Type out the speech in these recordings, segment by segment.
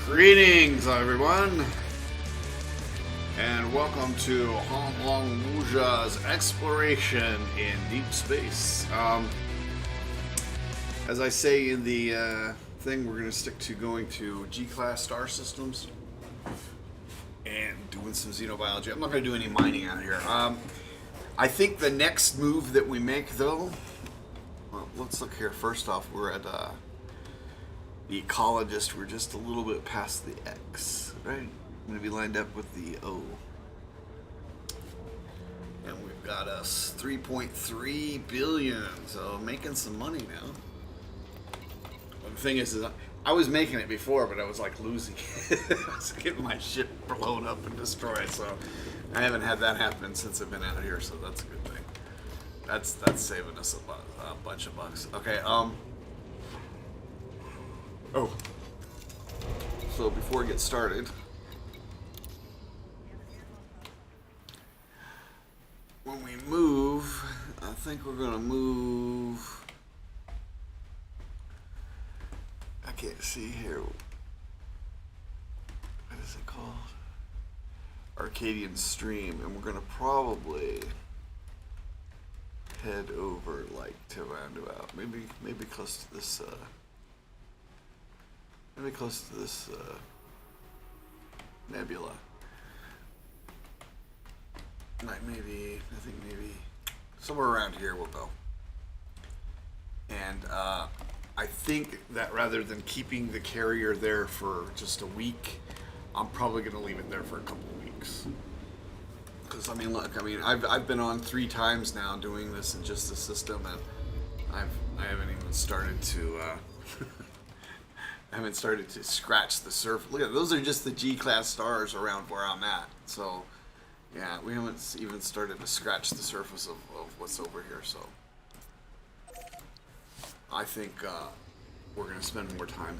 Greetings, everyone, and welcome to Hong Long Wuja's exploration in deep space. As I say in the thing, we're going to stick to going to G-class star systems and doing some xenobiology. I'm not going to do any mining out here. I think the next move that we make, though, well, let's look here. First off, we're at the ecologist. We're just a little bit past the X, right? I'm going to be lined up with the O. And we've got us 3.3 billion, so making some money now. But the thing is I was making it before, but I was like losing. I was getting my shit blown up and destroyed, so I haven't had that happen since I've been out here, so that's a good thing. That's saving us a bunch of bucks. Okay, Oh, so before we get started, when we move, I think we're going to move, I can't see here, what is it called? Arcadian Stream, and we're going to probably head over like to roundabout, maybe close to this, nebula. I think maybe somewhere around here we'll go. And I think that rather than keeping the carrier there for just a week, I'm probably going to leave it there for a couple of weeks. Because, look, I've been on 3 times now doing this in just the system, and I haven't even started to... I haven't started to scratch the surface. Look at those are just the G-class stars around where I'm at. So, yeah, we haven't even started to scratch the surface of what's over here. So, I think we're going to spend more time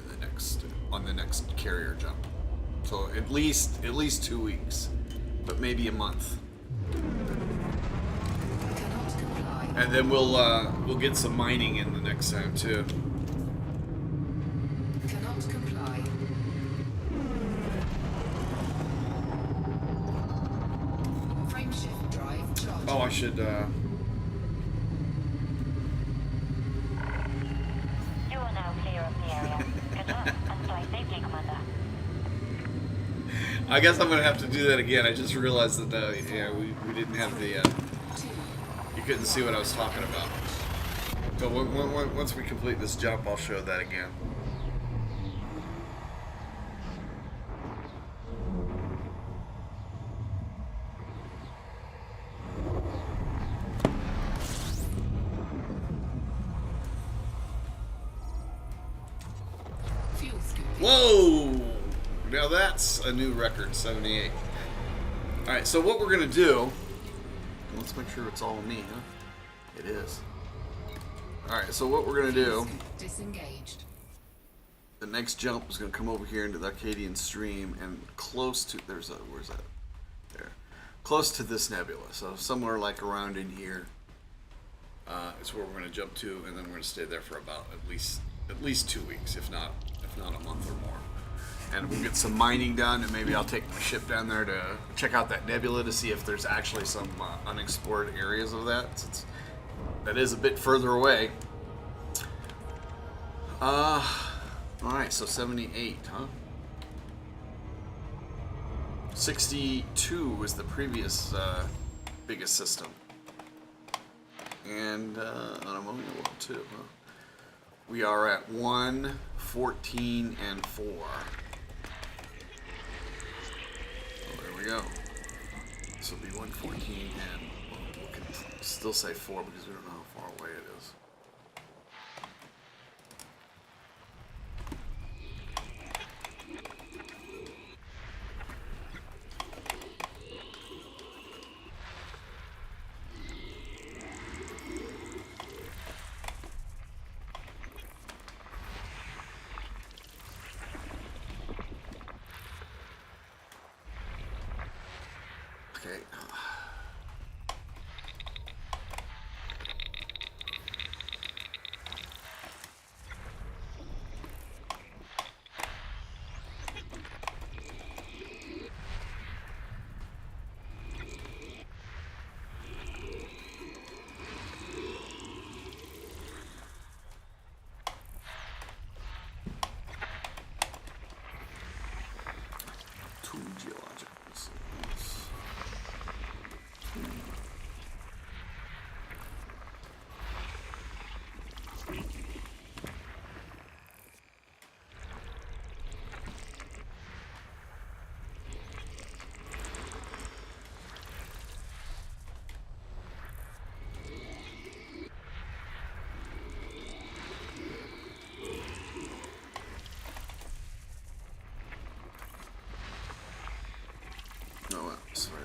on the next carrier jump. So at least 2 weeks, but maybe a month. And then we'll get some mining in the next time too. Oh, I should, You are now clear of the area. Good luck and fly safely, Commander. I guess I'm going to have to do that again. I just realized that, we didn't have the, you couldn't see what I was talking about. So once we complete this jump, I'll show that again. Whoa! Now that's a new record, 78. Alright, so what we're going to do... Let's make sure it's all me, huh? It is. Alright, so what we're going to do... Disengaged. The next jump is going to come over here into the Arcadian Stream and close to... Where's that? There. Close to this nebula. So somewhere like around in here is where we're going to jump to, and then we're going to stay there for about at least 2 weeks, if not a month or more. And we'll get some mining done, and maybe I'll take my ship down there to check out that nebula to see if there's actually some unexplored areas of that, since that is a bit further away. Alright, so 78, huh? 62 was the previous biggest system. And on ammonia world too, huh? We are at 1, 14, and 4. Oh, there we go. This will be 114, and we can still say 4 because we don't know how far away it is. Okay. geological systems. No, that's right.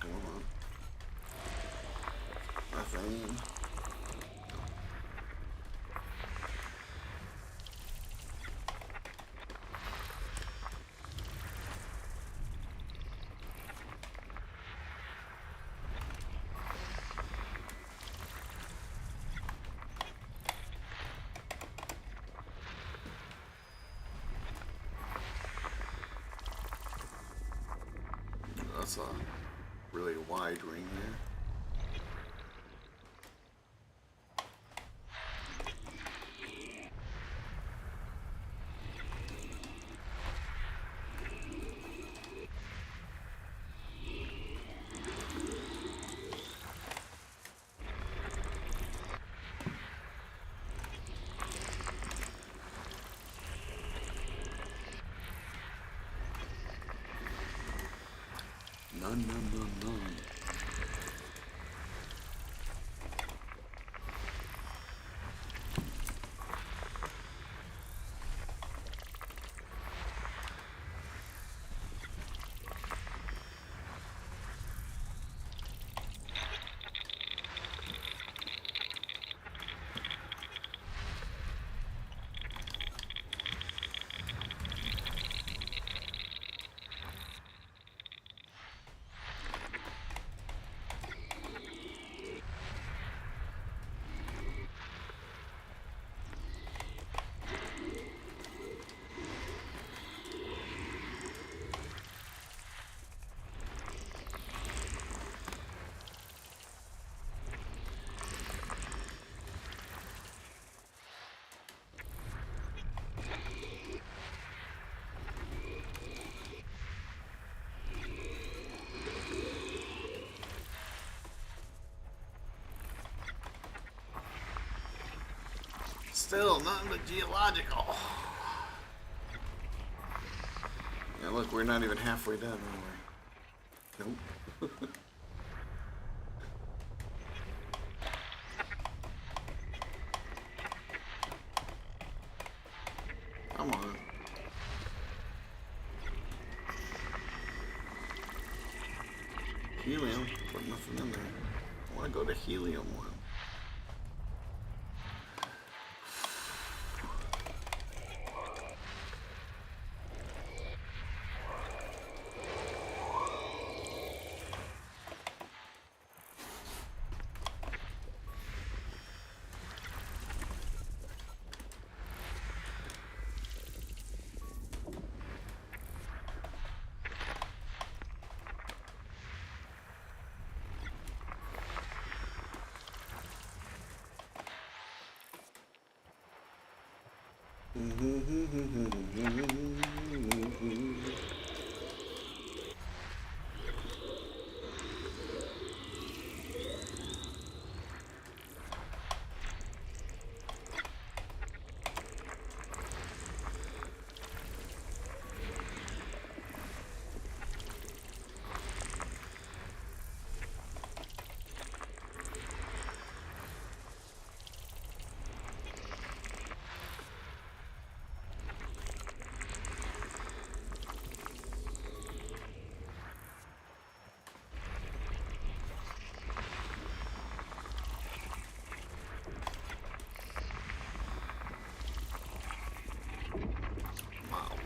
Come on. Nothing. That's a really wide ring there. None, none, none, none. Still nothing but geological. Yeah, look, we're not even halfway done, are we? Nope. Come on. Helium. Put nothing in there. I want to go to helium one.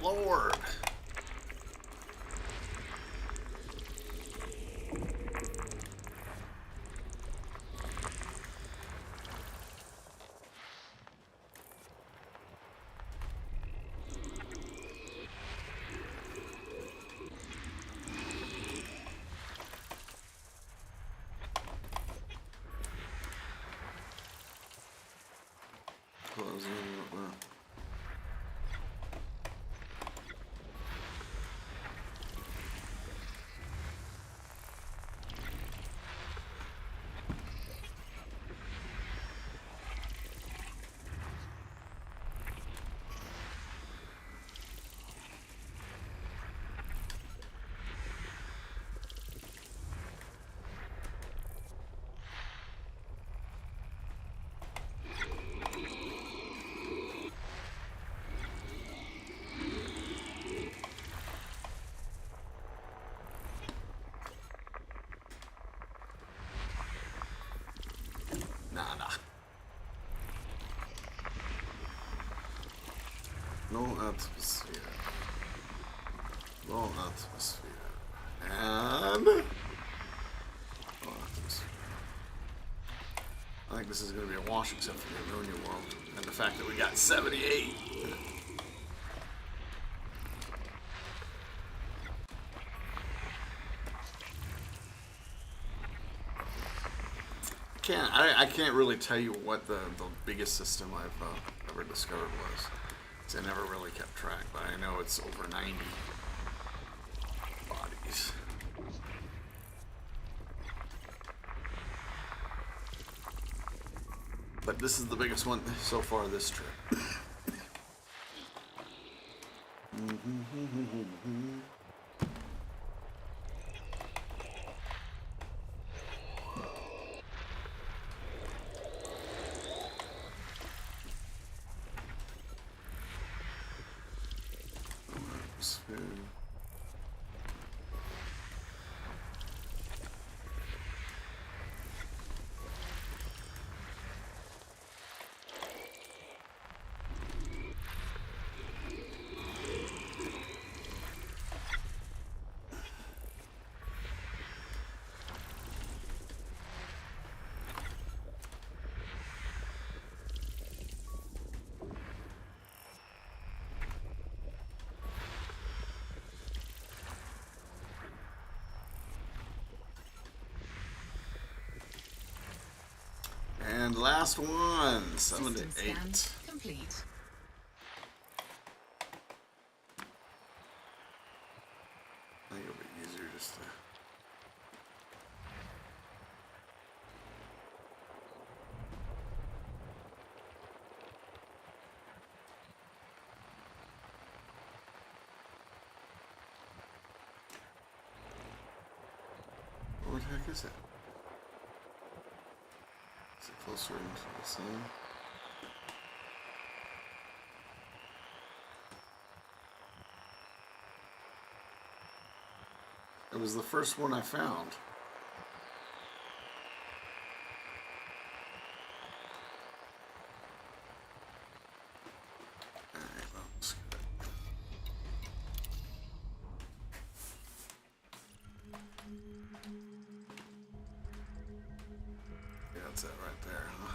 Lord. Low atmosphere. Low atmosphere. And low atmosphere. I think this is going to be a wash except for the ammonia world. And the fact that we got 78. I can't really tell you what the biggest system I've ever discovered was. 'Cause I never really kept track, but I know it's over 90 bodies. But this is the biggest one so far this trip. And last one, 7 to 8. Complete. I think it'll be easier just to. What the heck is it? Is it closer into the sun? It was the first one I found. Alright, well, let's go. Yeah, that's it right there, huh?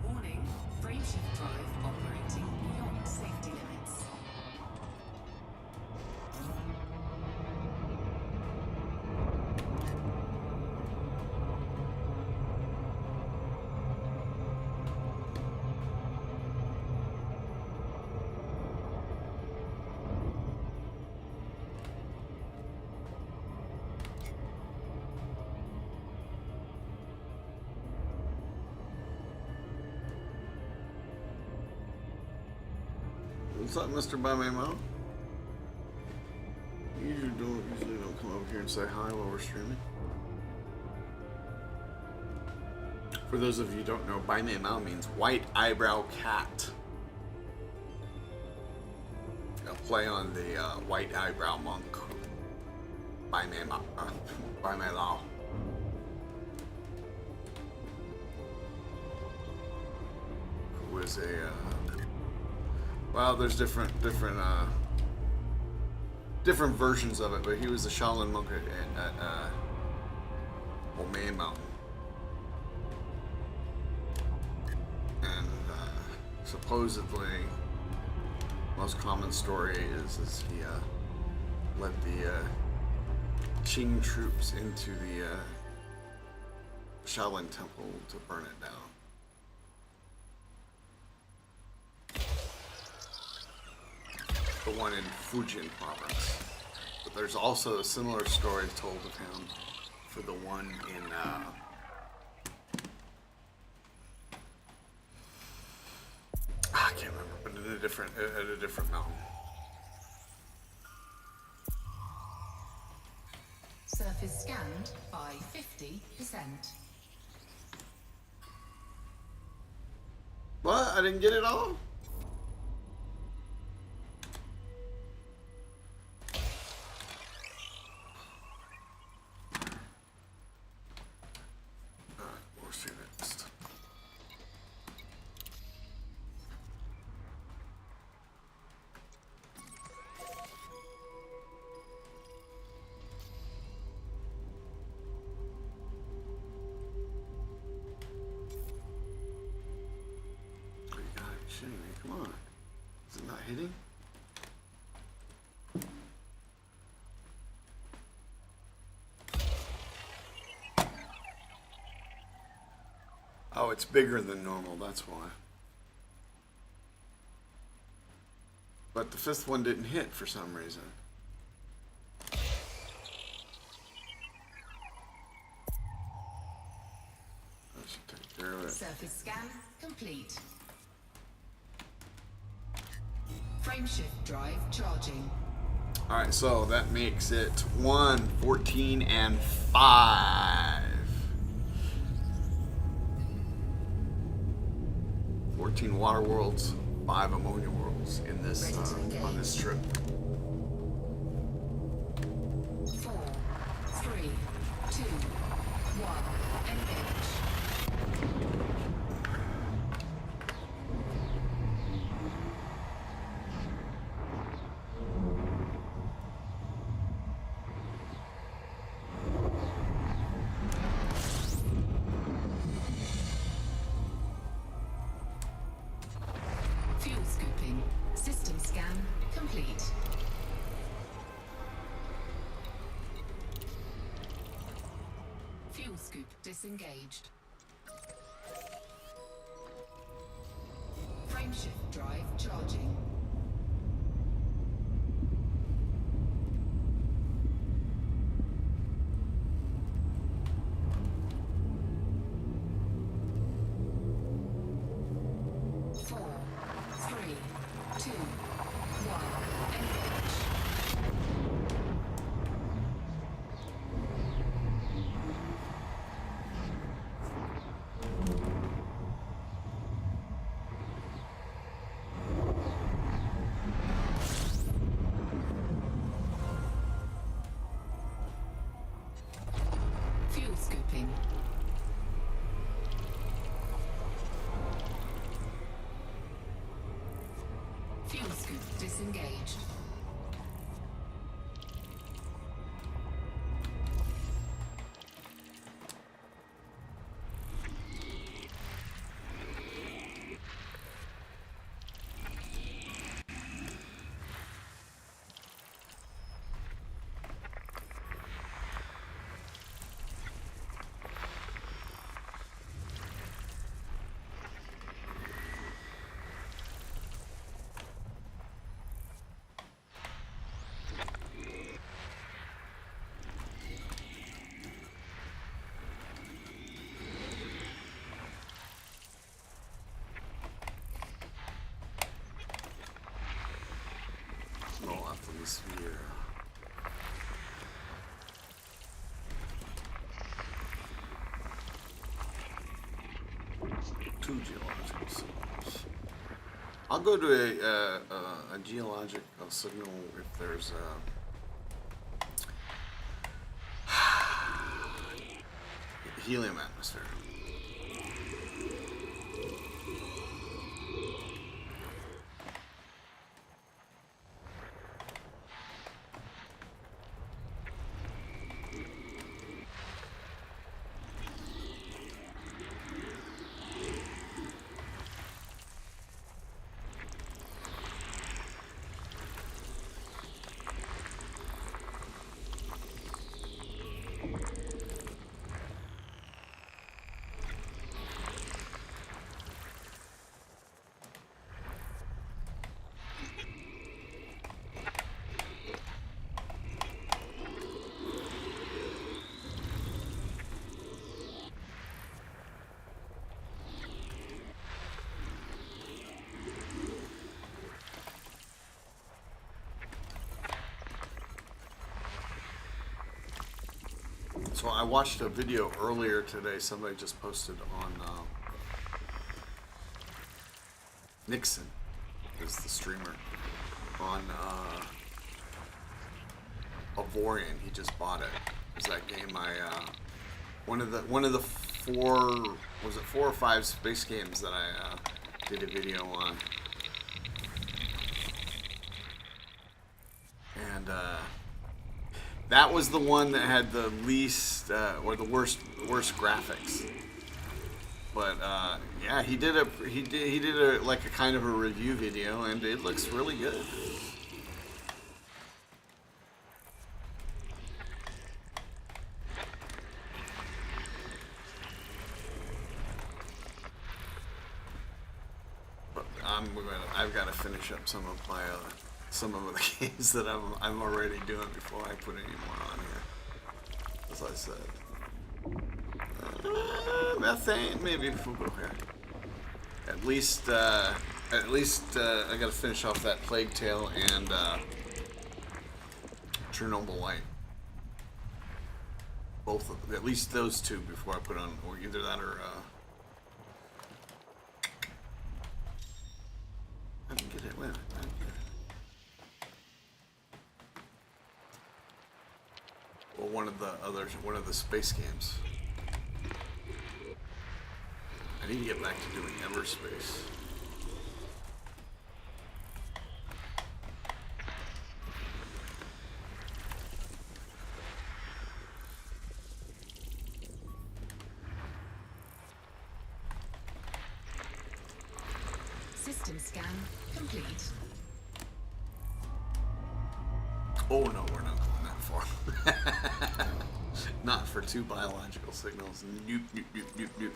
Warning, frameshift drive operating beyond safety limits. What's up, Mr. Bumemo? You usually don't come over here and say hi while we're streaming. For those of you who don't know, Baimei means white eyebrow cat. A play on the white eyebrow monk. Baimei Lao. Who was a well, there's different versions of it, but he was a Shaolin monk at Omei Mountain. And supposedly, most common story is he led the Qing troops into the Shaolin Temple to burn it down. The one in Fujian province. But there's also a similar story told of him for the one in I can't remember, but in a different mountain. Surface scanned by 50%. What? I didn't get it all? Alright, we'll see next. Oh, you gotta be shitting me. Come on. Is it not hitting? Oh, it's bigger than normal, that's why. But the fifth one didn't hit for some reason. I should take care of it. Surface scan complete. Frameshift drive charging. Alright, so that makes it 1, 14, and 5. 14 water worlds, 5 ammonia worlds in this on this trip. 4, 3, 2, 1, engage. Fuel scooping. System scan complete. Fuel scoop disengaged. Frameshift drive charging. Four, three, two, one, engage. Fuel scooping. Fuel scoop disengaged. Small atmosphere. Two geological signals. I'll go to a geological signal if there's a helium atmosphere. So I watched a video earlier today. Somebody just posted on Nixon is the streamer on Avorion. He just bought it. It's that game I one of the 4 or 5 space games that I did a video on. And that was the one that had the least or the worst graphics. But yeah, he did a like a kind of a review video, and it looks really good. But I've got to finish up some of the games that I'm already doing before I put any more on here. As I said. Methane, maybe we'll go here. At least I gotta finish off that Plague Tale and Chernobyl Light. Both of them, at least those two before I put on, or either that or I didn't get it. Wait a minute. Or one of the space games. I need to get back to doing Everspace. System scan complete. Oh no, we're not going that far. Not for 2 biological signals. Nope, nope, nope, nope, nope.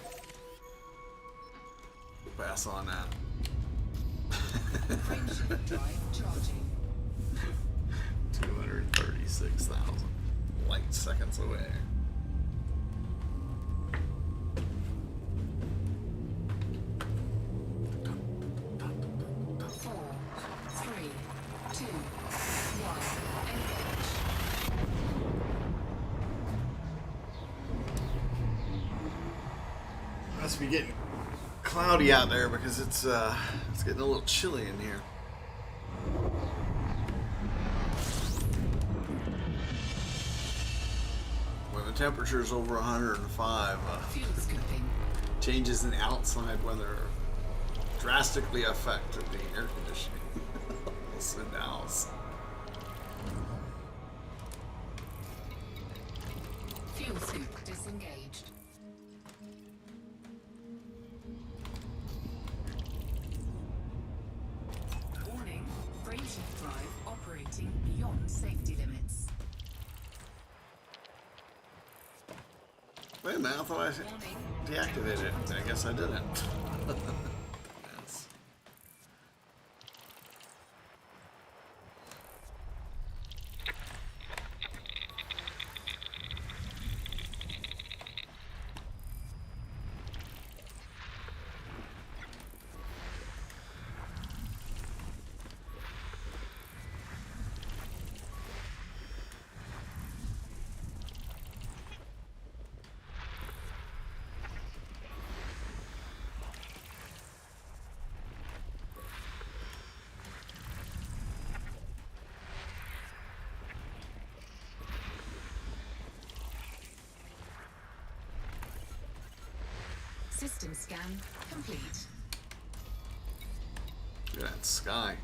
We'll pass on that. Frameshift drive charging. 236,000 light seconds away. Four, three, two, one. Engage. Must be getting cloudy out there because it's getting a little chilly in here. When the temperature's over 105, Fuel scooping. changes in outside weather drastically affect the air conditioning in the house. Fuel scoop disengaged. Warning, frameshift drive operating beyond safety limits. Wait a minute, I thought I deactivated it. I guess I didn't. Yes. System scan complete. Look at that sky.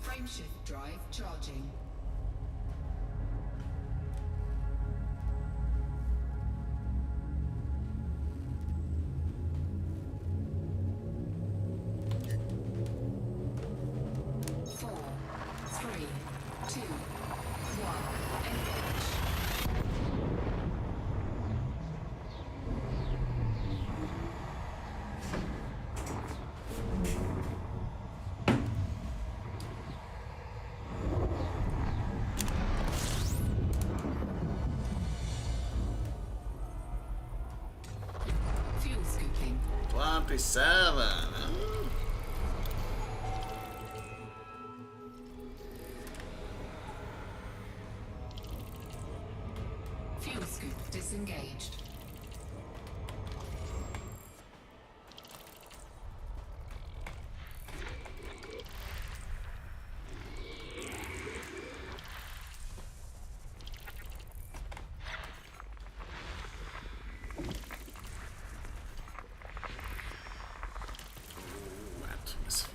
Frameshift drive charging. Four, three, two, one. Engage. Fuel scooping. 27. disengaged. Ooh, atmospheres.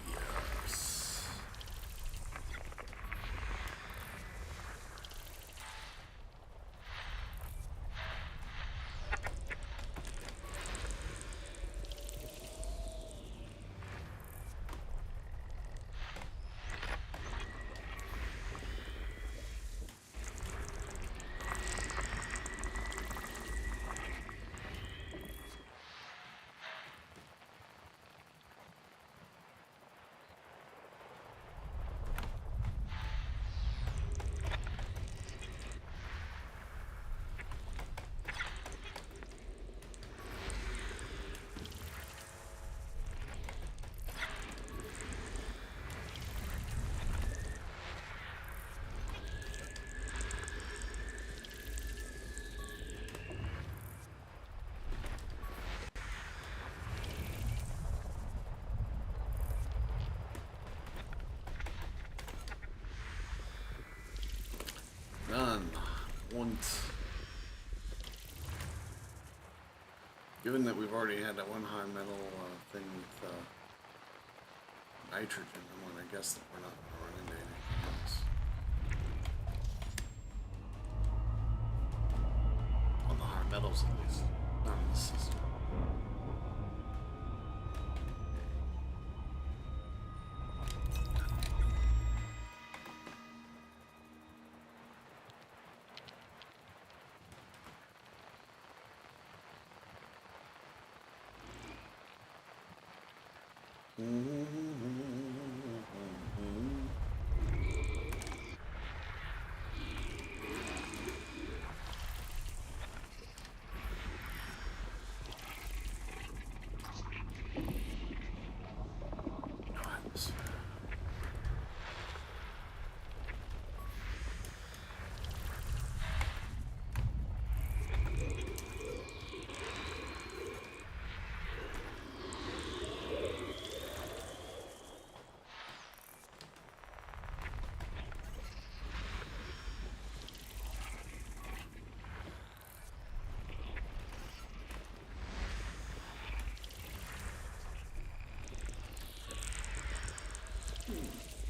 None. Once. Given that we've already had that one high metal thing with nitrogen, I want to guess that we're not going to run into anything else. On the high metals, at least. Not in the system.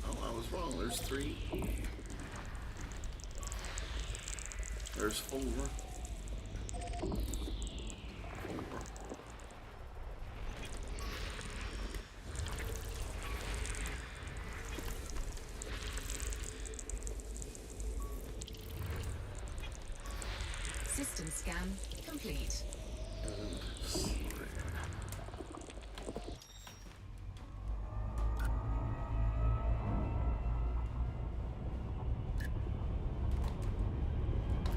Oh, I was wrong. There's 3. There's 4. 4. System scan complete.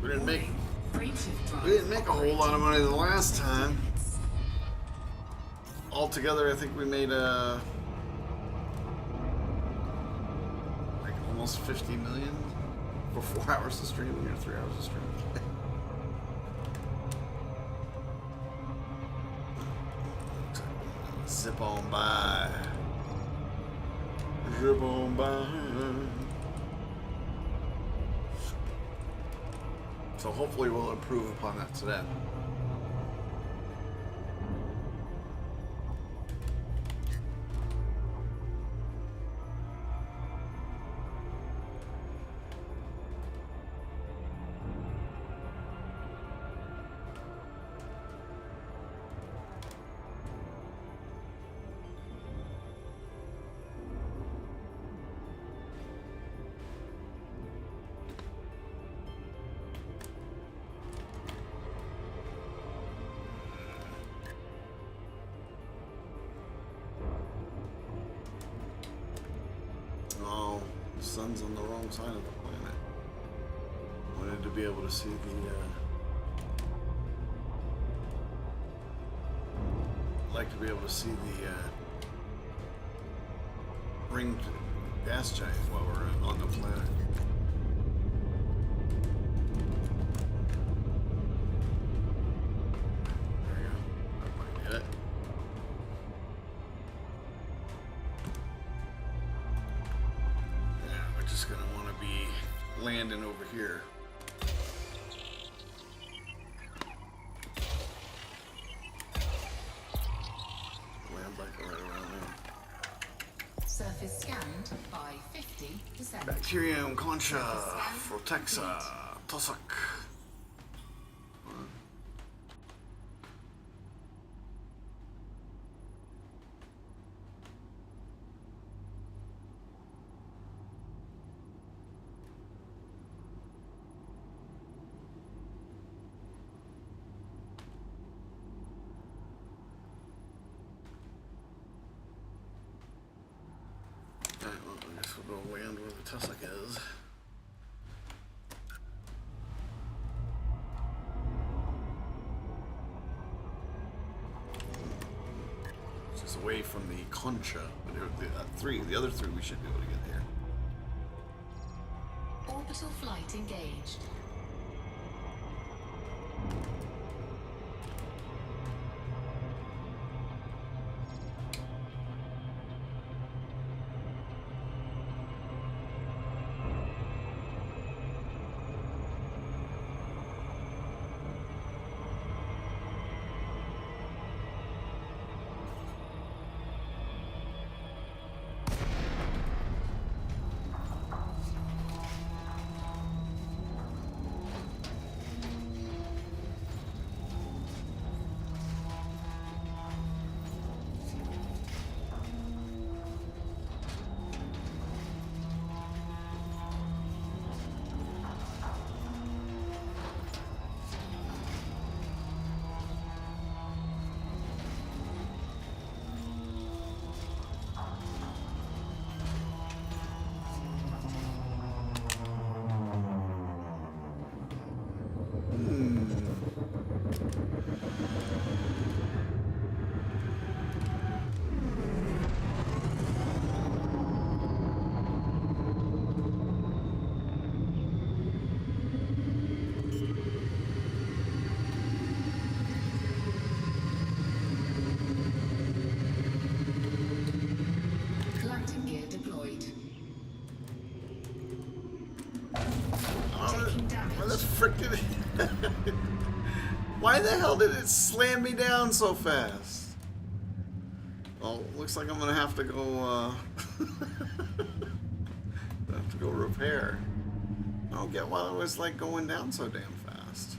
We didn't make Frameshift drive we didn't make a whole lot of money the last time. Altogether, I think we made like almost 50 million for 4 hours of streaming or 3 hours of streaming. Zip on by. Zip on by. So hopefully we'll improve upon that today. Oh, the sun's on the wrong side of the planet. Wanted to be able to see the, like to be able to see the, ringed gas giant while we're on the planet. landing over here. Land like right around there. Surface scanned by 50%. Bacterium, concha, Frotexa, Tosok. Alright, well, I guess we'll go land where the Tussock is. Just away from the concha, but the other three we should be able to get here. Orbital flight engaged. Landing gear deployed. Taking Why the damage. frick did it? Why the hell did it slam me down so fast? Well, looks like I'm gonna have to go. Have to go repair. I don't get why it was like going down so damn fast.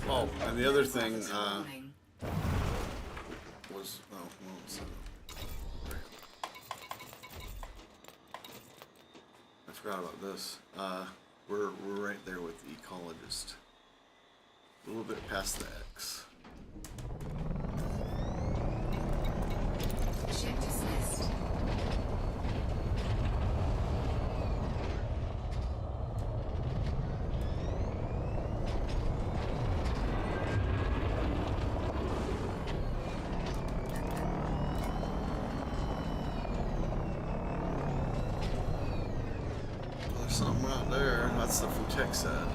Oh, and the other thing Warning. was I forgot about this. We're right there with the ecologist. A little bit past the X. Ship dismissed. There's something right there. That's the Futexa.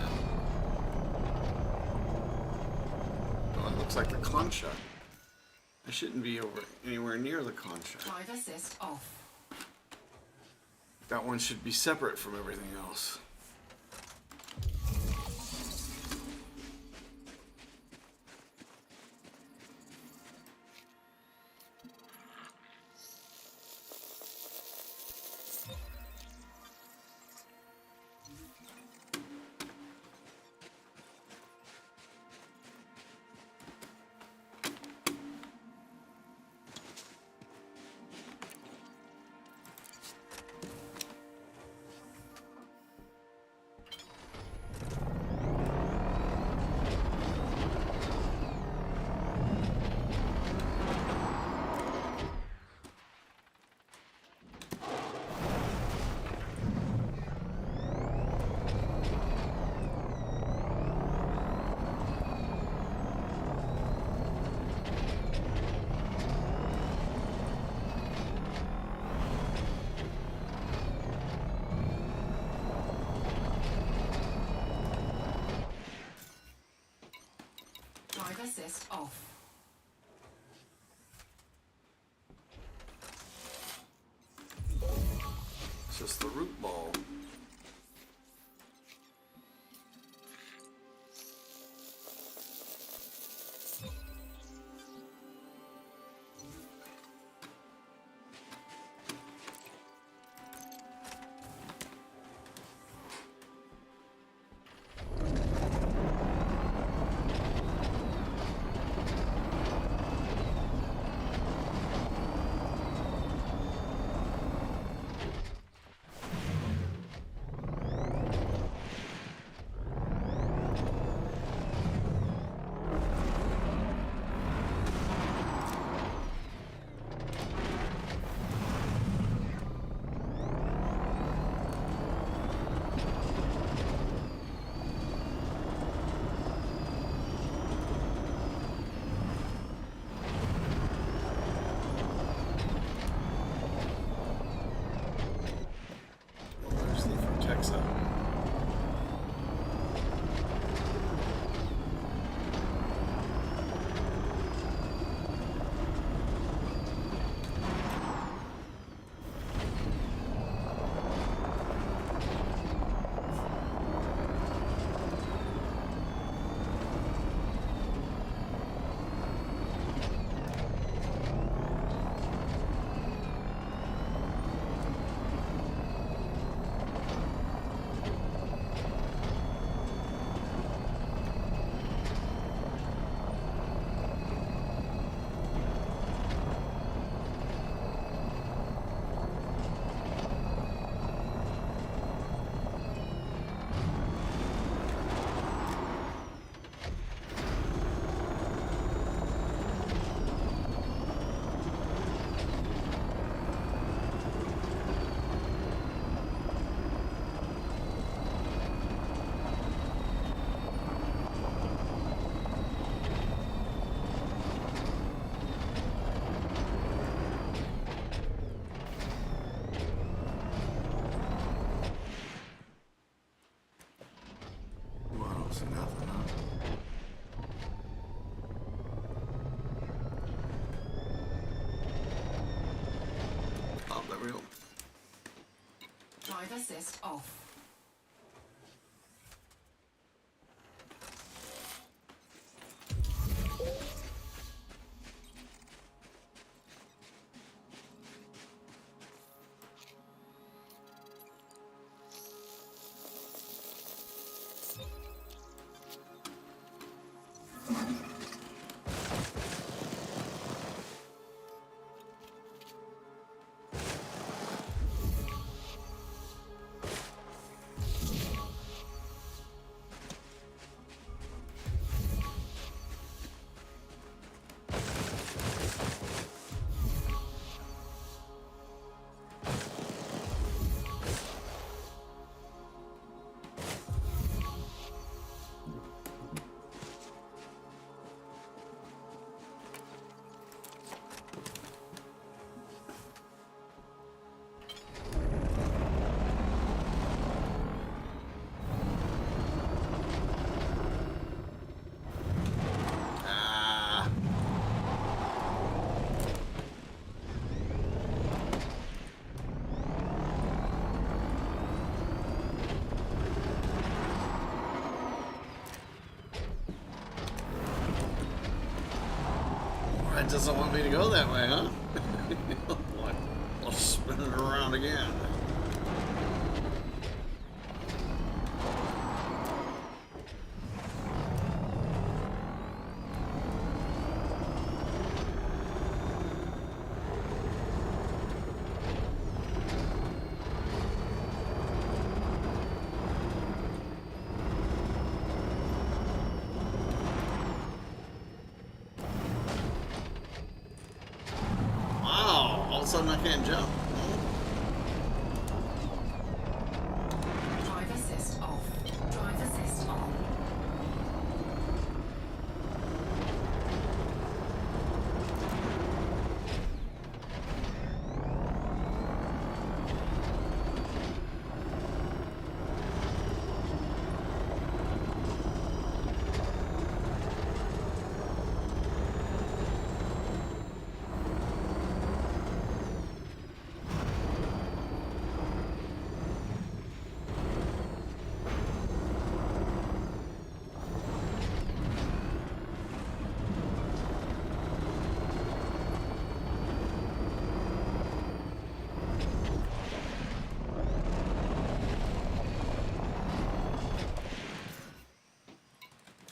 Oh, it looks like the concha. I shouldn't be over anywhere near the contract. Drive assist off. That one should be separate from everything else. Drive assist off. It's just the root ball. There's the Vertexa. Well, I don't see nothing, huh? Oh, there we go. Drive assist off. doesn't want me to go that way, huh? Oh boy. I'll spin it around again. Wow, all of a sudden I can't jump. Drive assist off. Drive assist on.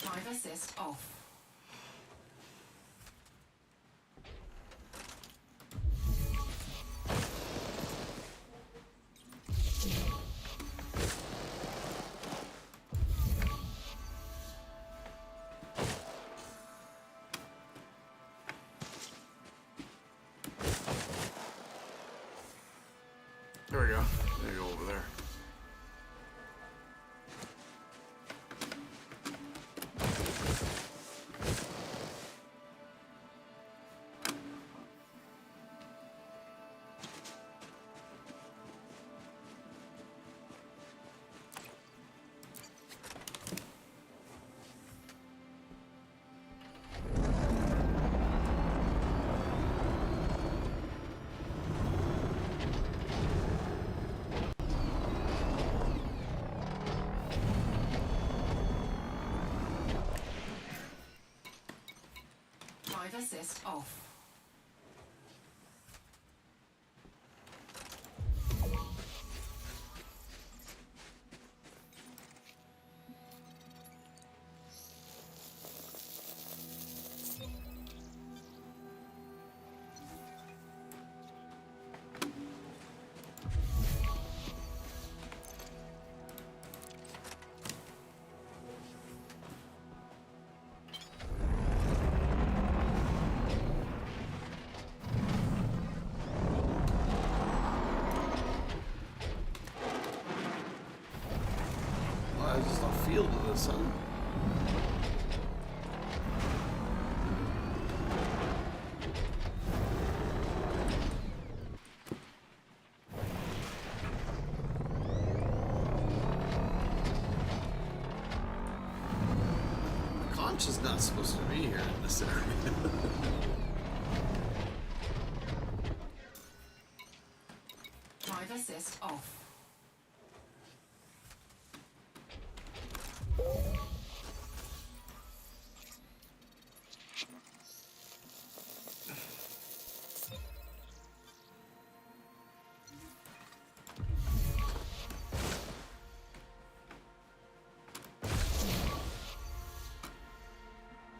Drive assist off. There we go. There you go over there. Drive assist off. Well, there's just a field of this, huh? Conch is not supposed to be here in this area. Drive assist off.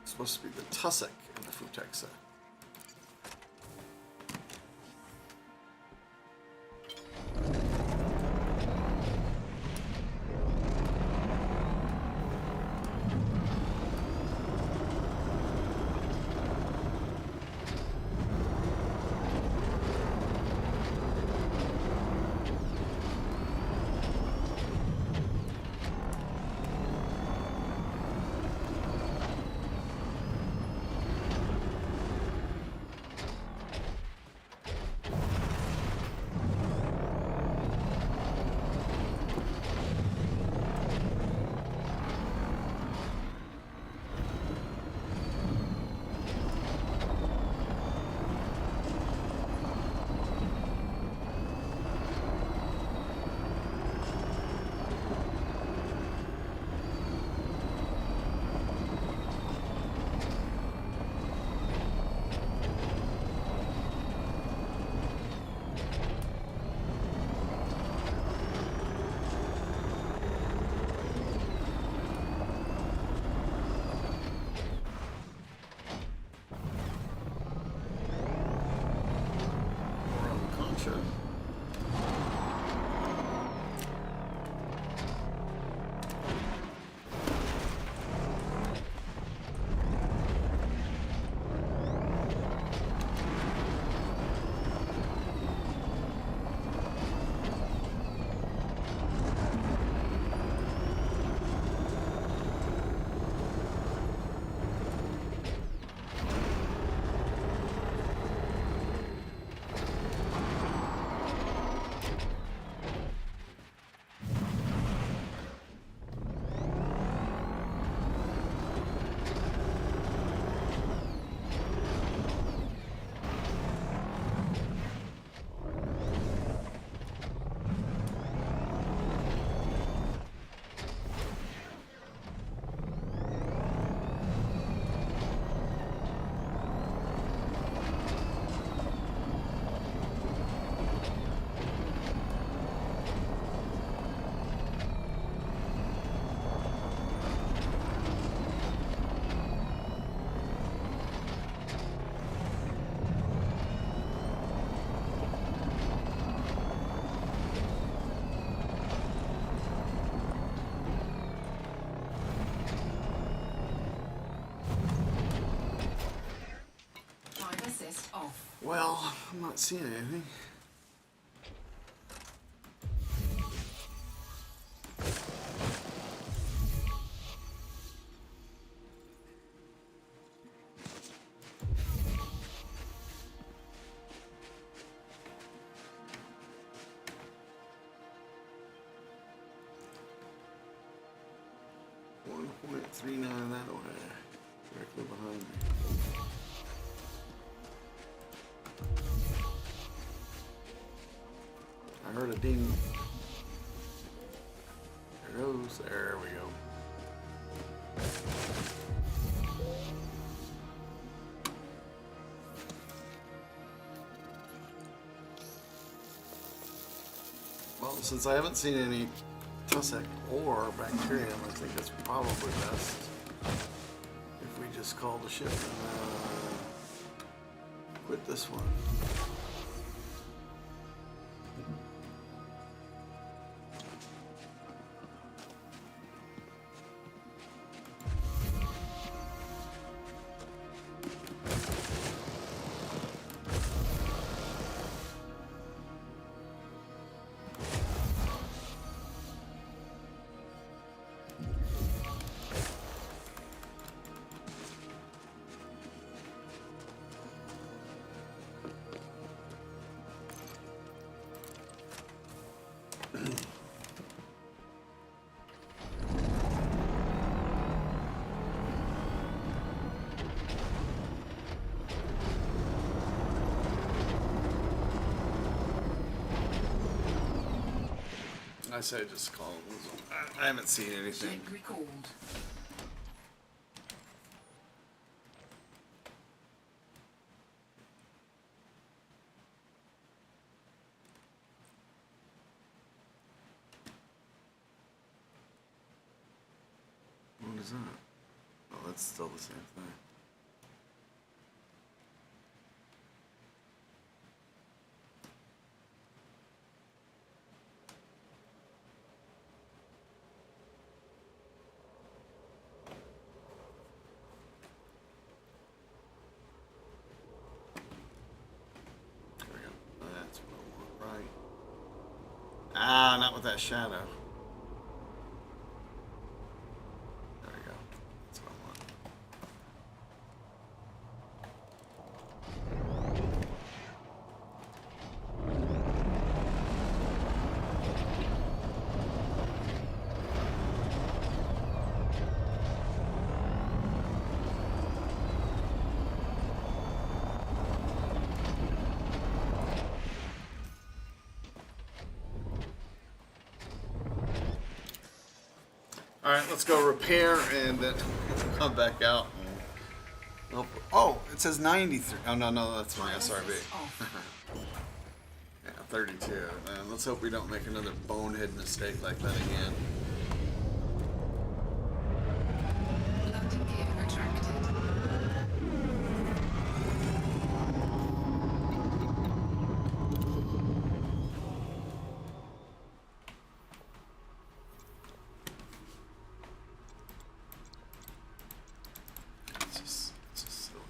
It's supposed to be the tussock in the Futexa. Well, I'm not seeing anything. .39 that way, directly behind me. I heard a ding. There goes. There we go. Well, since I haven't seen any tussock or bacterium, I think it's probably best if we just call the ship and quit this one. I say just call it. I haven't seen anything. Ship recalled. What is that? Oh, that's still the same thing. There we go. That's what I want, right? Ah, not with that shadow. There we go. That's what I want. All right, let's go repair and then come back out. Oh, it says 93. Oh, no, that's my SRB. Yeah, 32. And let's hope we don't make another bonehead mistake like that again. Landing gear retracted. It's just silly.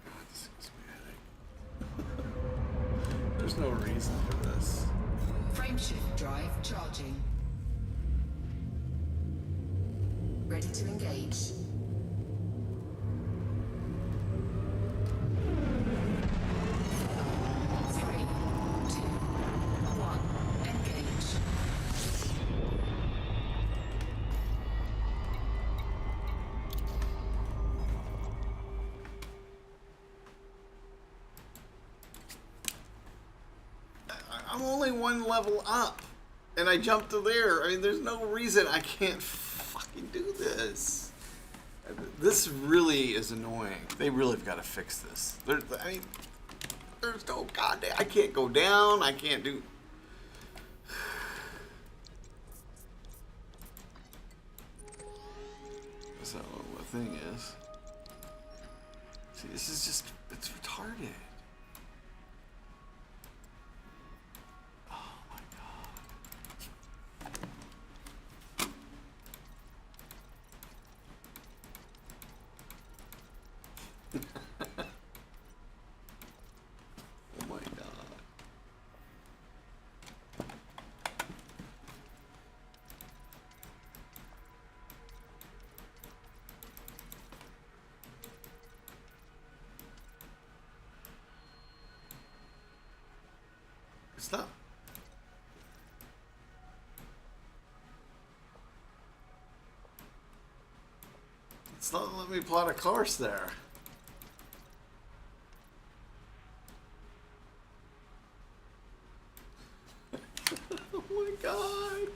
God, this gives me a headache. There's no reason for this. Frameshift drive charging. Ready to engage. Three, two, one, engage. I'm only one level up, and I jumped to there. I mean, there's no reason I can't fucking do this. This really is annoying. They really have got to fix this. I mean, there's no goddamn. I can't go down. I can't do. That's not what the thing is. See, this is just. It's retarded. Oh my god. It's not. It's not letting me plot a course there. Oh my god.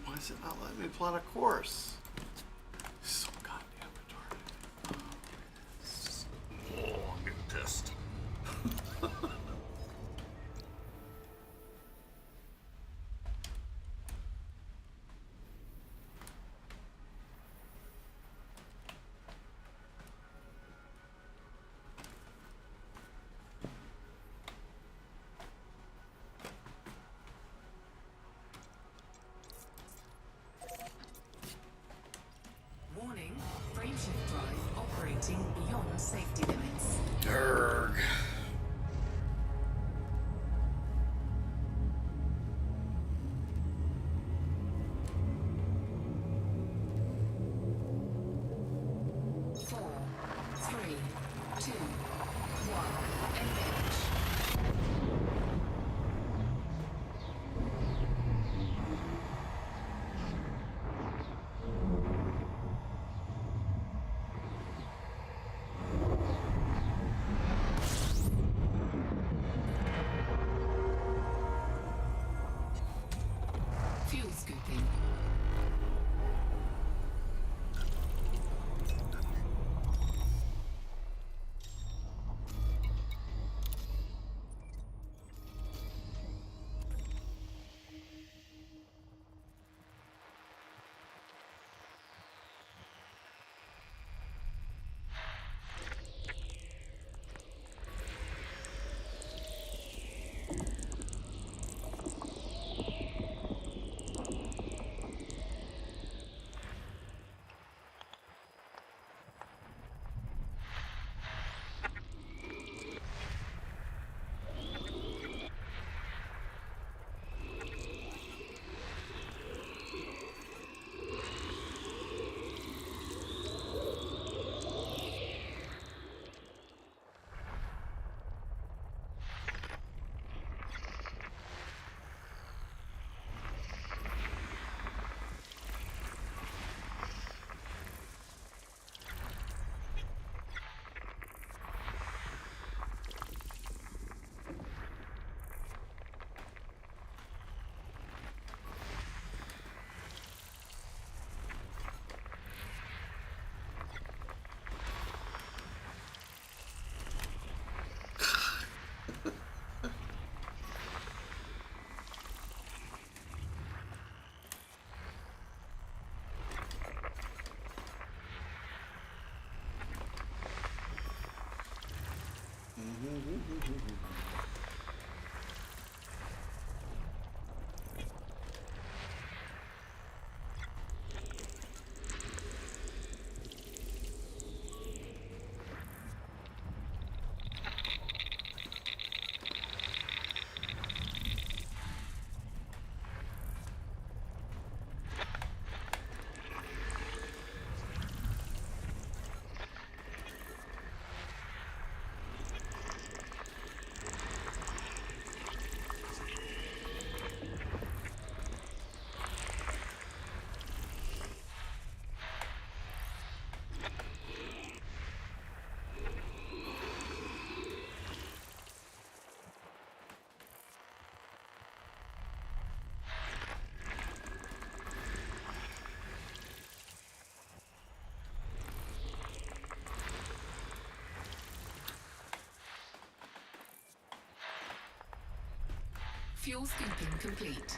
Why is it not letting me plot a course? So goddamn retarded. Oh, I'm getting pissed. Warning, frameshift drive operating beyond safety limits. Durg. Four, three, two, one, engage. Fuel scooping. Fuel scooping complete.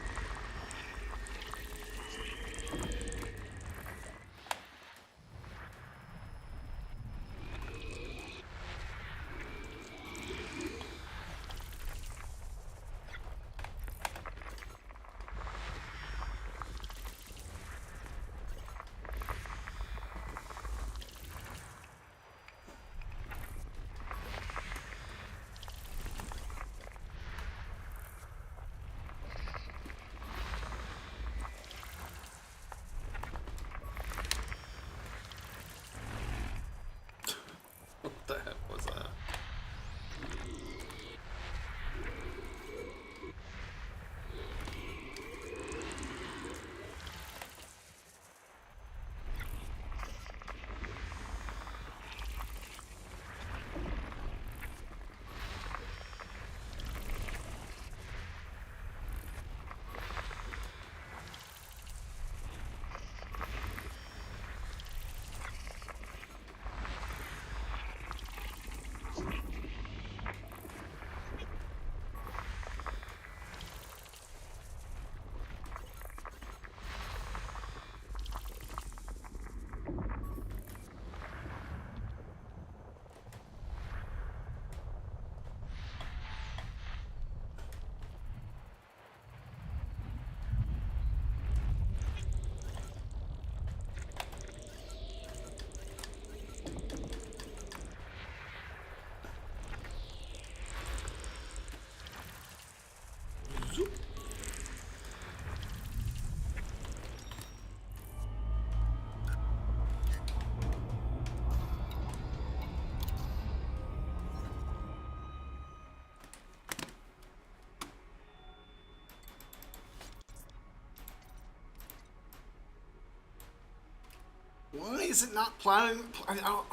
is it not plotting? I don't,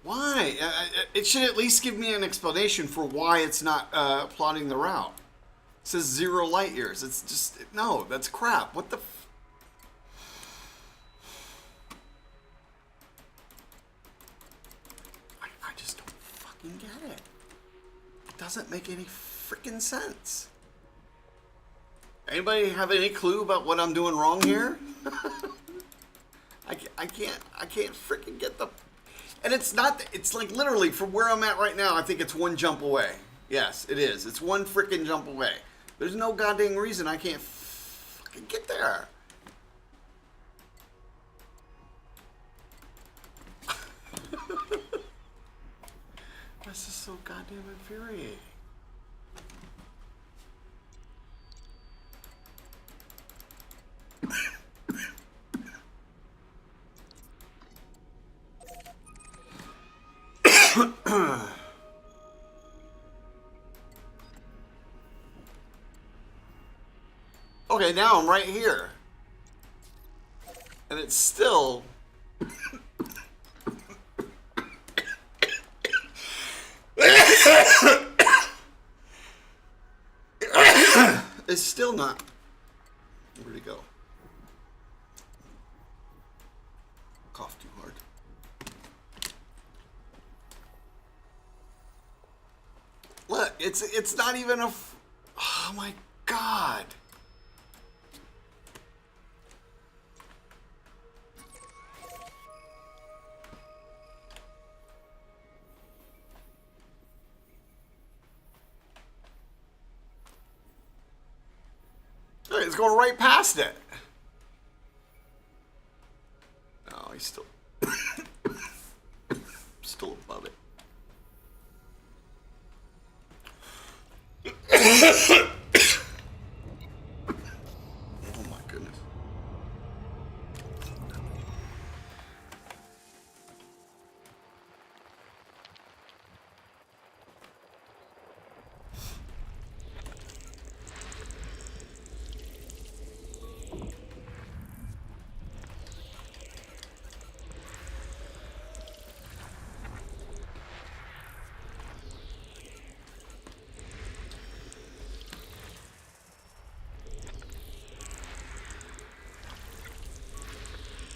why? It should at least give me an explanation for why it's not plotting the route. It says 0 light years. It's just, no, that's crap. What the I just don't fucking get it. It doesn't make any freaking sense. Anybody have any clue about what I'm doing wrong here? I can't freaking get the... And it's not, it's like literally from where I'm at right now, I think it's 1 jump away. Yes, it is. It's 1 freaking jump away. There's no goddamn reason I can't fucking get there. This is so goddamn infuriating. Okay, now I'm right here. And it's still... it's still not... Where'd it go? Cough too hard. Look, it's not even a... Oh my god. Look, it's going right past it. No, he's still... still above it. Oh my goodness.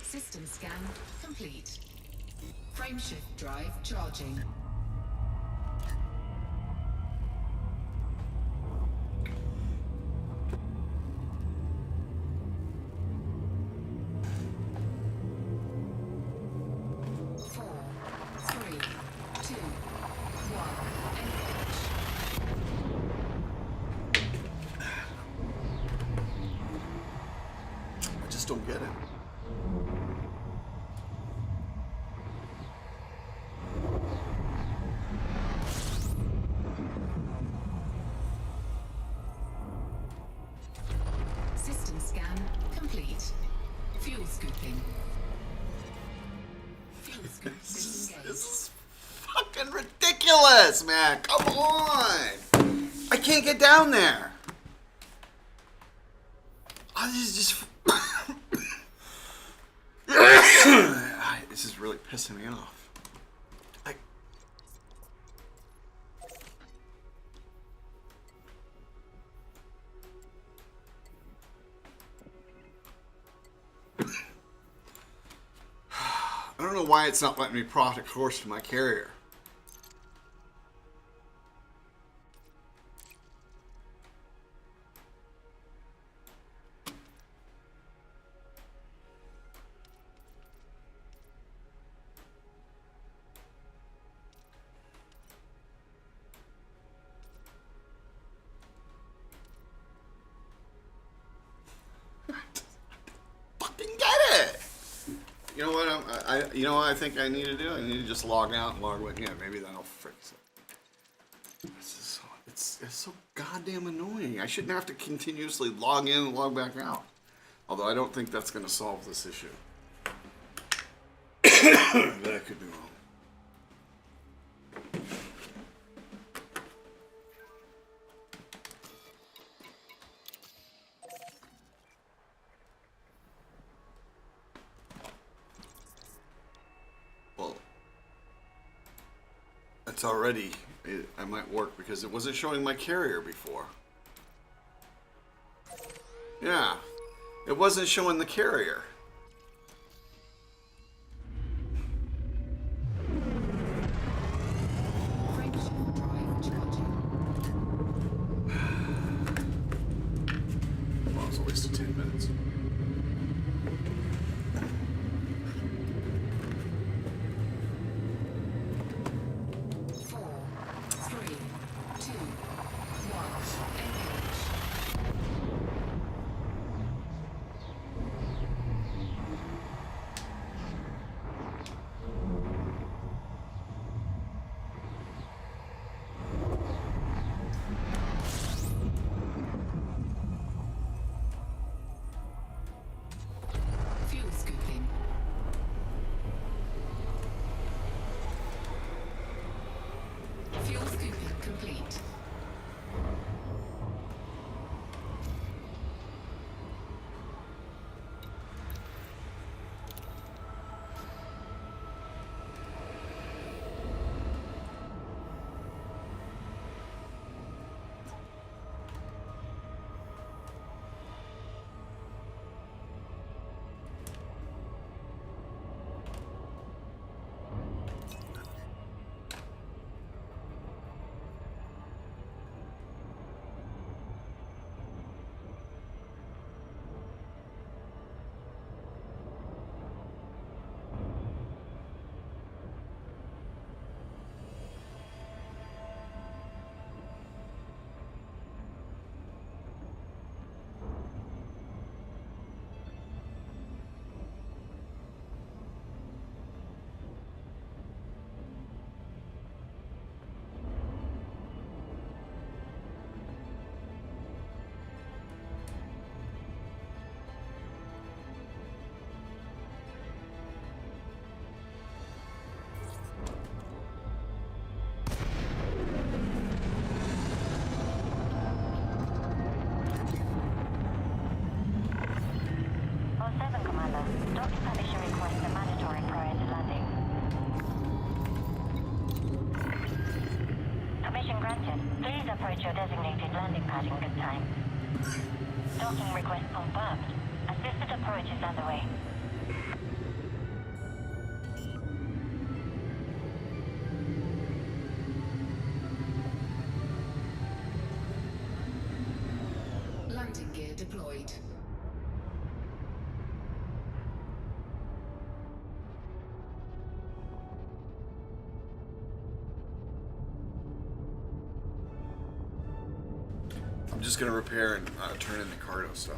System scan complete. Frameshift drive charging. Four, three, two, one, engage. I just don't get it. System scan complete. Fuel scooping. Fuel scoop disengaged. This is fucking ridiculous, man. Come on. I can't get down there. Oh, this is just... This is really pissing me off. I don't know why it's not letting me plot a course to my carrier. Fucking get it! You know what? You know what I think I need to do? I need to just log out and log back in. Maybe that'll fix it. It's so goddamn annoying. I shouldn't have to continuously log in and log back out. Although I don't think that's going to solve this issue. But I could be wrong. It's already, I might work because it wasn't showing my carrier before. Yeah, it wasn't showing the carrier. Friction drive charging. Well, it's a waste of 10 minutes. Four, three, two, one. Engage. Fuel scooping. Fuel scooping complete. Oh, 7, Commander. Docking permission requests are mandatory prior to landing. Permission granted. Please approach your designated landing pad in good time. Docking request confirmed. Assisted approach is underway. Landing gear deployed. I'm just gonna repair and turn in the cargo stuff.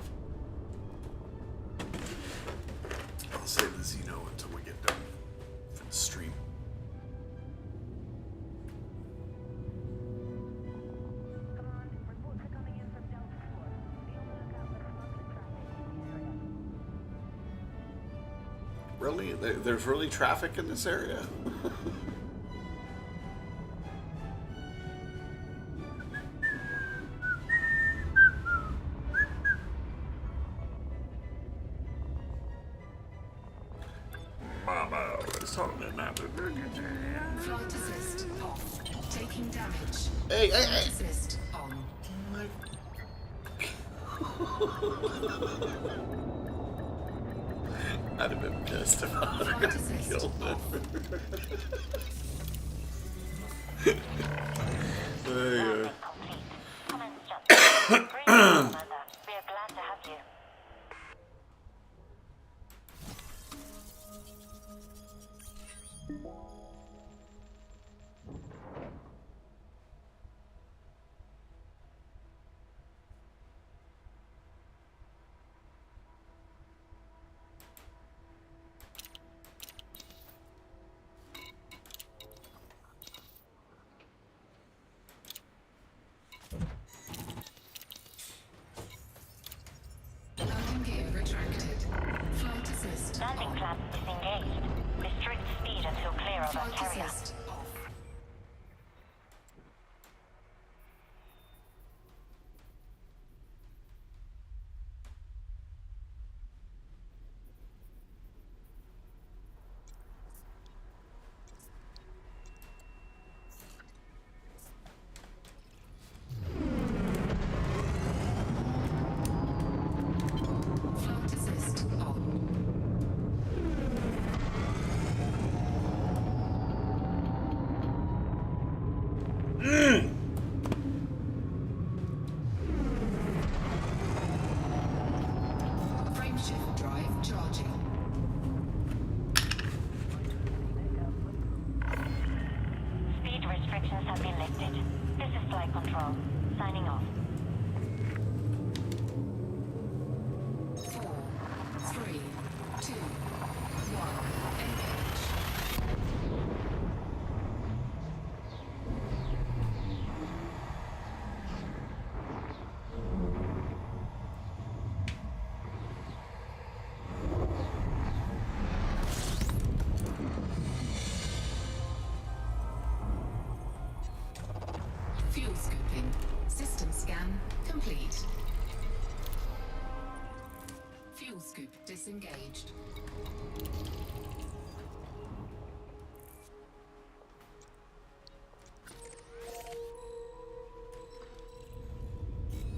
I'll save the Xeno until we get done for the stream. Command, reports are coming in from Delta 4. Be on the lookout for smuggler traffic in the area. Really? There's really traffic in this area? Mama was talking about Flight assist off. Taking damage. Hey, hey, Flight hey! assist on. I'd have been pissed if I would have Flight got assist killed. off. Hey, Landing complete. Commence jump. Greetings, Commander. We are glad to have you. Landing gear retracted. Flight assist Landing on. clamp disengaged. Restrict speed until clear of our Flight carrier. assist off. restrictions have been lifted. This is Flight Control. Signing off. 4, 3, 2, 1. Engage. Fuel scooping. System scan complete. Fuel scoop disengaged.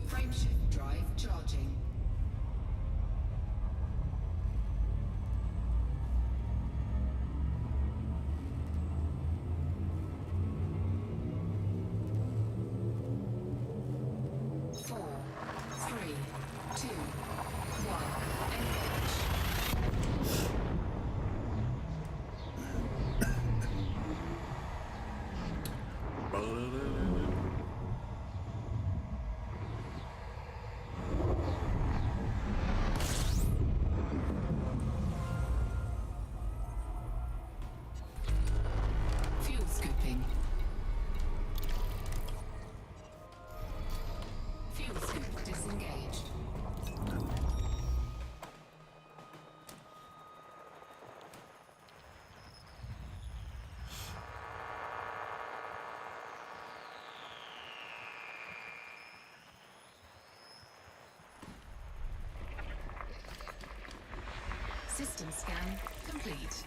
Frameshift drive charging. Four, three, two, one. Engage. Fuel scooping. Fuel scoop disengaged. System scan complete.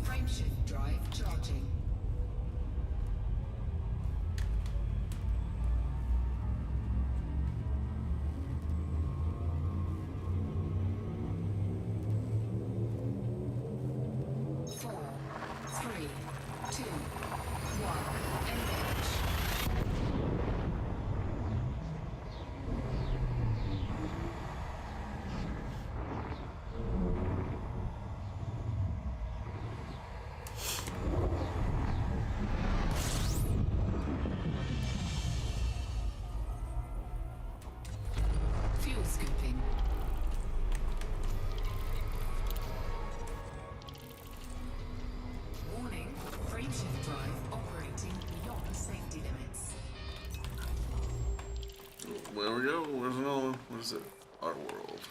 Frameshift drive charging. Four, three, two, one. Engage. Fuel scooping. Warning, frameshift drive operating beyond safety limits. There we go. Where's another one? What is it? Our world.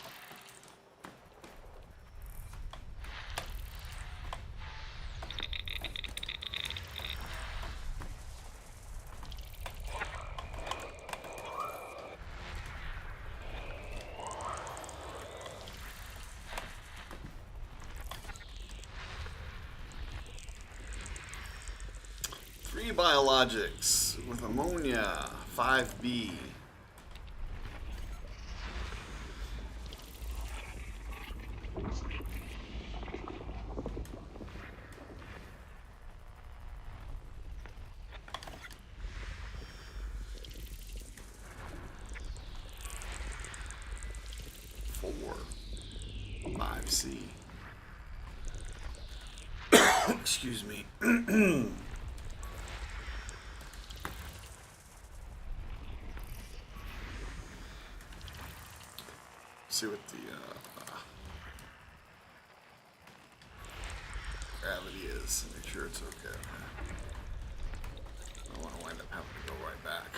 Three biologics with ammonia, 5B. Four, 5C. Excuse me. See what the gravity is. Make sure it's okay. I don't want to wind up having to go right back.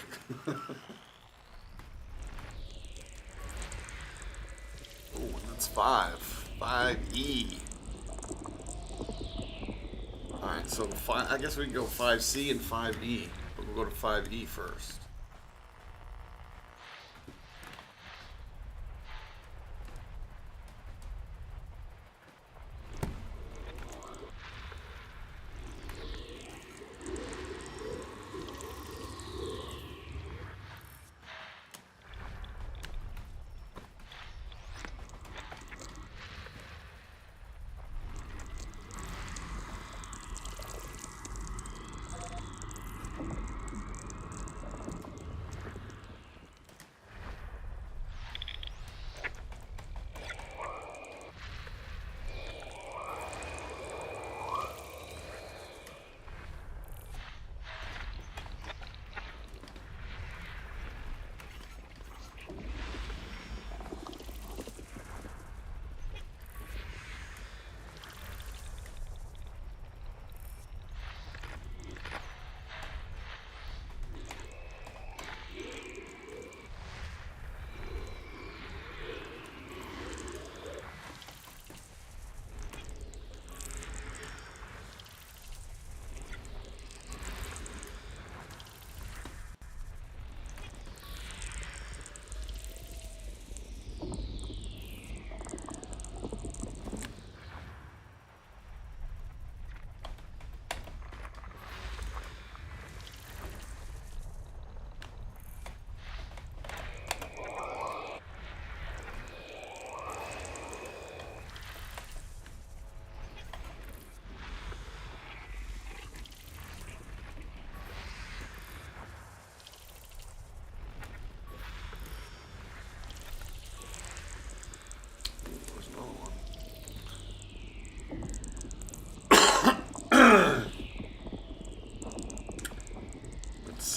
Oh, that's 5E. Alright, so I guess we can go 5C and 5E, but we'll go to 5E first.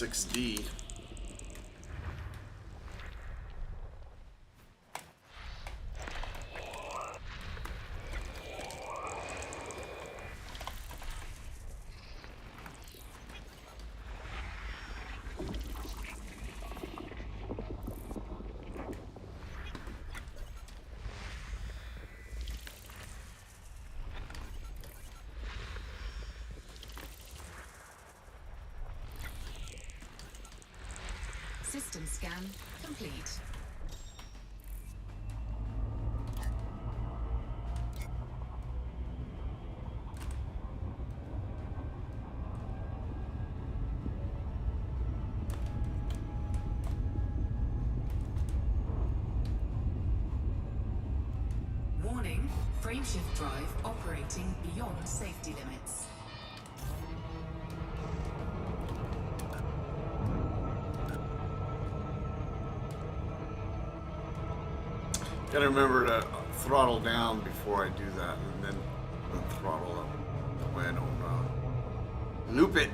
6D. System scan complete. Warning, frameshift drive operating beyond safety limits. Gotta remember to throttle down before I do that, and then throttle up. That way I don't loop it.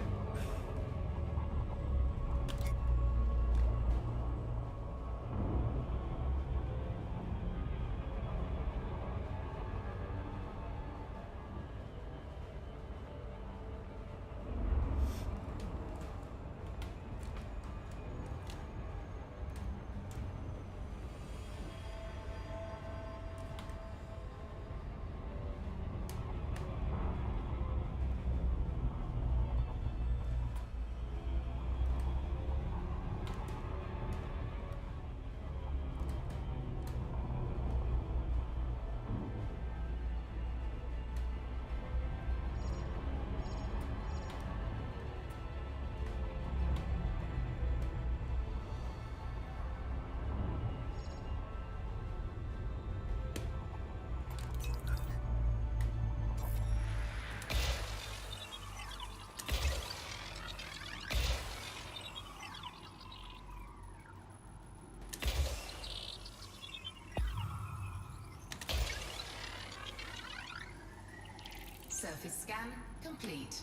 Surface scan complete.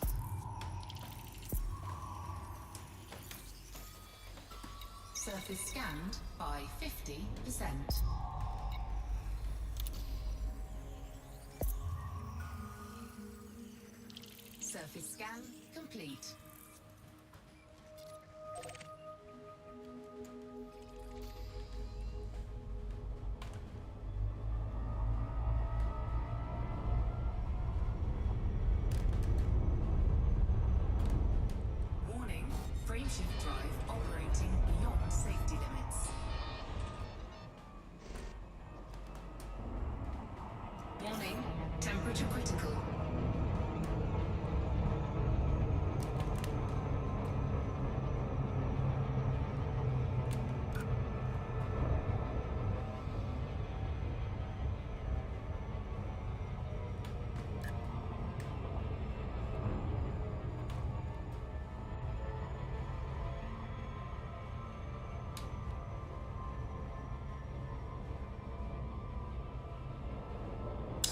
Surface scanned by 50%. Surface scan complete. Warning, frameshift drive operating beyond safety limits. Warning, temperature critical.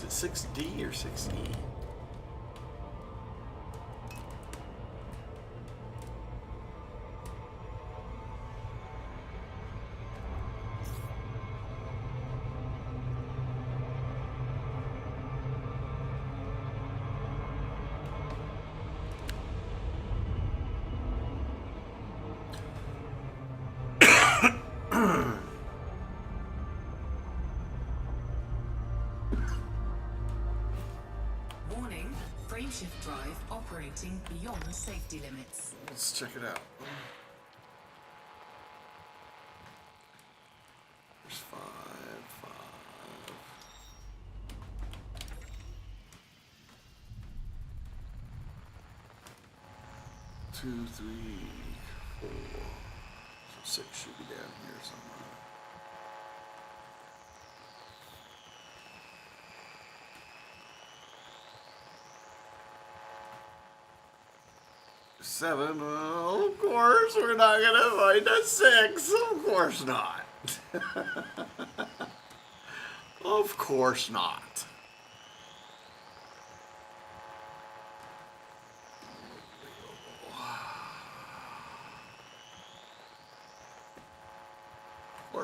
Is it 6D or 6E? Warning, frameshift drive operating beyond safety limits. Let's check it out. There's five. 2, 3, 4. So 6 should be down here somewhere. Seven. Well, of course, we're not gonna find a 6. Of course not. Of course not.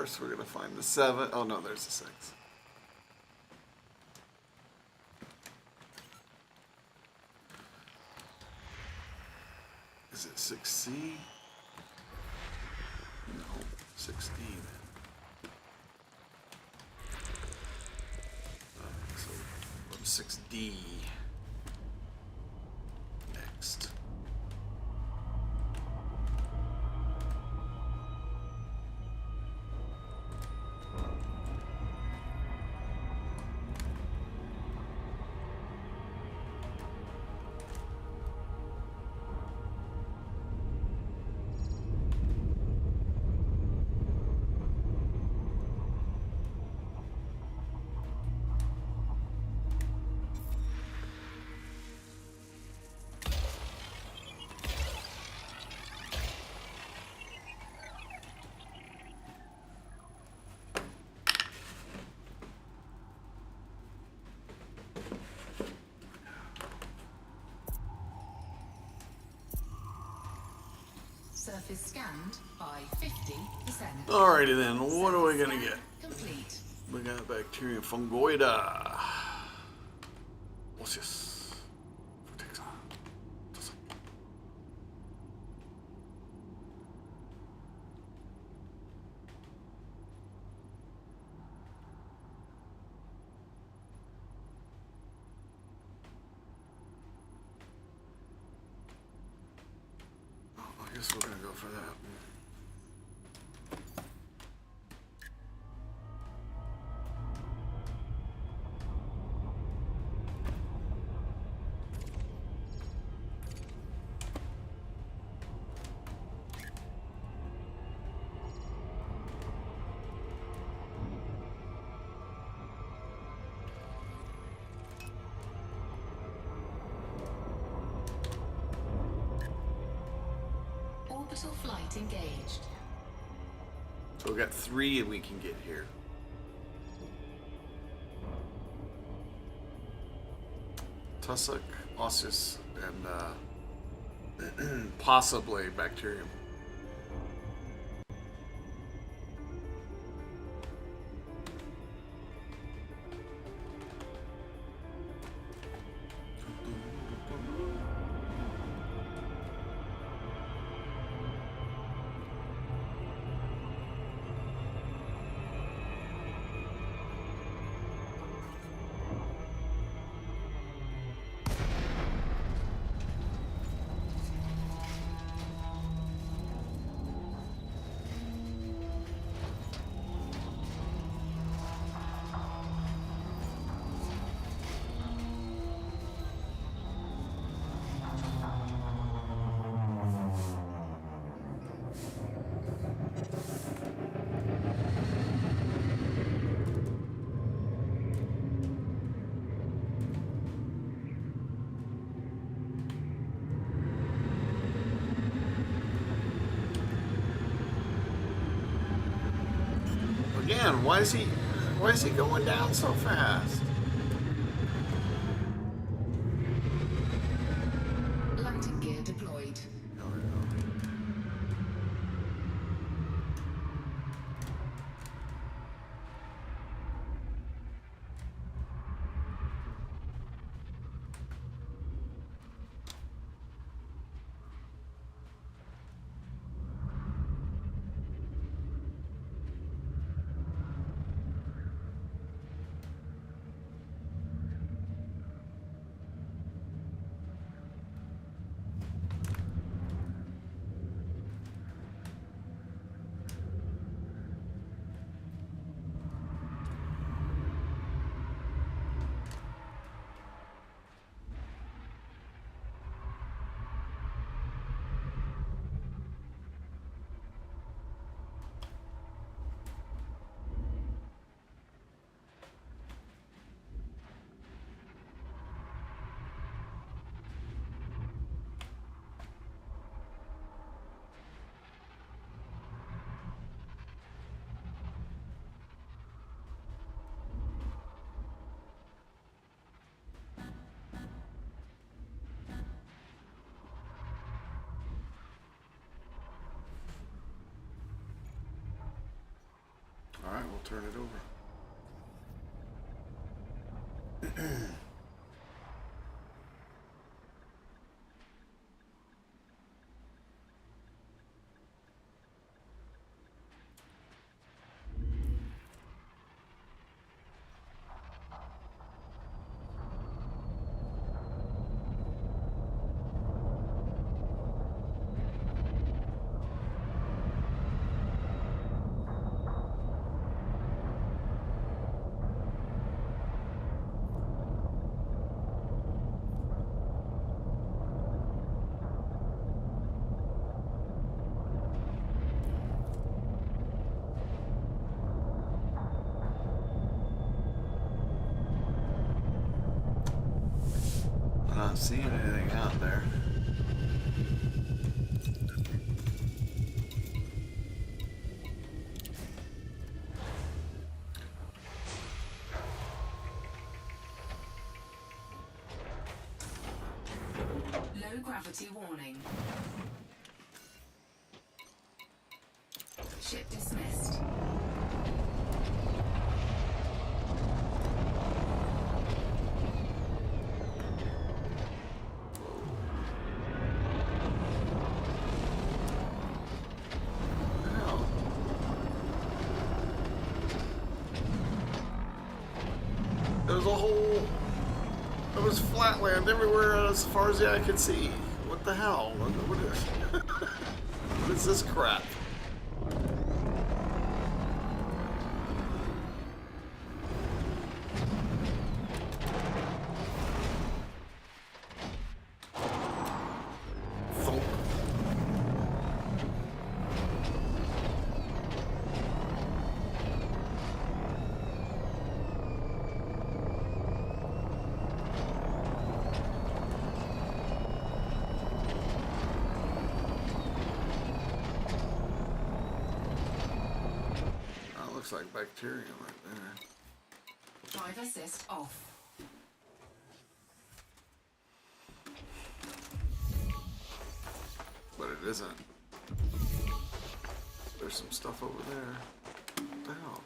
course, we're gonna find the 7. Oh no, there's the 6. Is it 6C? No, 6D then. So from 6D next. Surface scanned by 50%. Alrighty then, what are we Surface gonna scan get? Complete. We got Bacterium fungoida. What's this? Vortexa. Oh, I guess we're gonna go for that. Orbital flight engaged. So we got 3 we can get here. Tussock, Osseous, and possibly Bacterium. Again, why is he going down so fast? Landing gear deployed. turn it over. Not seeing anything out there. Low gravity warning. Ship dismissed. Hell. There's a whole. There was flatland everywhere as far as the eye could see. What the hell? What is this crap? Thump. That looks like bacterium right there. Drive assist off. But it isn't. There's some stuff over there. What the hell?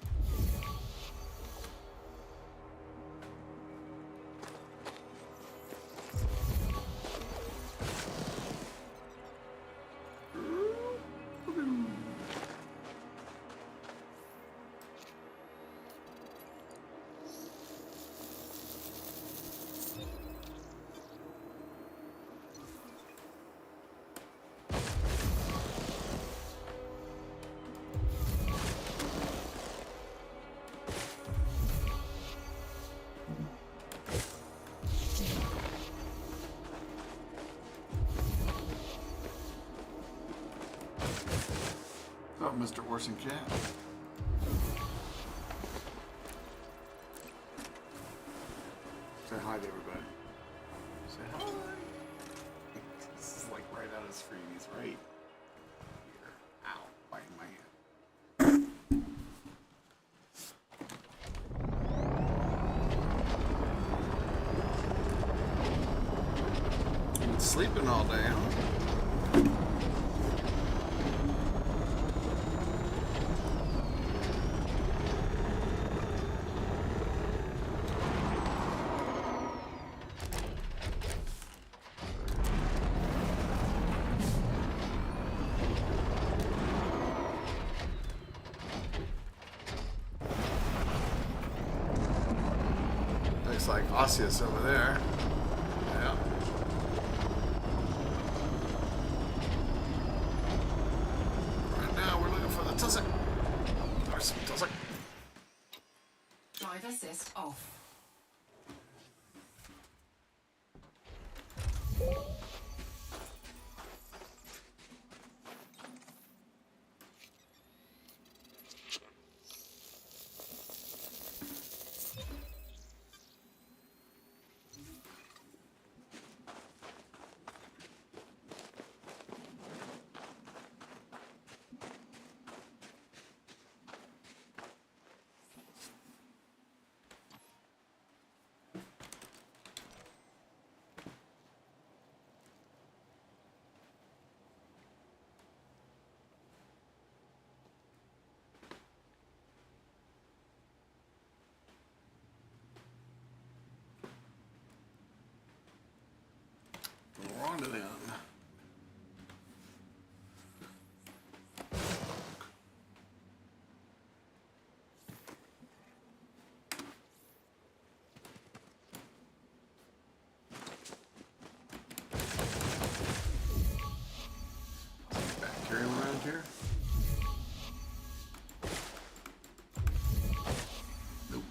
Oh, Mr. Orson Cat. Say hi to everybody. Say hi. This is like right out of screen. He's right here. Ow, biting my hand. Been sleeping all day, huh? Looks like Osseous over there. Yeah. Right now we're looking for the tussock. There's some tussock. Drive assist off. million. Bacteria around here? Nope.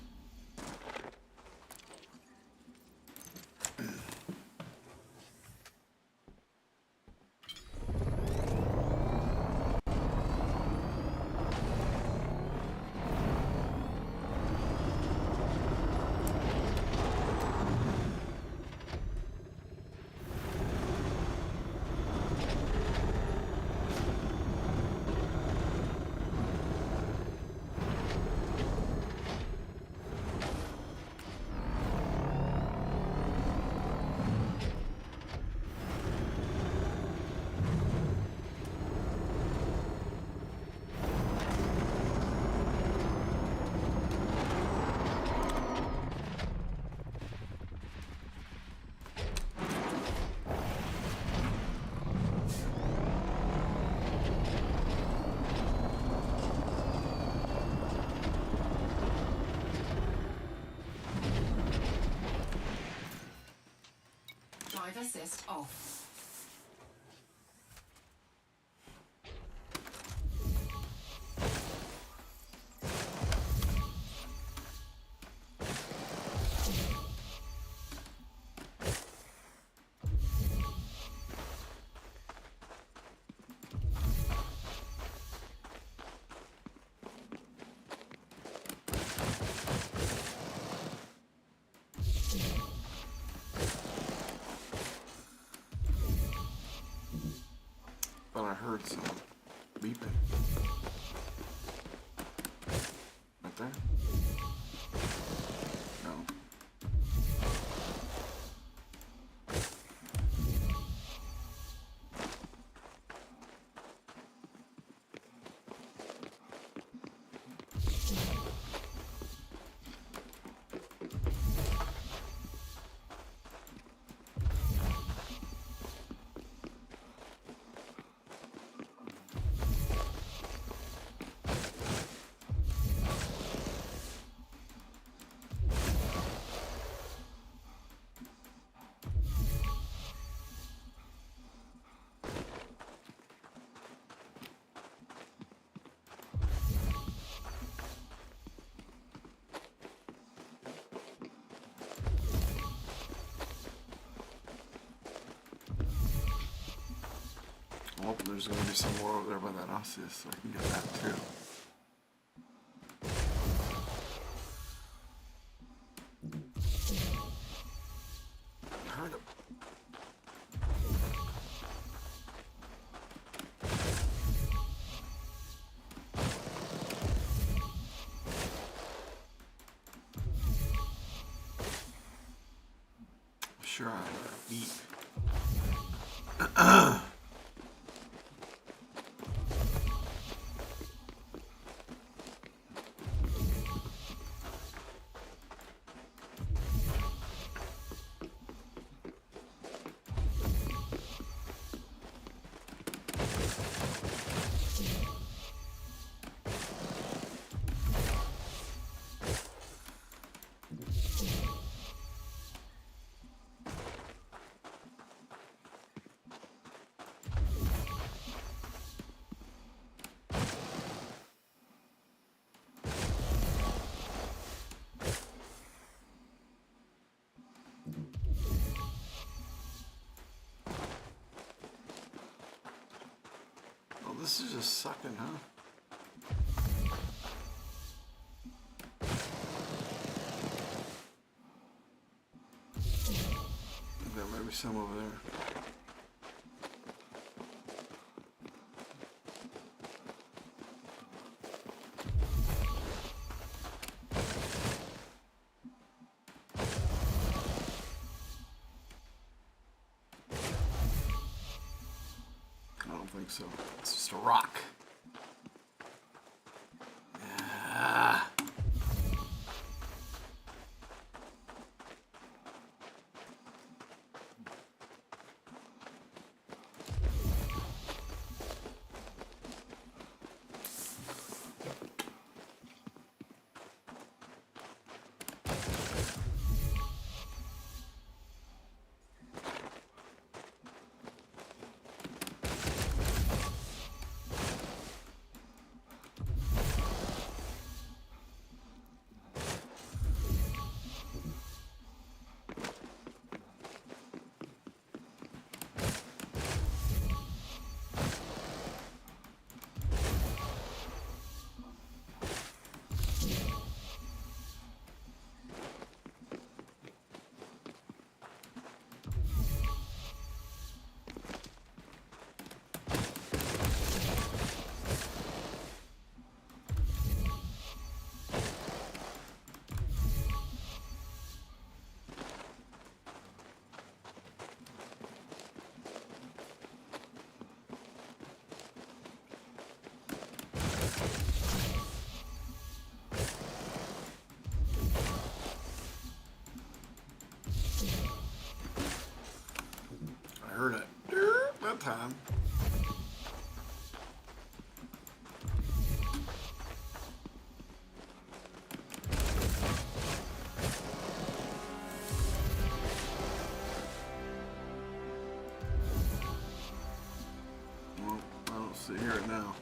Drive assist off. But I heard some beeping. Right there? No. I'm hoping there's going to be some more over there by that Osseous so I can get that too. I heard it. Sure, I heard a beep. Oh, this is just sucking, huh? There might be some over there. I don't think so. It's just a rock. Yeah. heard it that time. Well, I don't see hear it now.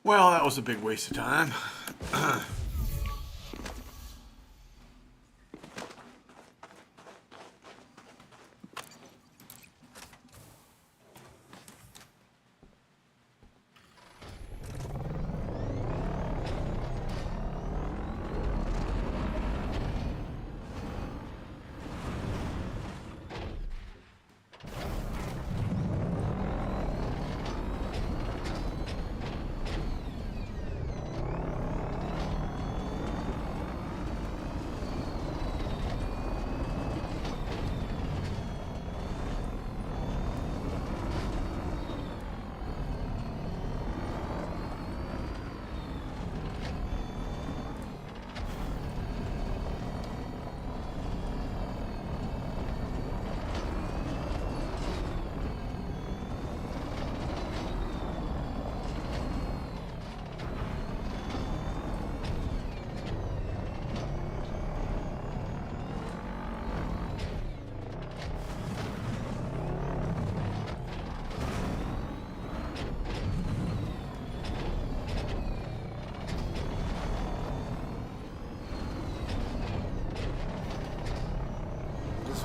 Well, that was a big waste of time.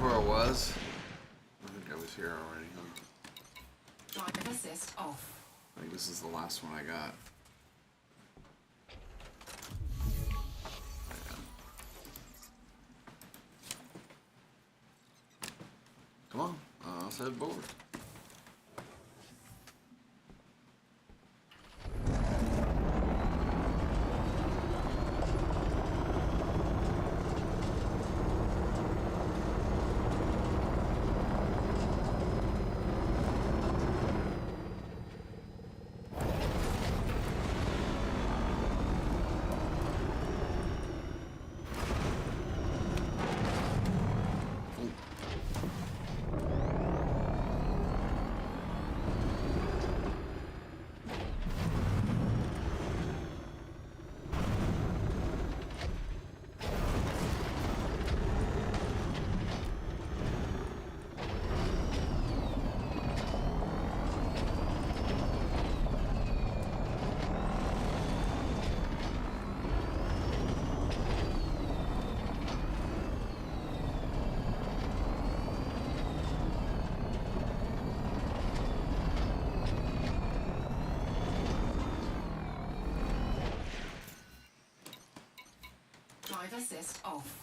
Where I was. I think I was here already, huh? Drive assist off. I think this is the last one I got. Come on, let's head forward. Drive assist off.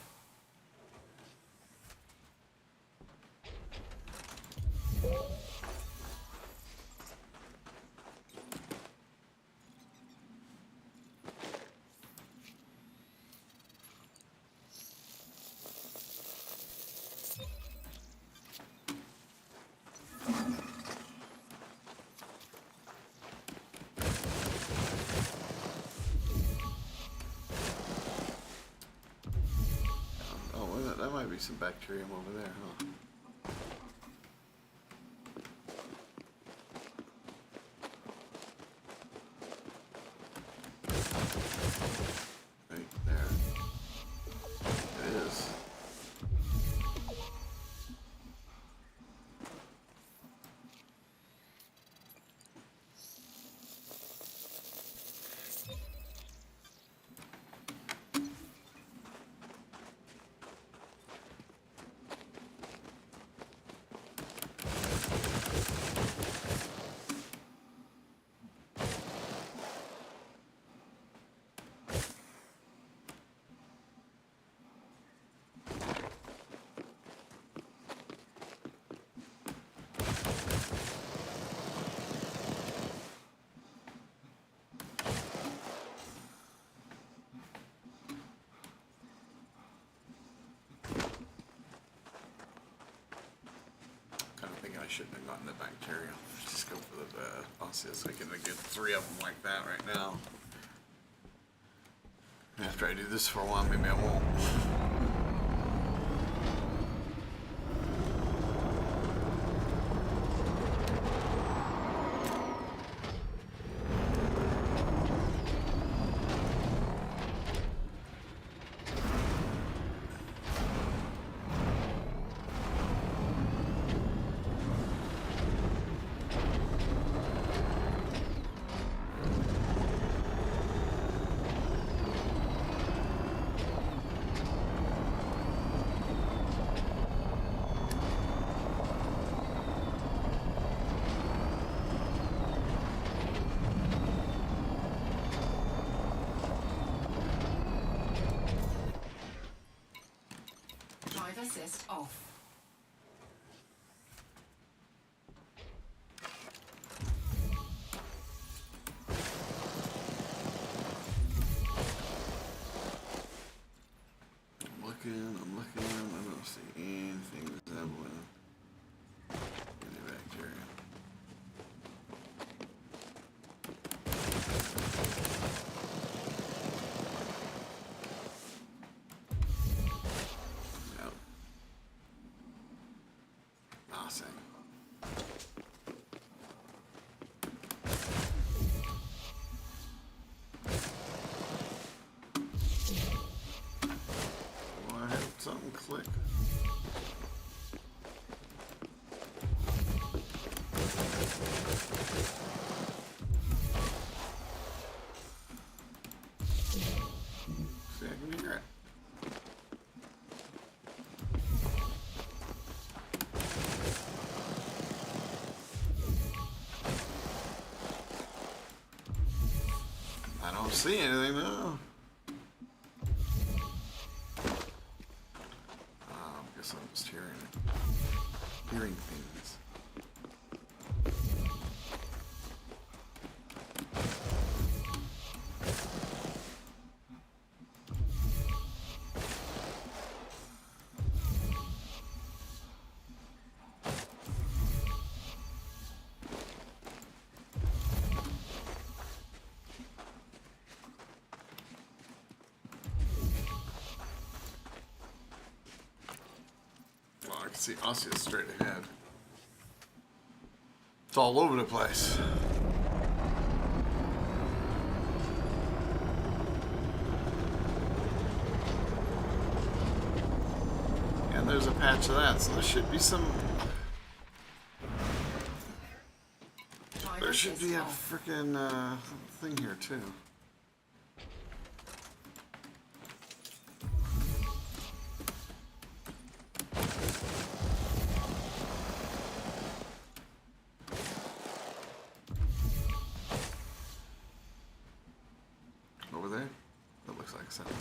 That might be some bacterium over there, huh? Right there. It is. shouldn't have gotten the bacterial. Just go for the osseous. I can get 3 of them like that right now. After I do this for a while, maybe I won't. Drive assist off. I'm looking, I don't see anything resembling any bacteria. Nope. Nothing. Well, I had something click. See, I can hear it. I don't see anything though. I guess I'm just hearing things. Well, I can see osseous straight ahead. It's all over the place. And there's a patch of that, so there should be some. Drive There should assist be a off. freaking thing here too. Over there? That looks like something.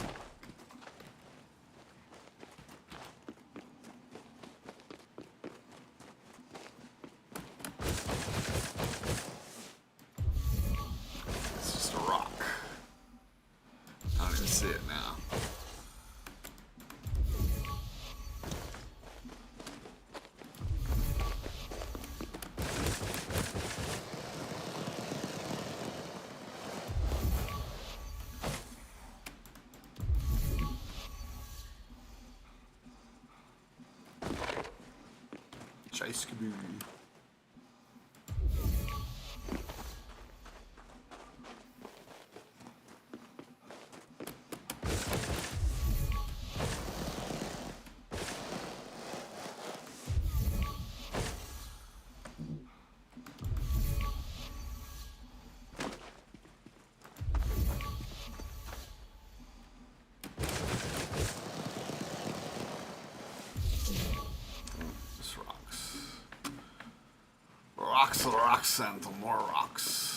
It's just a rock. I don't even see it now. Chase Kaboo. Just rocks. Rocks and more rocks.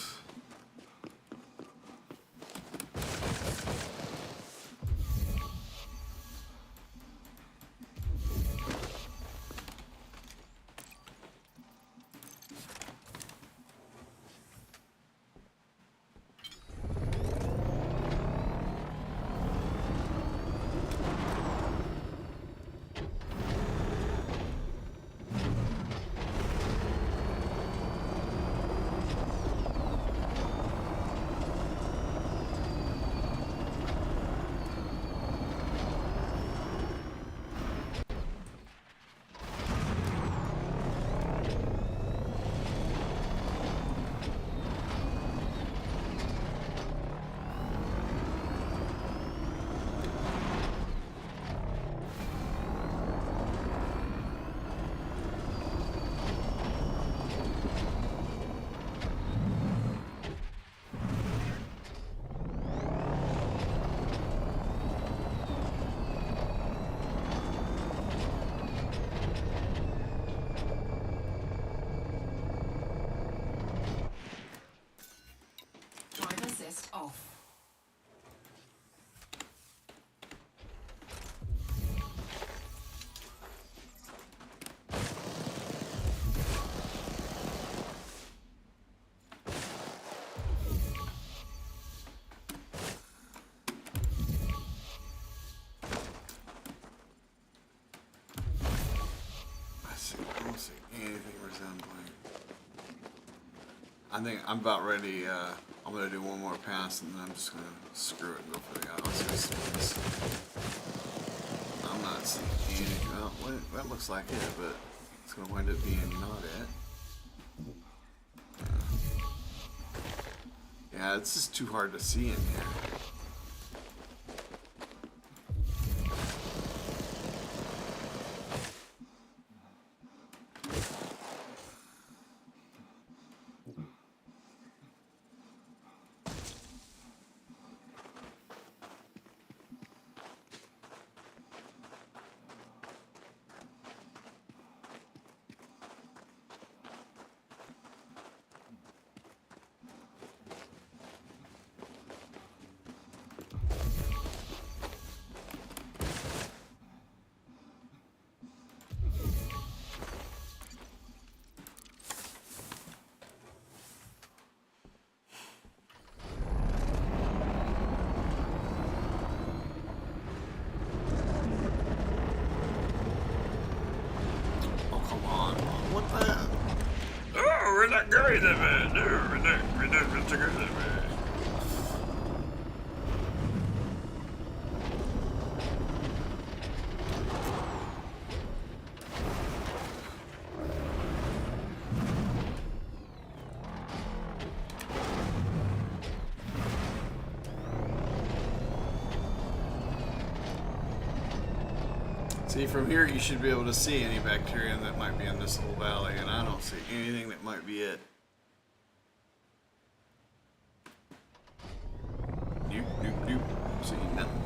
anything resembling. I think I'm about ready. I'm gonna do one more pass and then I'm just gonna screw it and go for the Osseous ones. I'm not seeing anything. Well, that looks like it, but it's gonna wind up being not it. Yeah, it's just too hard to see in here. We're not going that way. No, we're not going that way. See, from here you should be able to see any bacteria that might be in this little valley, and I don't see anything that might be it. Nope, nope, nope. See nothing.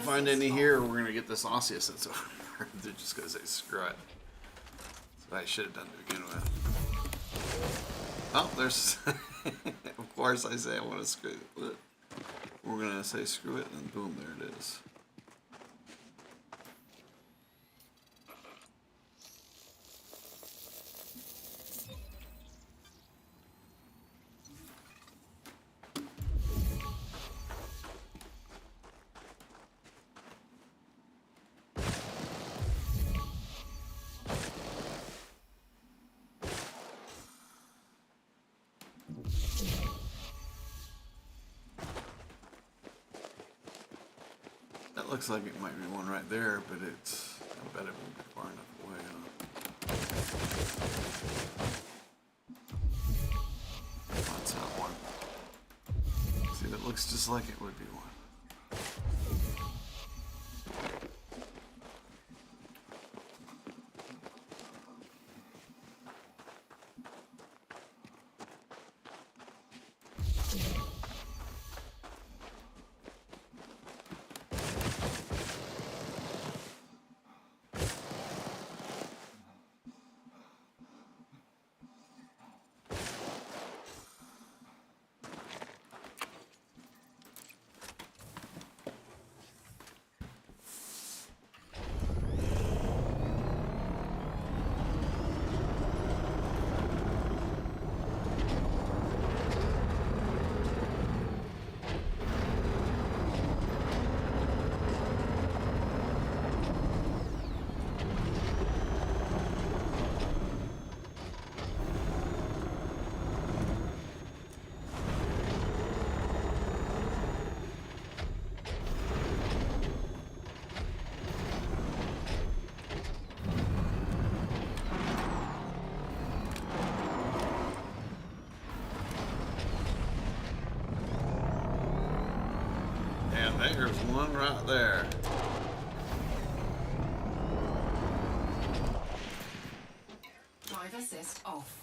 Find any here, we're gonna get this Osseous that's over. They're just gonna say screw it. That's what I should have done to begin with. Oh, there's. Of course, I say I want to screw it. We're gonna say screw it, and boom, there it is. That looks like it might be one right there, but it's, I bet it won't be far enough away. That's not one. See, that looks just like it would be one. There's one right there. Drive assist off.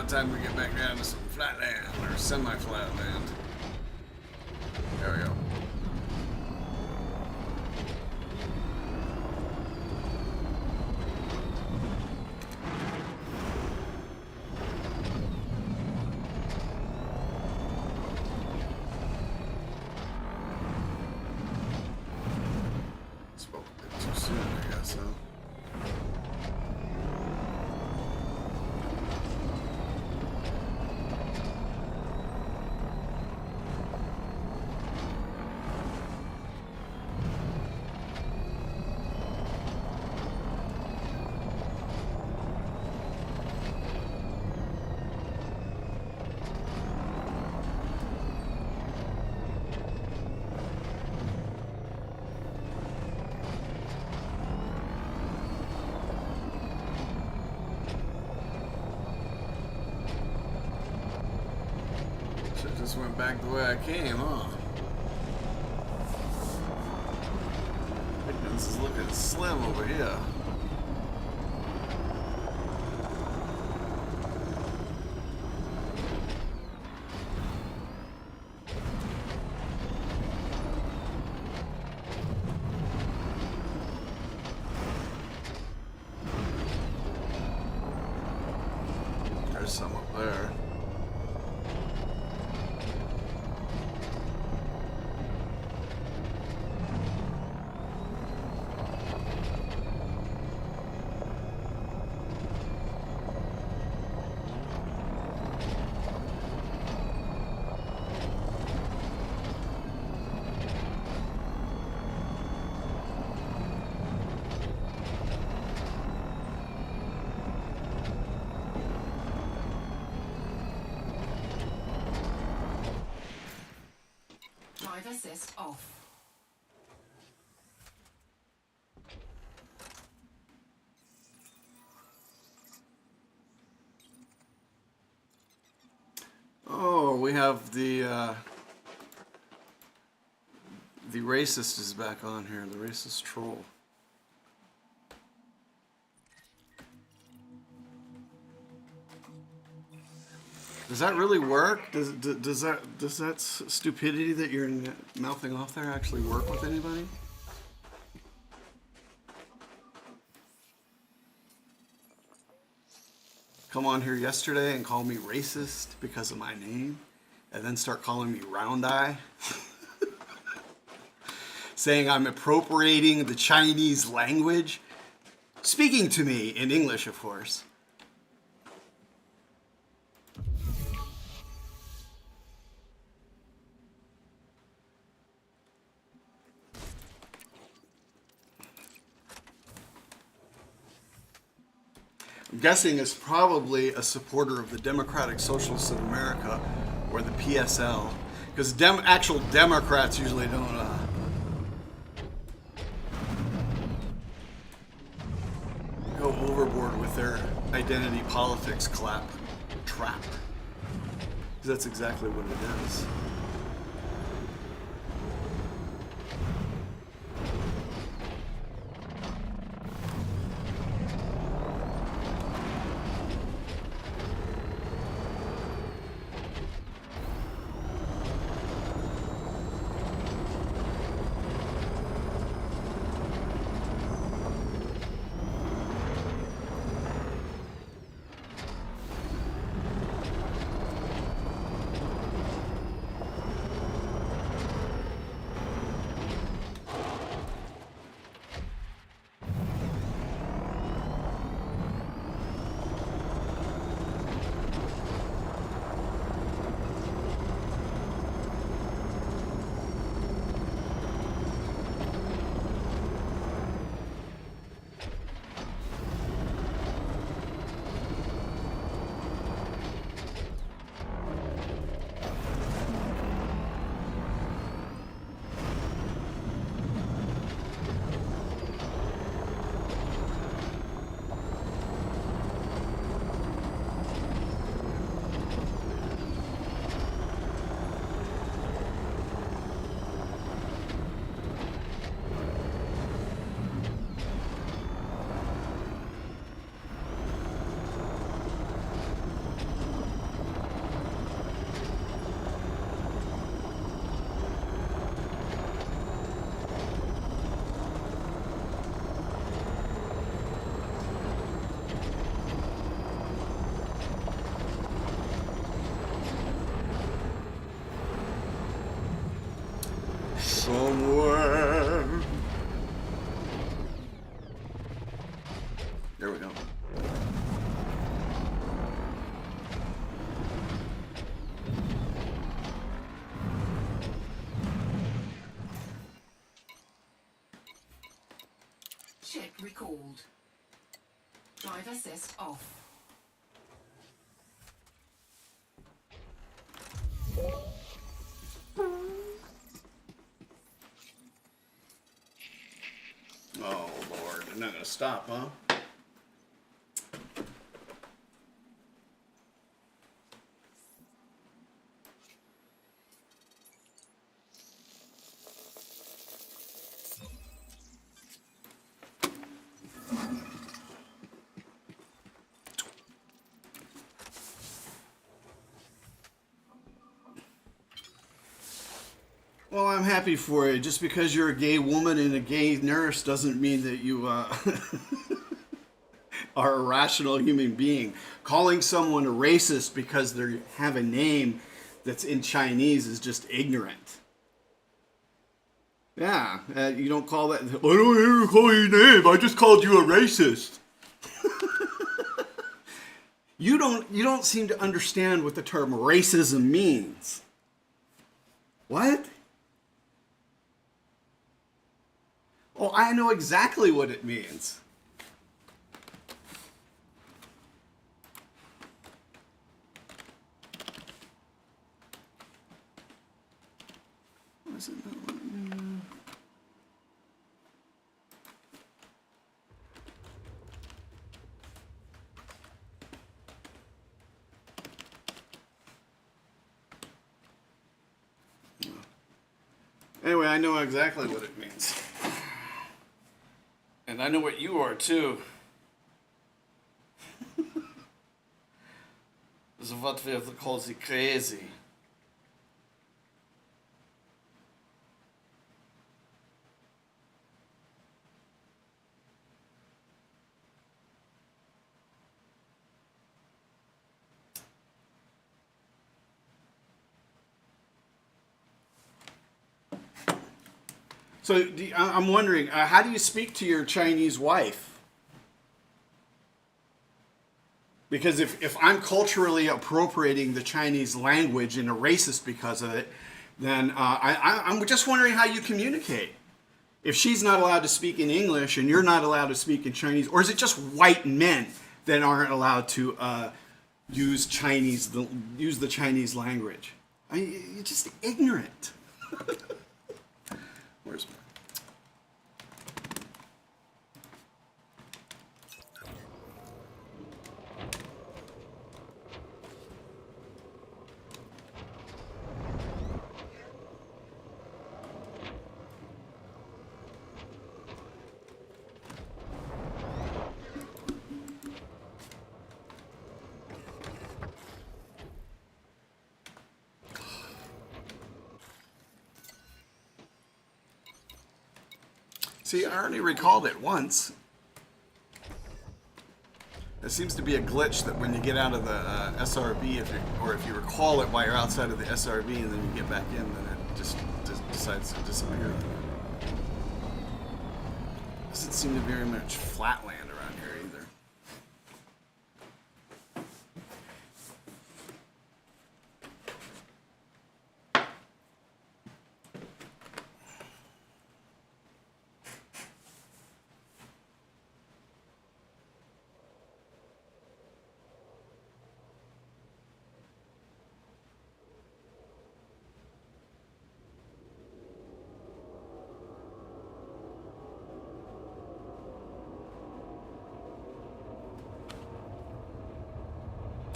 about time we get back down to some flat land or semi-flat land. There we go. Spoke a bit too soon, I guess, huh? Should've just went back the way I came, huh? This is looking slim over here. There's some up there. Drive assist off. Oh, we have the racist is back on here, the racist troll. Does that really work? Does that stupidity that you're mouthing off there actually work with anybody? Come on here yesterday and call me racist because of my name, and then start calling me round eye, saying I'm appropriating the Chinese language, speaking to me in English, of course. I'm guessing is probably a supporter of the Democratic Socialists of America, or the PSL, because actual Democrats usually don't go overboard with their identity politics trap. Because that's exactly what it is. There we go. Chip recalled. Drive assist off. Oh, Lord. They're not going to stop, huh? Well, I'm happy for you. Just because you're a gay woman and a gay nurse doesn't mean that you are a rational human being. Calling someone a racist because they have a name that's in Chinese is just ignorant. Yeah, you don't call that. I don't ever call your name. I just called you a racist. You don't seem to understand what the term racism means. What? Oh, I know exactly what it means. Why is it not letting me? Anyway, I know exactly what it means. And I know what you are too. So what we have to call the crazy. So I'm wondering, how do you speak to your Chinese wife? Because if I'm culturally appropriating the Chinese language and a racist because of it, then I'm just wondering how you communicate. If she's not allowed to speak in English and you're not allowed to speak in Chinese, or is it just white men that aren't allowed to use the Chinese language? You're just ignorant. Where's my... See, I already recalled it once. There seems to be a glitch that when you get out of the SRB, if you recall it while you're outside of the SRB and then you get back in, then it just decides to disappear. Doesn't seem to be very much flatland around here either.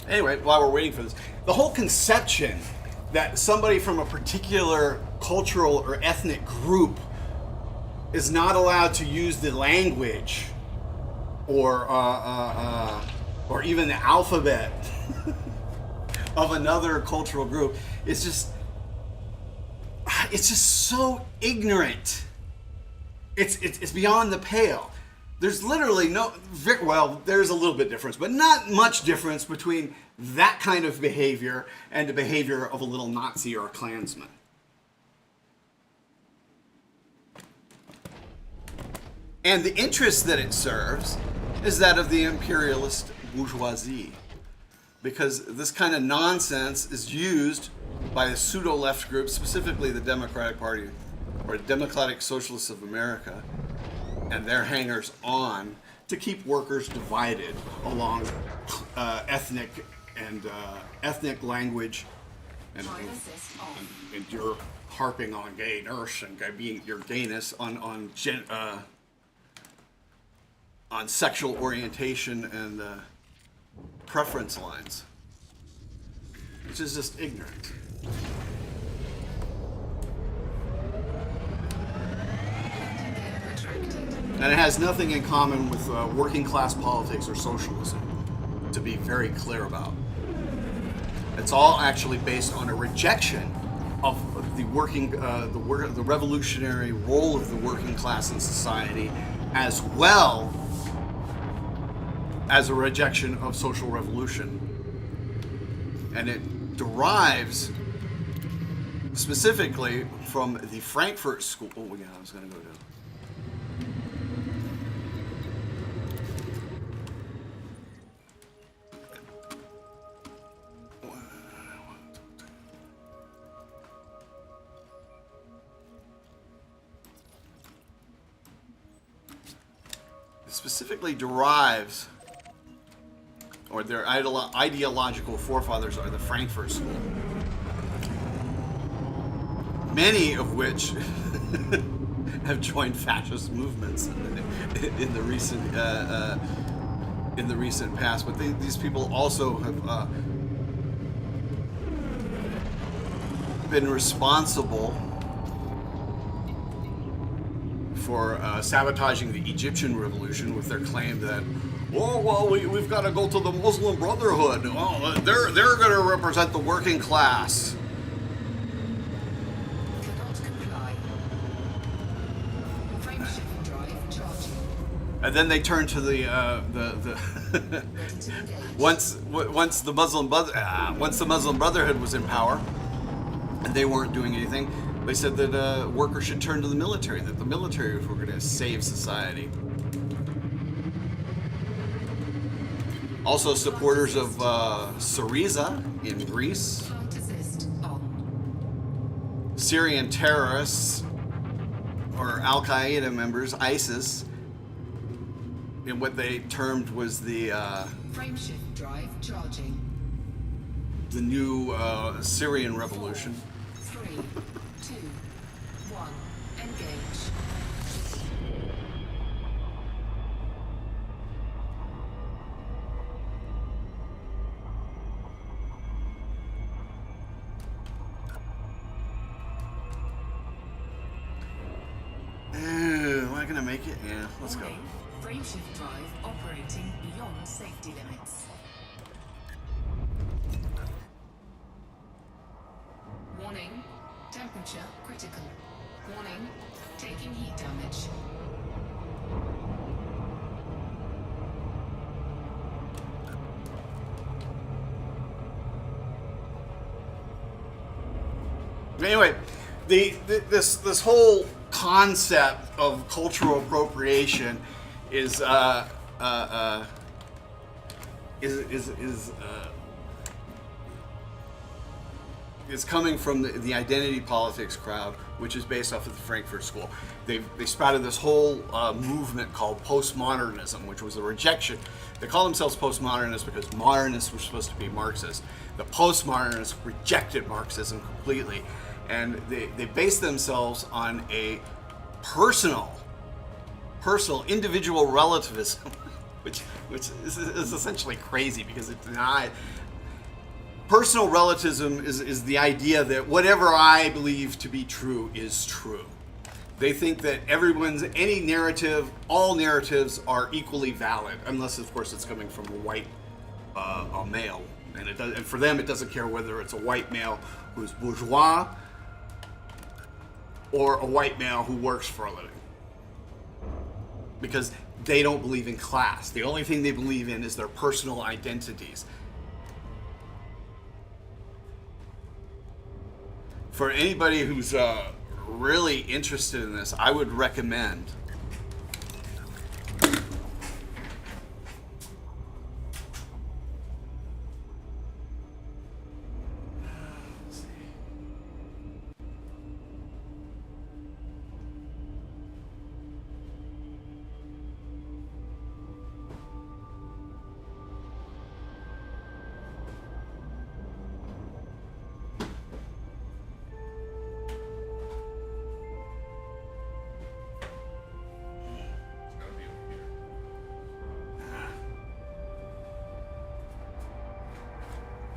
Anyway, while we're waiting for this, the whole conception that somebody from a particular cultural or ethnic group is not allowed to use the language or even the alphabet of another cultural group is just so ignorant. It's beyond the pale. There's literally there's a little bit difference, but not much difference between that kind of behavior and the behavior of a little Nazi or a Klansman. And the interest that it serves is that of the imperialist bourgeoisie. Because this kind of nonsense is used by a pseudo-left group, specifically the Democratic Party or Democratic Socialists of America, and their hangers-on to keep workers divided along ethnic language, and you're harping on gay nurse and being your gayness on sexual orientation and preference lines, which is just ignorant. And it has nothing in common with working class politics or socialism, to be very clear about. It's all actually based on a rejection of the the revolutionary role of the working class in society, as well as a rejection of social revolution. And it derives specifically from the Frankfurt School. Oh yeah, I was going to go to. Specifically derives, or their ideological forefathers are the Frankfurt School, many of which have joined fascist movements in the recent past. But these people also have been responsible for sabotaging the Egyptian revolution with their claim that, oh well, we've got to go to the Muslim Brotherhood. Oh, they're going to represent the working class. Cannot comply. Frameshift drive charging. And then they turn to the Ready to engage. once the Muslim Brotherhood was in power, and they weren't doing anything. They said that workers should turn to the military, that the military were going to save society. Also supporters of Syriza in Greece, Plant assist on. Syrian terrorists, or Al-Qaeda members, ISIS, in what they termed was the Frameshift drive charging. new Syrian revolution. 3, 2, 1. Engage. Am I gonna make it? Yeah, let's go. Warning. Frameshift drive operating beyond safety limits. Warning. Temperature critical. Warning. Taking heat damage. Anyway, this whole concept of cultural appropriation is coming from the identity politics crowd, which is based off of the Frankfurt School. They sprouted this whole movement called postmodernism, which was a rejection. They call themselves postmodernists because modernists were supposed to be Marxists. The postmodernists rejected Marxism completely, and they based themselves on a personal individual relativism, which is essentially crazy because it denied. Personal relativism is the idea that whatever I believe to be true is true. They think that any narrative, all narratives are equally valid, unless of course it's coming from a white a male, and for them it doesn't care whether it's a white male who's bourgeois or a white male who works for a living, because they don't believe in class. The only thing they believe in is their personal identities. For anybody who's really interested in this, I would recommend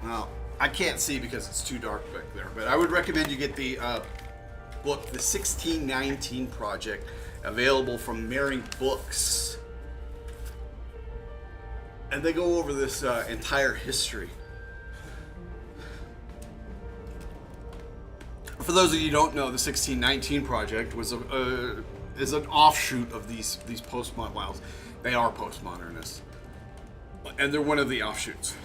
Well, I can't see because it's too dark back there, but I would recommend you get the book, The 1619 Project, available from Mering Books. And they go over this entire history. For those of you who don't know, the 1619 Project was is an offshoot of these postmodern. Well, they are postmodernists, and they're one of the offshoots.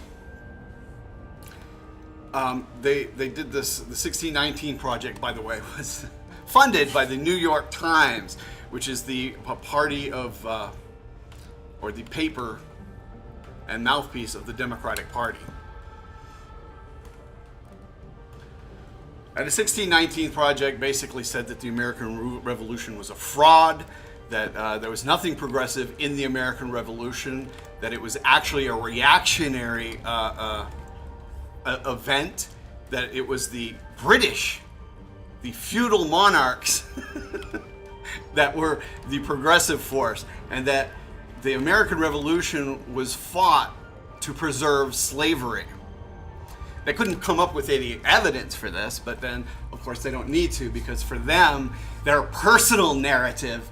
They did this. The 1619 Project, by the way, was funded by the New York Times, which is the party of, or the paper and mouthpiece of the Democratic Party. And the 1619 Project basically said that the American Revolution was a fraud, that there was nothing progressive in the American Revolution, that it was actually a reactionary event, that it was the British, the feudal monarchs, that were the progressive force, and that the American Revolution was fought to preserve slavery. They couldn't come up with any evidence for this, but then, of course, they don't need to, because for them, their personal narrative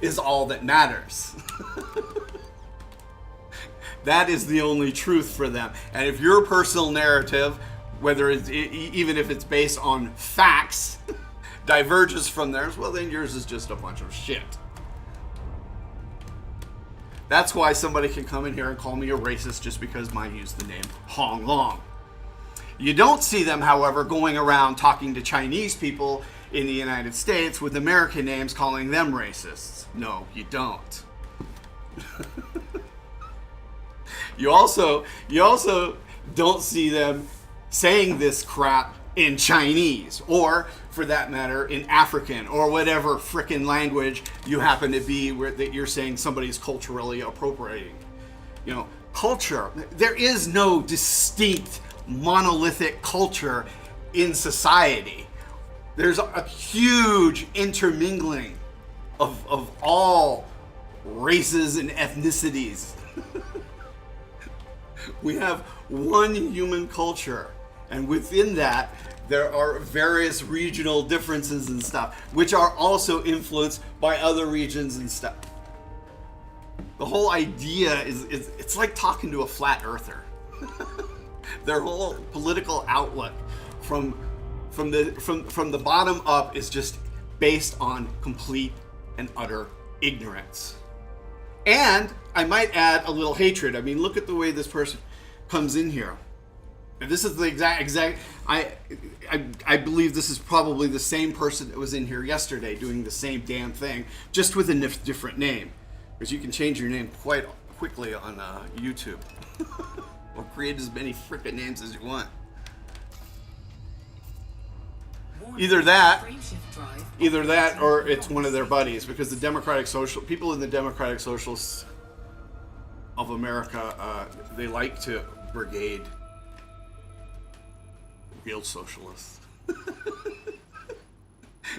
is all that matters. That is the only truth for them. And if your personal narrative, whether it's, even if it's based on facts, diverges from theirs, well, then yours is just a bunch of shit. That's why somebody can come in here and call me a racist just because I use the name Hong Long. You don't see them, however, going around talking to Chinese people in the United States with American names, calling them racists. No, you don't. You also don't see them saying this crap in Chinese, or for that matter, in African, or whatever frickin' language you happen to be that you're saying somebody's culturally appropriating. You know, culture. There is no distinct monolithic culture in society. There's a huge intermingling of all races and ethnicities. We have one human culture, and within that, there are various regional differences and stuff, which are also influenced by other regions and stuff. The whole idea is it's like talking to a flat earther. Their whole political outlook from the bottom up is just based on complete and utter ignorance. And I might add a little hatred. I mean, look at the way this person comes in here. And this is the exact. I believe this is probably the same person that was in here yesterday doing the same damn thing, just with a different name. Because you can change your name quite quickly on YouTube, or create as many frickin' names as you want. Either that, or it's one of their buddies, because the Democratic Social people in the Democratic Socialists of America, they like to brigade real socialists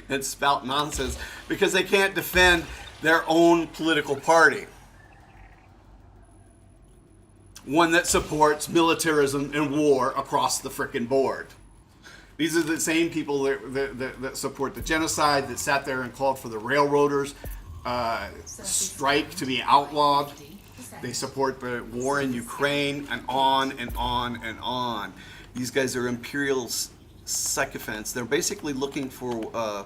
and spout nonsense because they can't defend their own political party, one that supports militarism and war across the frickin' board. These are the same people that support the genocide, that sat there and called for the railroaders strike to be outlawed. They support the war in Ukraine, and on and on and on. These guys are imperial sycophants. They're basically looking for.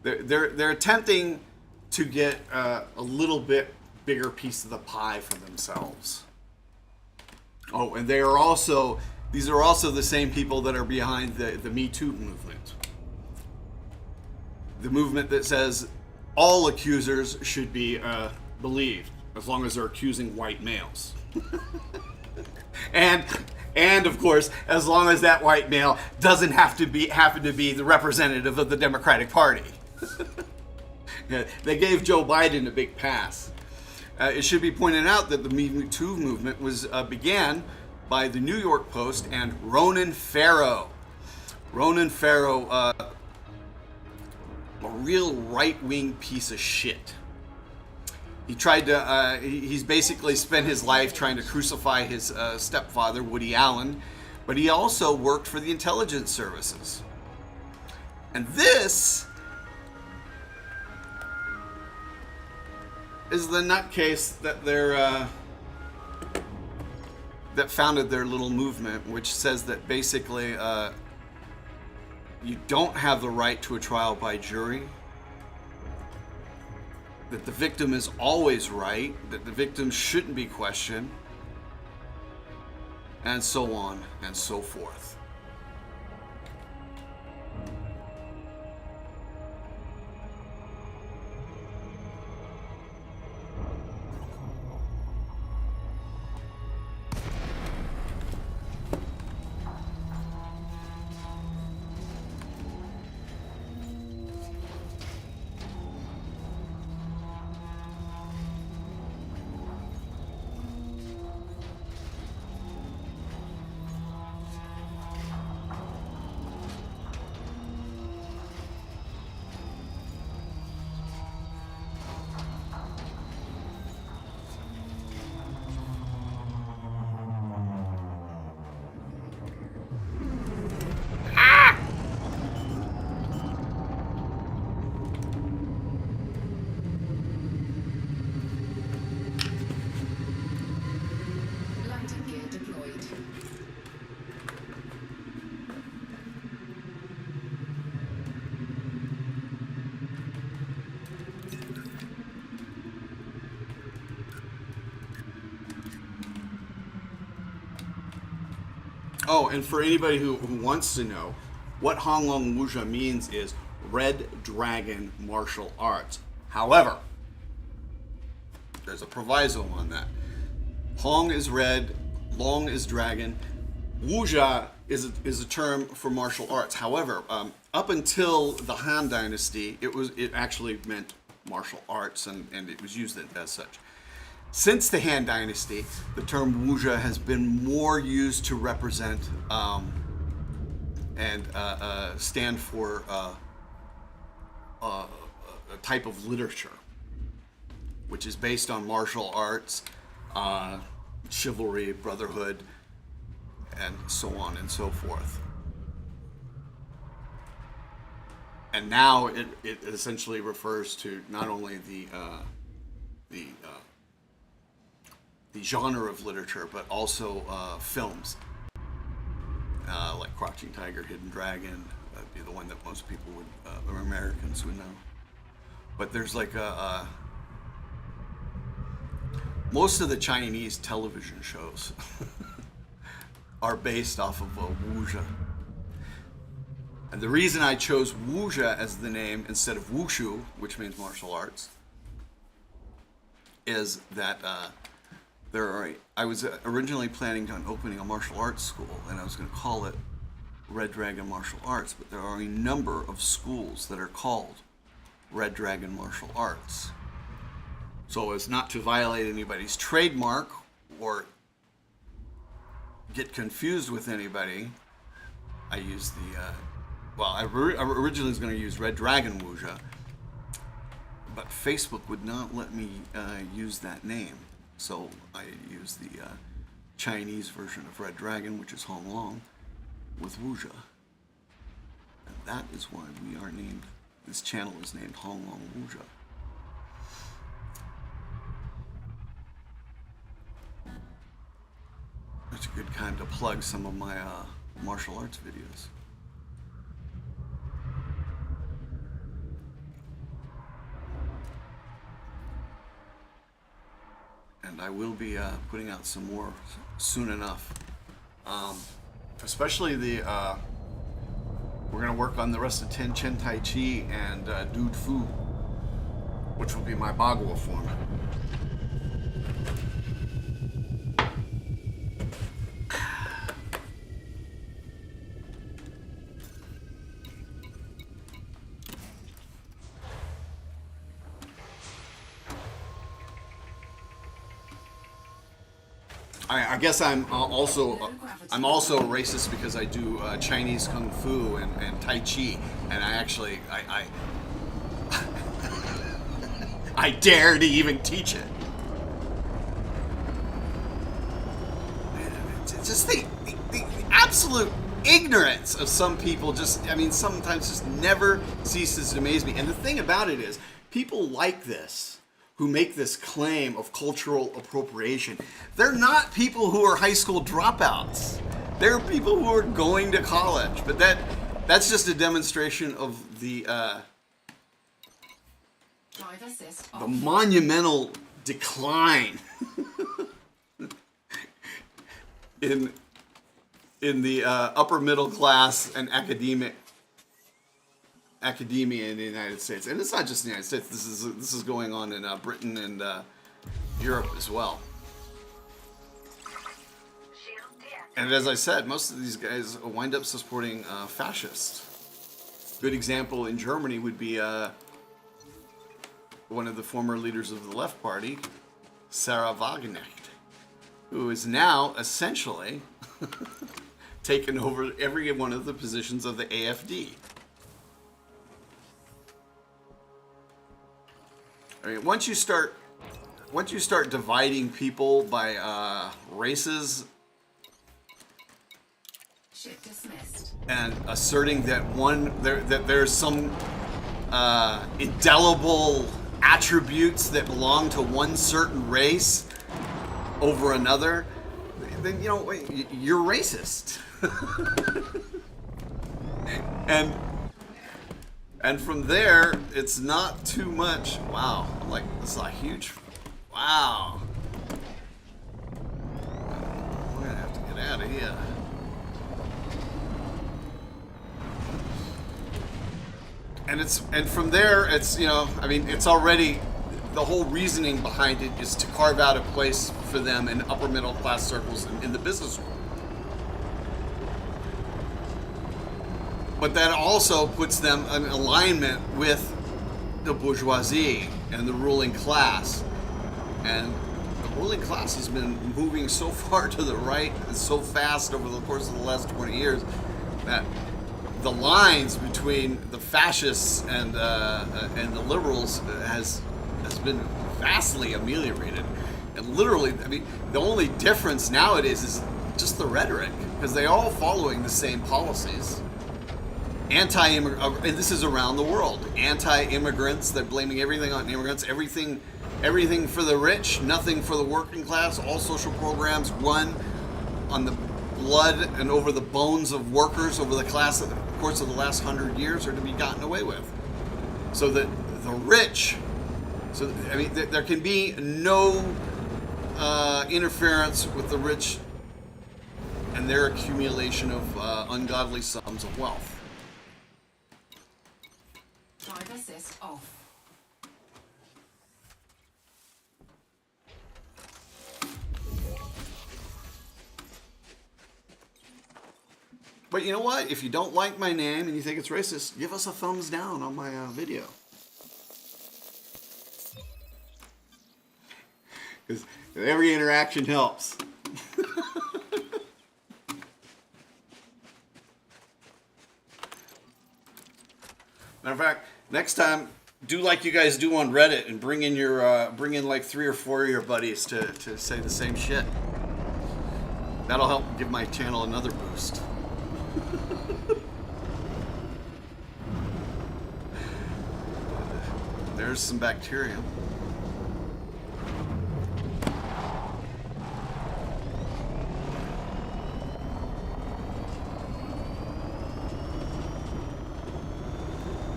They're attempting to get a little bit bigger piece of the pie for themselves. Oh, and they are also. These are also the same people that are behind the Me Too movement. The movement that says all accusers should be believed, as long as they're accusing white males. and of course, as long as that white male doesn't happen to be the representative of the Democratic Party. They gave Joe Biden a big pass. It should be pointed out that the Me Too movement began by the New York Post and Ronan Farrow. Ronan Farrow, a real right-wing piece of shit. he tried to. He's basically spent his life trying to crucify his stepfather, Woody Allen, but he also worked for the intelligence services. And this is the nutcase that that founded their little movement, which says that basically you don't have the right to a trial by jury, that the victim is always right, that the victim shouldn't be questioned, and so on and so forth. Landing gear deployed. Oh, and for anybody who wants to know, what Honglong Wuxia means is Red Dragon Martial Arts. However, there's a proviso on that. Hong is red, Long is dragon. Wuxia is a term for martial arts. However, up until the Han Dynasty, it actually meant martial arts, and it was used as such. Since the Han Dynasty, the term wuxia has been more used to represent and stand for a type of literature, which is based on martial arts, chivalry, brotherhood, and so on and so forth. And now it essentially refers to not only the genre of literature, but also films, like Crouching Tiger, Hidden Dragon. That'd be the one that most people would, or Americans would know. But there's like most of the Chinese television shows are based off of wuxia. And the reason I chose wuxia as the name instead of wushu, which means martial arts, is that I was originally planning on opening a martial arts school, and I was going to call it Red Dragon Martial Arts, but there are a number of schools that are called Red Dragon Martial Arts. So as not to violate anybody's trademark or get confused with anybody, I used I originally was going to use Red Dragon Wuxia, but Facebook would not let me use that name. So I used the Chinese version of Red Dragon, which is Hong Long, with wuxia. And that is why this channel is named Hong Long Wuxia. That's a good time to plug some of my martial arts videos. And I will be putting out some more soon enough. Especially we're going to work on the rest of Ten Chen Tai Chi and Dude Fu, which will be my Bagua form. I guess I'm also racist because I do Chinese Kung Fu and Tai Chi, and I I dare to even teach it. Just the absolute ignorance of some people sometimes just never ceases to amaze me. And the thing about it is, people like this, who make this claim of cultural appropriation, they're not people who are high school dropouts. They're people who are going to college. But that's just a demonstration of the Drive assist the off. monumental decline in the upper middle class and academia in the United States. And it's not just the United States. This is going on in Britain and Europe as well. And as I said, most of these guys wind up supporting fascists. Good example in Germany would be one of the former leaders of the Left Party, Sarah Wagenknecht, who is now essentially taken over every one of the positions of the AfD. I mean, once you start dividing people by races Ship dismissed. and asserting that there's some indelible attributes that belong to one certain race over another, then you're racist. and from there, it's not too much. Wow, like this is a huge. Wow, we're gonna have to get out of here. And from there, it's it's already, the whole reasoning behind it is to carve out a place for them in upper middle class circles in the business world. But that also puts them in alignment with the bourgeoisie and the ruling class. And the ruling class has been moving so far to the right and so fast over the course of the last 20 years that the lines between the fascists and the liberals has been vastly ameliorated. And literally, I mean, the only difference nowadays is just the rhetoric, because they're all following the same policies. Anti-immigrant, and this is around the world. Anti-immigrants, they're blaming everything on immigrants. Everything for the rich, nothing for the working class. All social programs run on the blood and over the bones of workers over the course of the last 100 years are to be gotten away with. So that the rich, there can be no interference with the rich and their accumulation of ungodly sums of wealth. Drive assist off. But you know what? If you don't like my name and you think it's racist, give us a thumbs down on my video. Because every interaction helps. Matter of fact, next time, do like you guys do on Reddit and bring in like 3 or 4 of your buddies to say the same shit. That'll help give my channel another boost. There's some bacteria.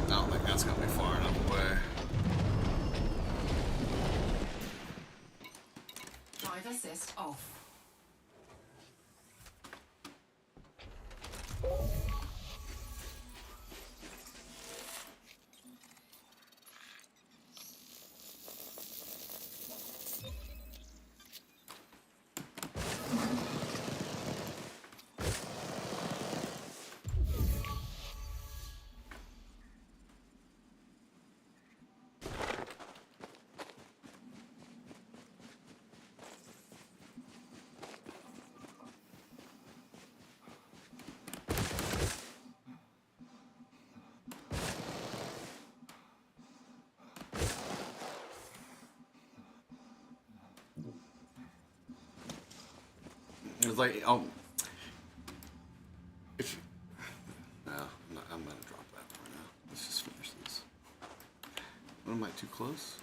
I don't think that's gonna be far enough away. Drive assist off. It was like, oh, if no, I'm gonna drop that for now. Let's just finish this. What, am I too close?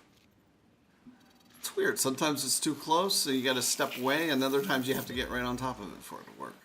It's weird. Sometimes it's too close, so you got to step away, and other times you have to get right on top of it for it to work.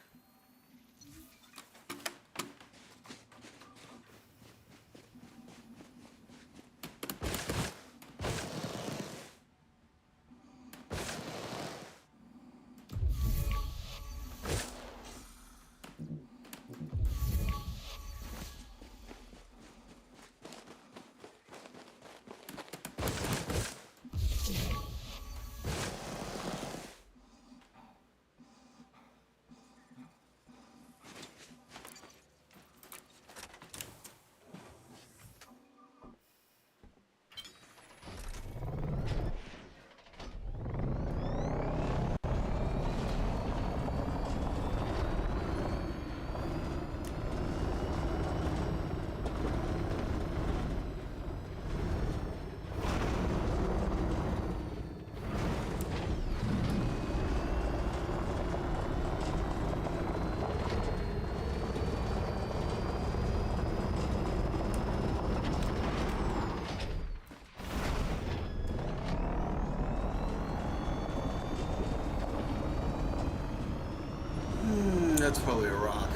That's probably a rock.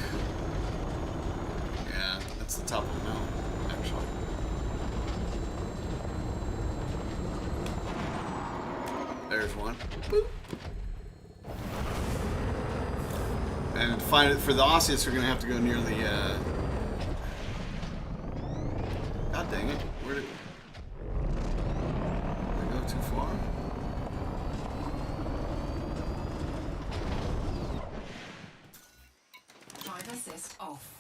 Yeah, that's the top of the mountain, actually. There's one. Boop. And to find it for the Osseous, we're gonna have to go near the. God dang it! Where did I go too far? Drive assist off.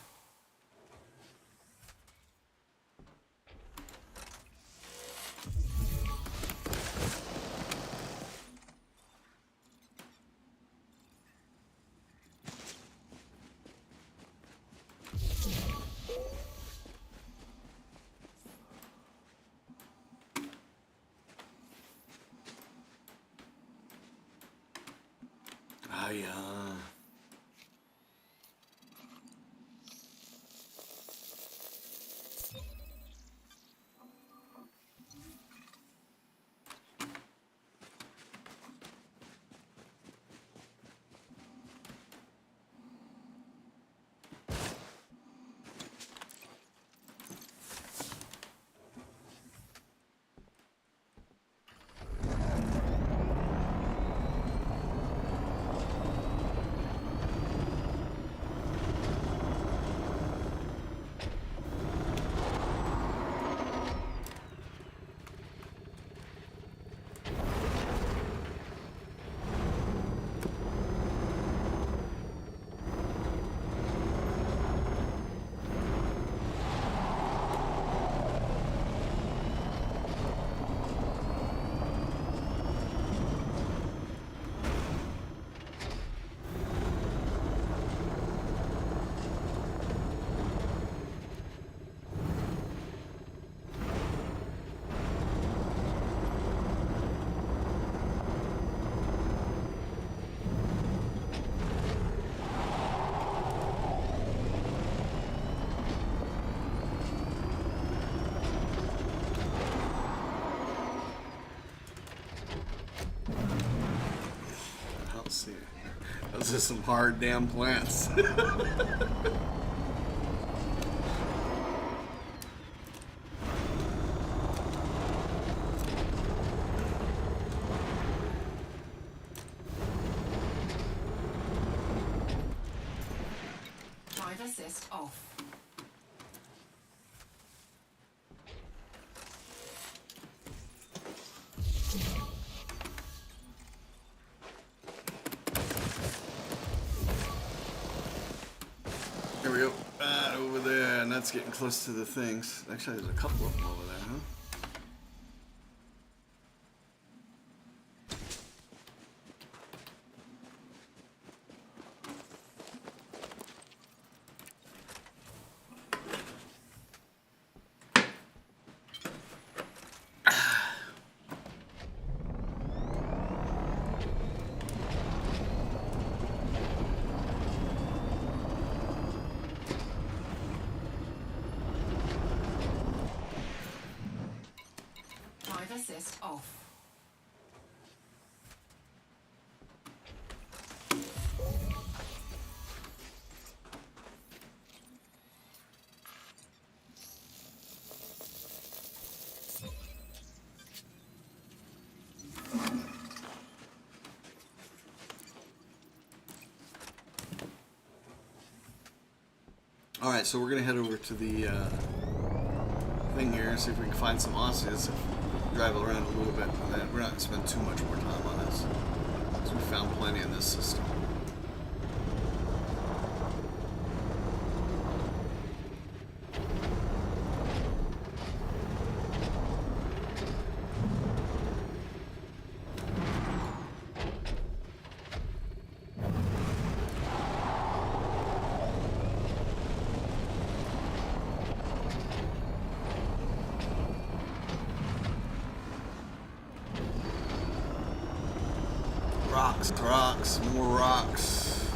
Ah, yeah. Let's see. Those are some hard damn plants. Drive assist off. There we go. Over there, and that's getting close to the things. Actually, there's a couple of them over there, huh? Processed off. All right, so we're gonna head over to the thing here and see if we can find some osseous. Drive around a little bit, and then we're not gonna spend too much more time on this, because we found plenty in this system. Rocks, more rocks.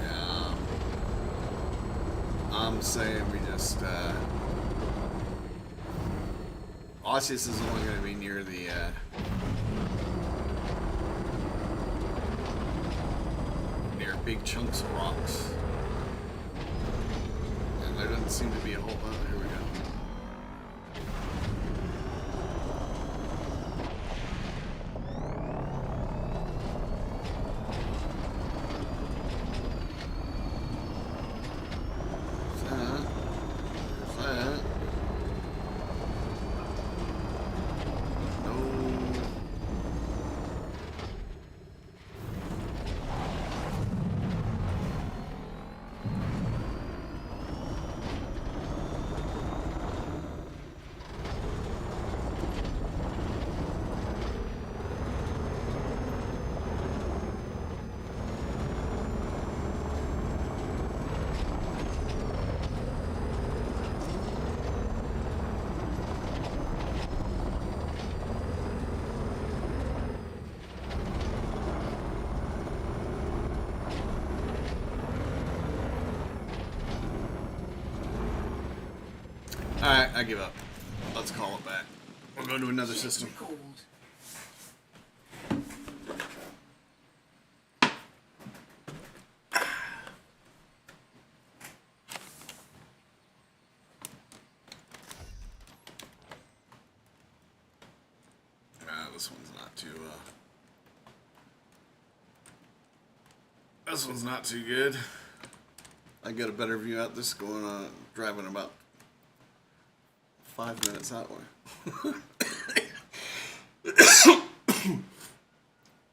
Yeah. I'm saying we just, Osseous is only going to be near the, near big chunks of rocks. And there doesn't seem to be a whole lot. Here we go. Alright, I give up. Let's call it back. We'll go to another system. Recalled. This one's not too, this one's not too good. I get a better view out this going on, driving about 5 minutes that way.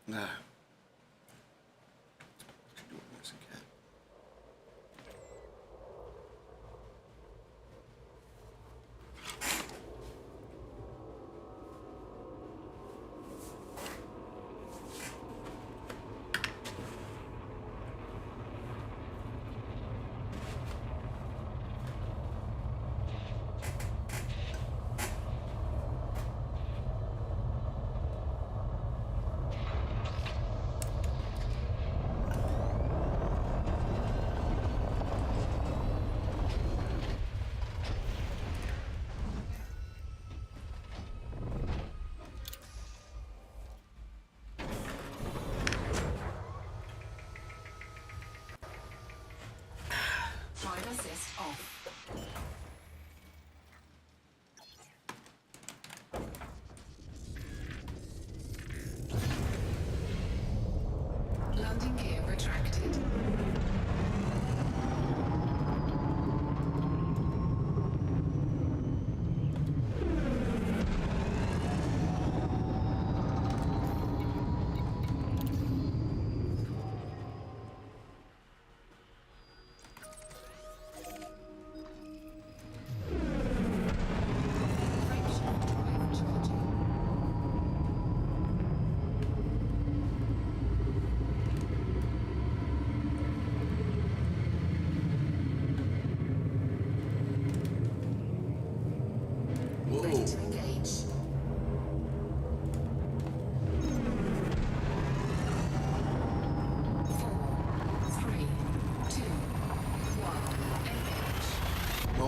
Nah. What you doing, Mercy Cat?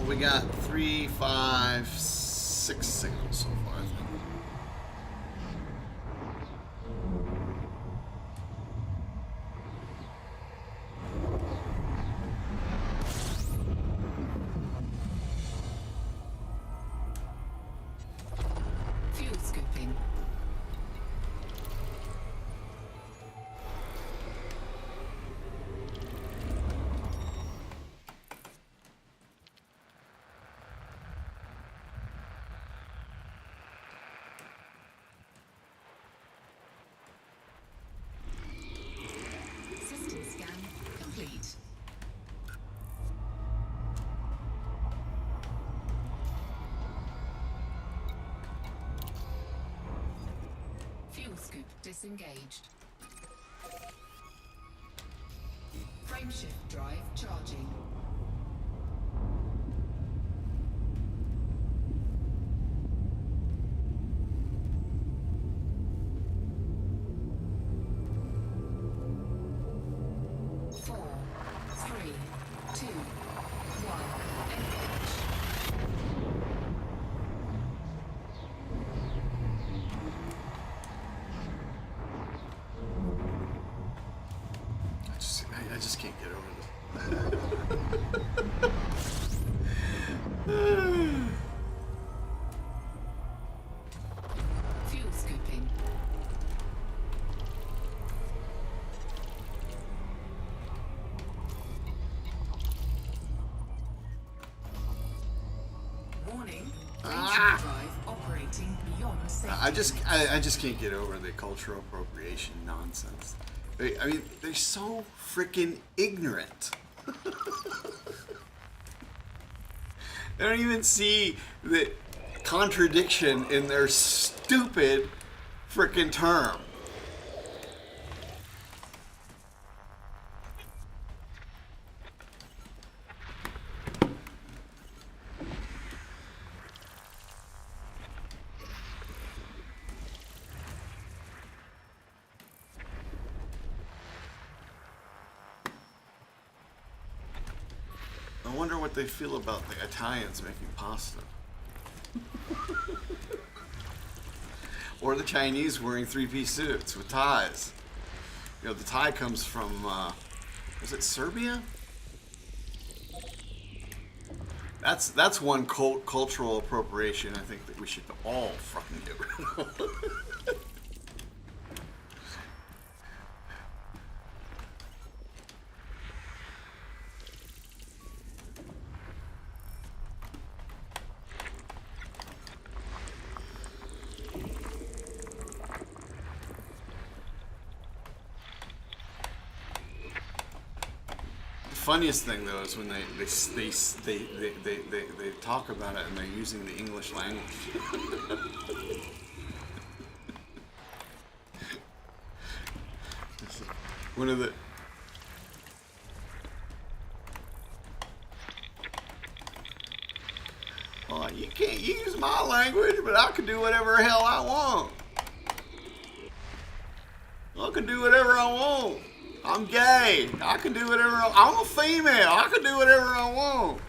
we got 3, 5, 6 signals so far, I think. Fuel scooping. System scan complete. Fuel scoop disengaged. Frameshift drive charging. Four, three, two, one. Engage. I just can't get over this. Fuel scooping. Warning. Frameshift drive operating beyond safety. I just can't get over the cultural appropriation nonsense. I mean, they're so freaking ignorant. They don't even see the contradiction in their stupid freaking term. I wonder what they feel about the Italians making pasta. Or the Chinese wearing three-piece suits with ties. You know, the tie comes from, was it Serbia? That's one cultural appropriation I think that we should all fucking get rid of. Funniest thing though is when they talk about it and they're using the English language. One of the you can't use my language, but I can do whatever the hell I want. I can do whatever I want. I'm gay. I can do whatever I'm a female. I can do whatever I want.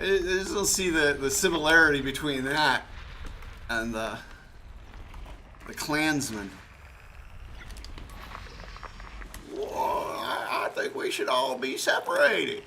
I just don't see the similarity between that and the Klansman. Whoa, I think we should all be separated.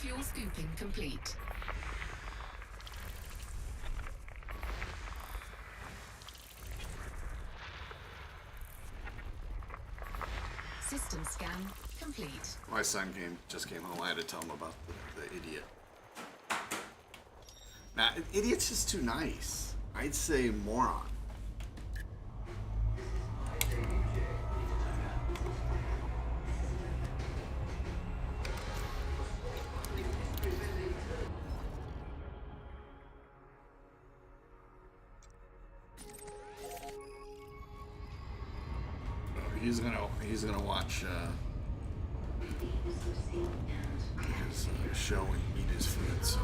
Fuel scooping complete. System scan complete. My son just came home. I had to tell him about the idiot. Now, idiot's just too nice. I'd say moron. He's gonna watch his show and eat his food. So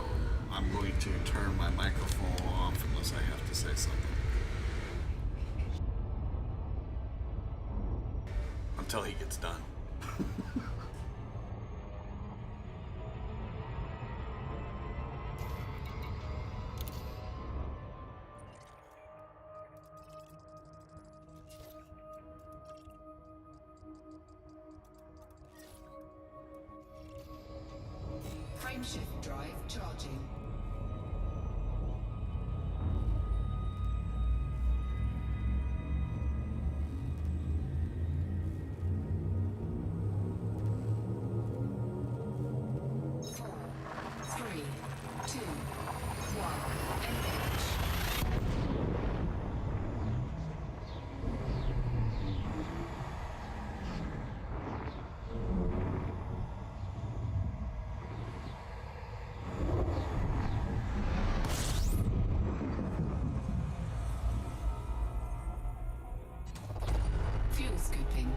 I'm going to turn my microphone off unless I have to say something. Until he gets done. Frameshift drive charging. Four, three, two, one, engage. Fuel scooping.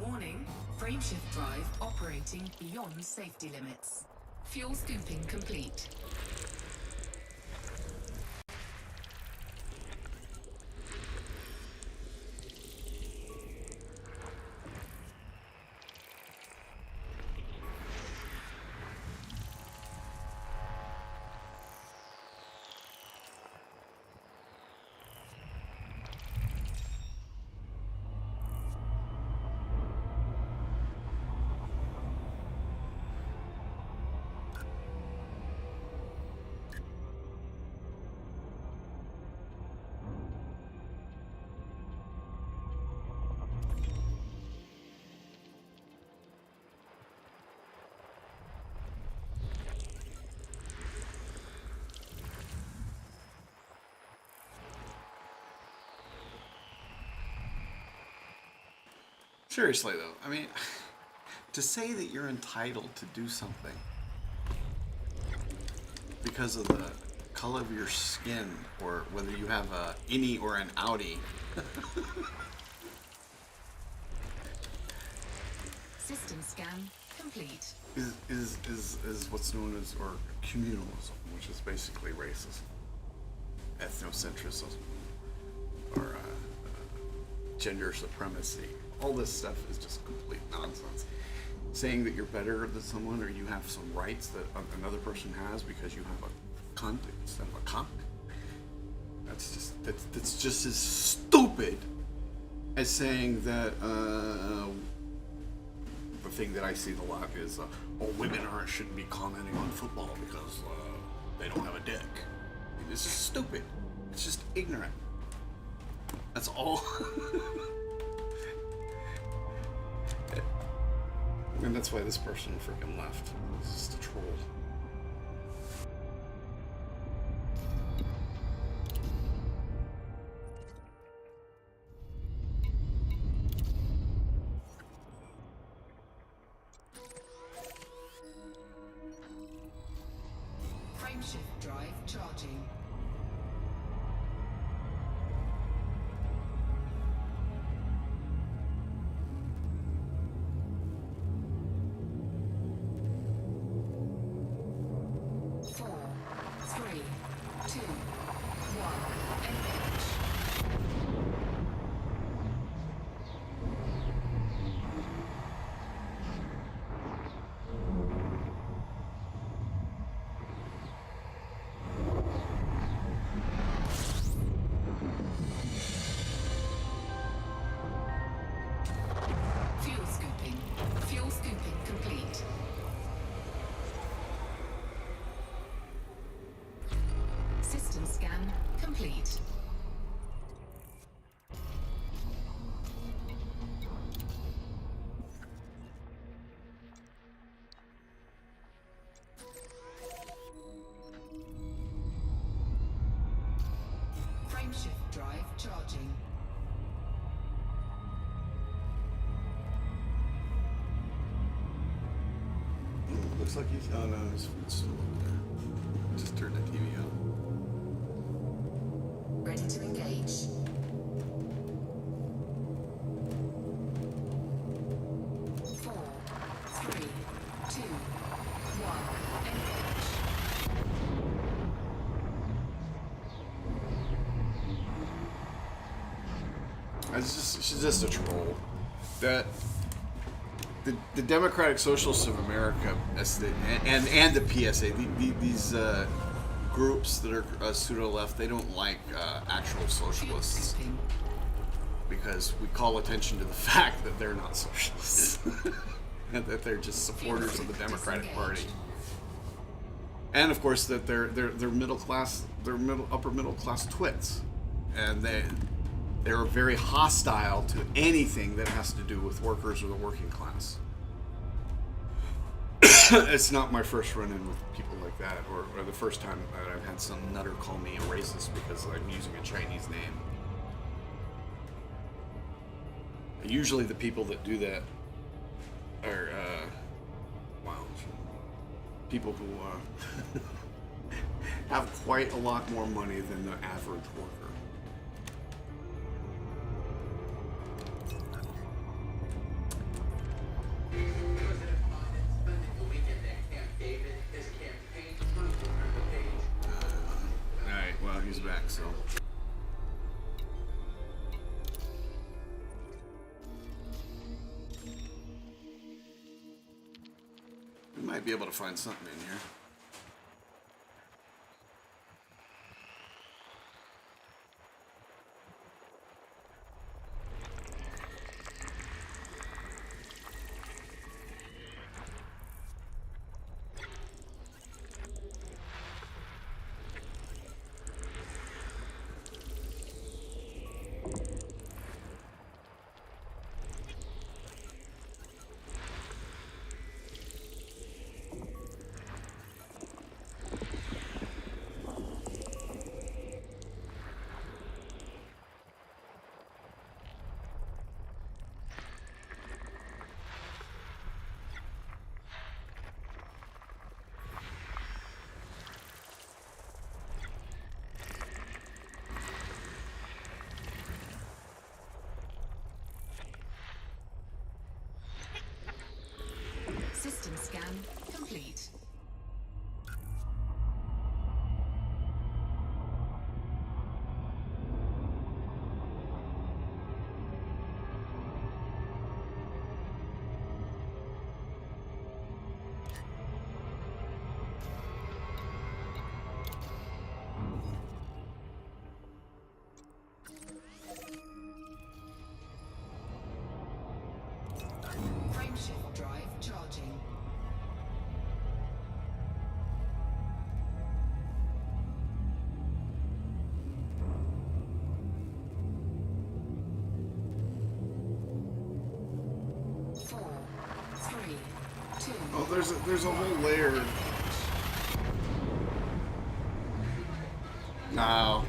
Warning, frameshift drive operating beyond safety limits. Fuel scooping complete. Seriously though, I mean, to say that you're entitled to do something because of the color of your skin or whether you have a innie or an outie. System scan complete. is what's known as or communalism, which is basically racism, ethnocentrism, or gender supremacy. All this stuff is just complete nonsense. Saying that you're better than someone or you have some rights that another person has because you have a cunt instead of a cock. That's just as stupid as saying that the thing that I see a lot is women shouldn't be commenting on football because they don't have a dick. I mean, it's just stupid. It's just ignorant. That's all. And that's why this person freaking left. It's just a troll. Frameshift drive charging. Four, three, two, one, engage. looks like he's. Oh no, it's still up there. Just turned the TV on. Ready to engage. Four, three, two, one, engage. She's just a troll. The Democratic Socialists of America, and the PSA, these groups that are pseudo left, they don't like actual socialists because we call attention to the fact that they're not socialists and that they're just supporters of the Democratic Party, and of course that they're middle class, upper middle class twits, and they're very hostile to anything that has to do with workers or the working class. It's not my first run-in with people like that, or the first time that I've had some nutter call me a racist because I'm using a Chinese name. Usually the people that do that are, people who have quite a lot more money than the average worker. Alright, well, he's back, so. We might be able to find something in here. System scan complete. Frameshift drive charging. Four, three, two. Oh, there's a whole layer. No.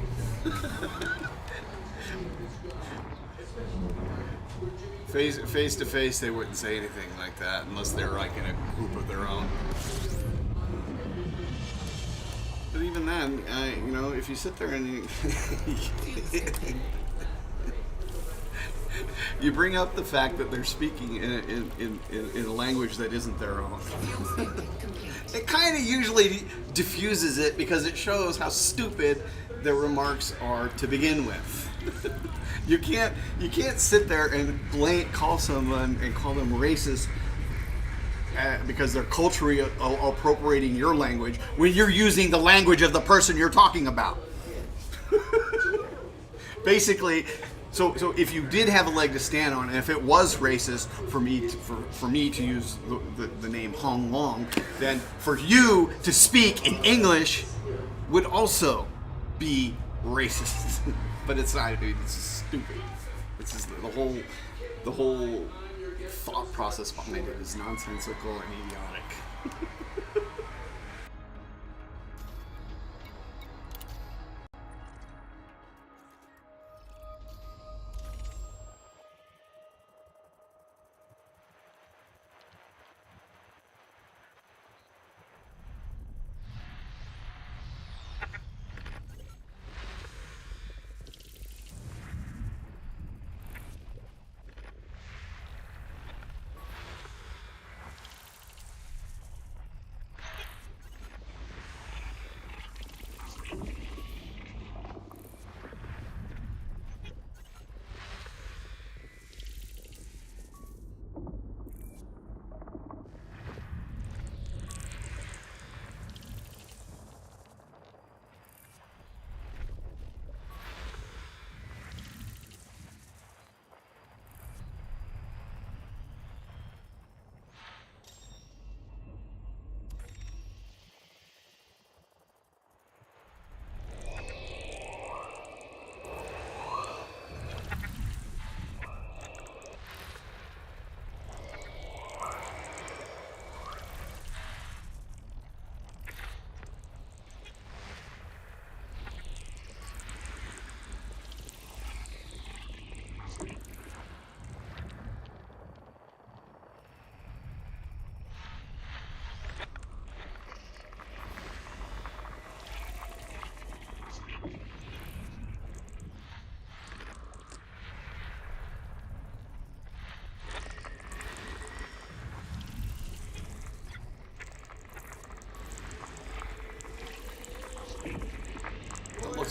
Face to face, they wouldn't say anything like that unless they're like in a group of their own. But even then, if you sit there and you bring up the fact that they're speaking in a language that isn't their own, it kind of usually diffuses it because it shows how stupid their remarks are to begin with. You can't sit there and call someone and call them racist because they're culturally appropriating your language when you're using the language of the person you're talking about. Basically, so if you did have a leg to stand on, and if it was racist for me to use the name Hong Long, then for you to speak in English would also be racist. But it's not, dude. It's stupid. It's just the whole thought process behind it is nonsensical and idiotic.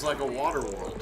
seems like a water world.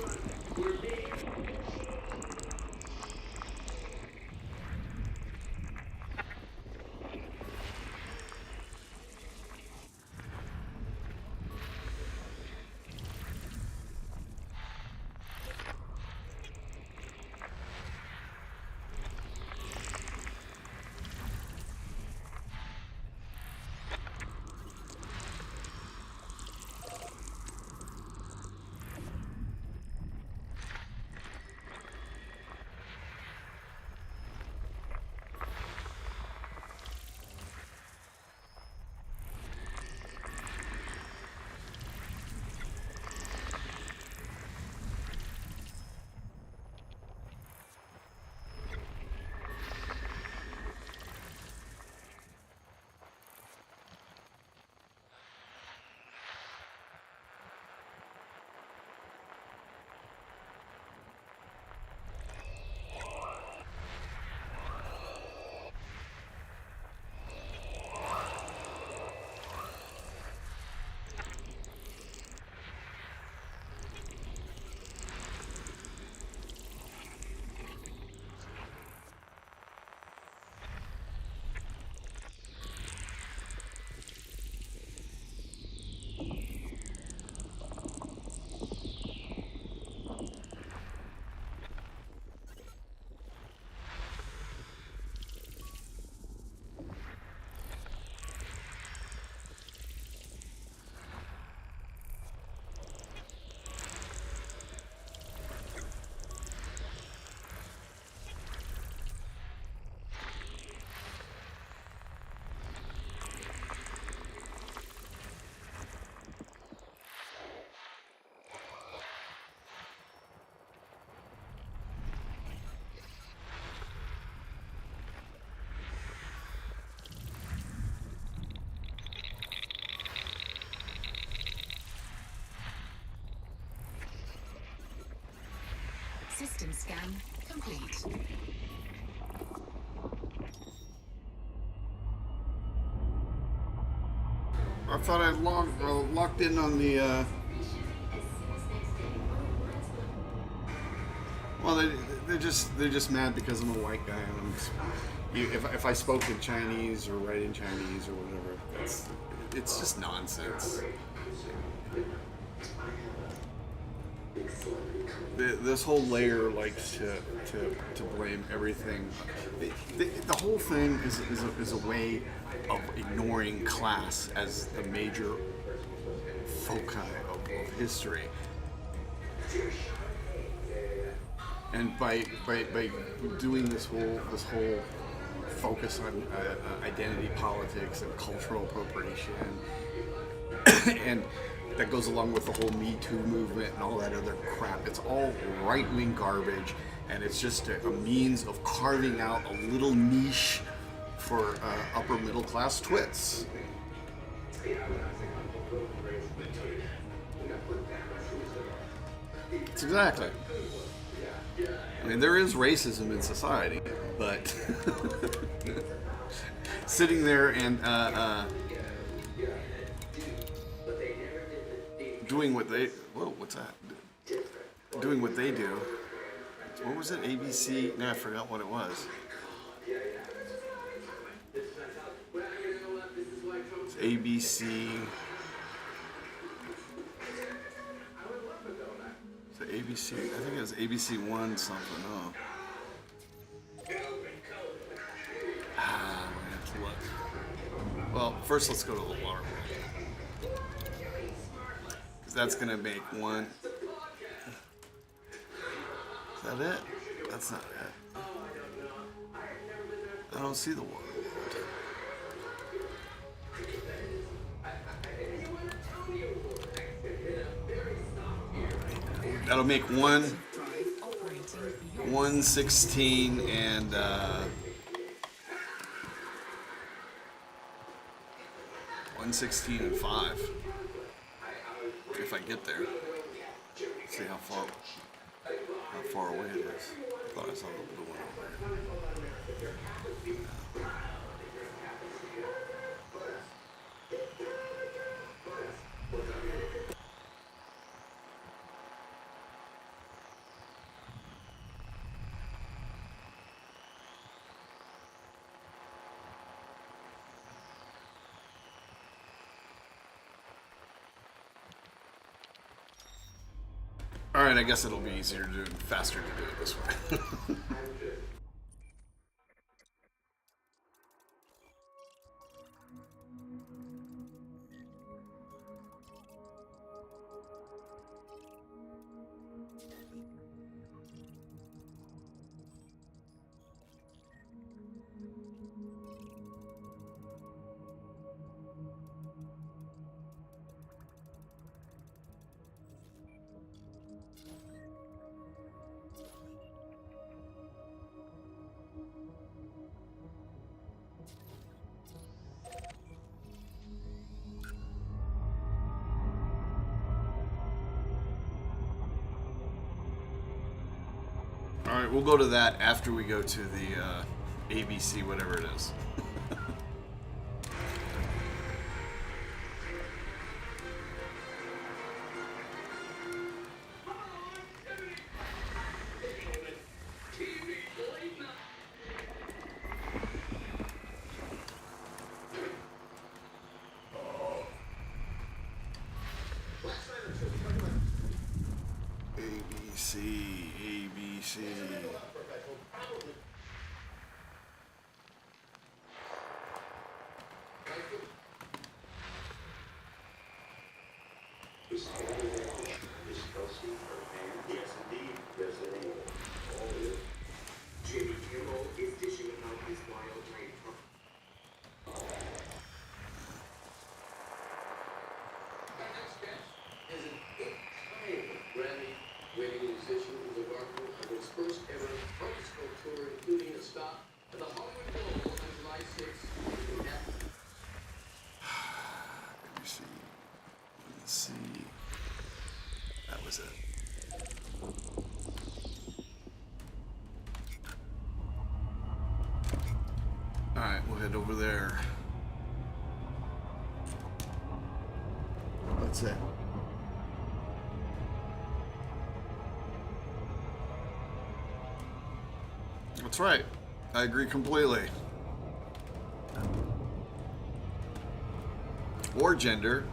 System scan complete. I thought I'd locked in on the. Well, they're just mad because I'm a white guy and if I spoke in Chinese or write in Chinese or whatever, it's just nonsense. This whole layer likes to blame everything. The whole thing is a way of ignoring class as the major foci of history. And by doing this whole focus on identity politics and cultural appropriation, and that goes along with the whole Me Too movement and all that other crap. It's all right-wing garbage, and it's just a means of carving out a little niche for upper middle class twits. It's exactly. I mean, there is racism in society, but sitting there and doing what they what's that? Doing what they do. What was it? ABC? No, I forgot what it was. It's ABC. It's ABC. I think it was ABC One something. Oh. I'm gonna have to look. Well, first let's go to the water. That's gonna make one. Is that it? That's not it. I don't see the water. That'll make 116 and 116 and 5. If I get there. Let's see how far away it is. I thought I saw the blue one over there. All right, I guess it'll be easier to do, faster to do it this way. All right, we'll go to that after we go to the ABC, whatever it is. ABC, ABC. Yes, indeed. There's a rule. Jimmy Kimmel is dishing out his wild night. Our next guest is an eight-time Grammy-winning musician who's embarking on his first ever orchestral tour, including a stop at the Hollywood Bowl on July 6th. Let me see. Let's see. That was it. All right, we'll head over there. That's it. That's right. I agree completely. Or gender.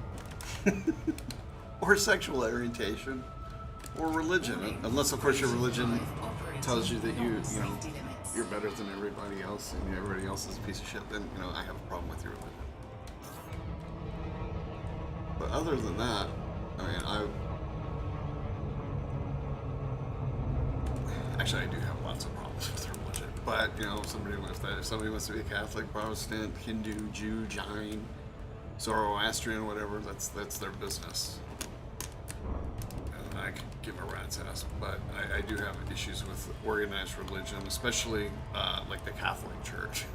Or sexual orientation. Or religion. Unless, of course, your religion tells you that you know, you're better than everybody else and everybody else is a piece of shit, then, you know, I have a problem with your religion. But other than that, I mean, actually, I do have lots of problems with religion. But, you know, if somebody wants to be a Catholic, Protestant, Hindu, Jew, Jain, Zoroastrian, whatever, that's their business. And I could give a rat's ass. But I do have issues with organized religion, especially like the Catholic Church.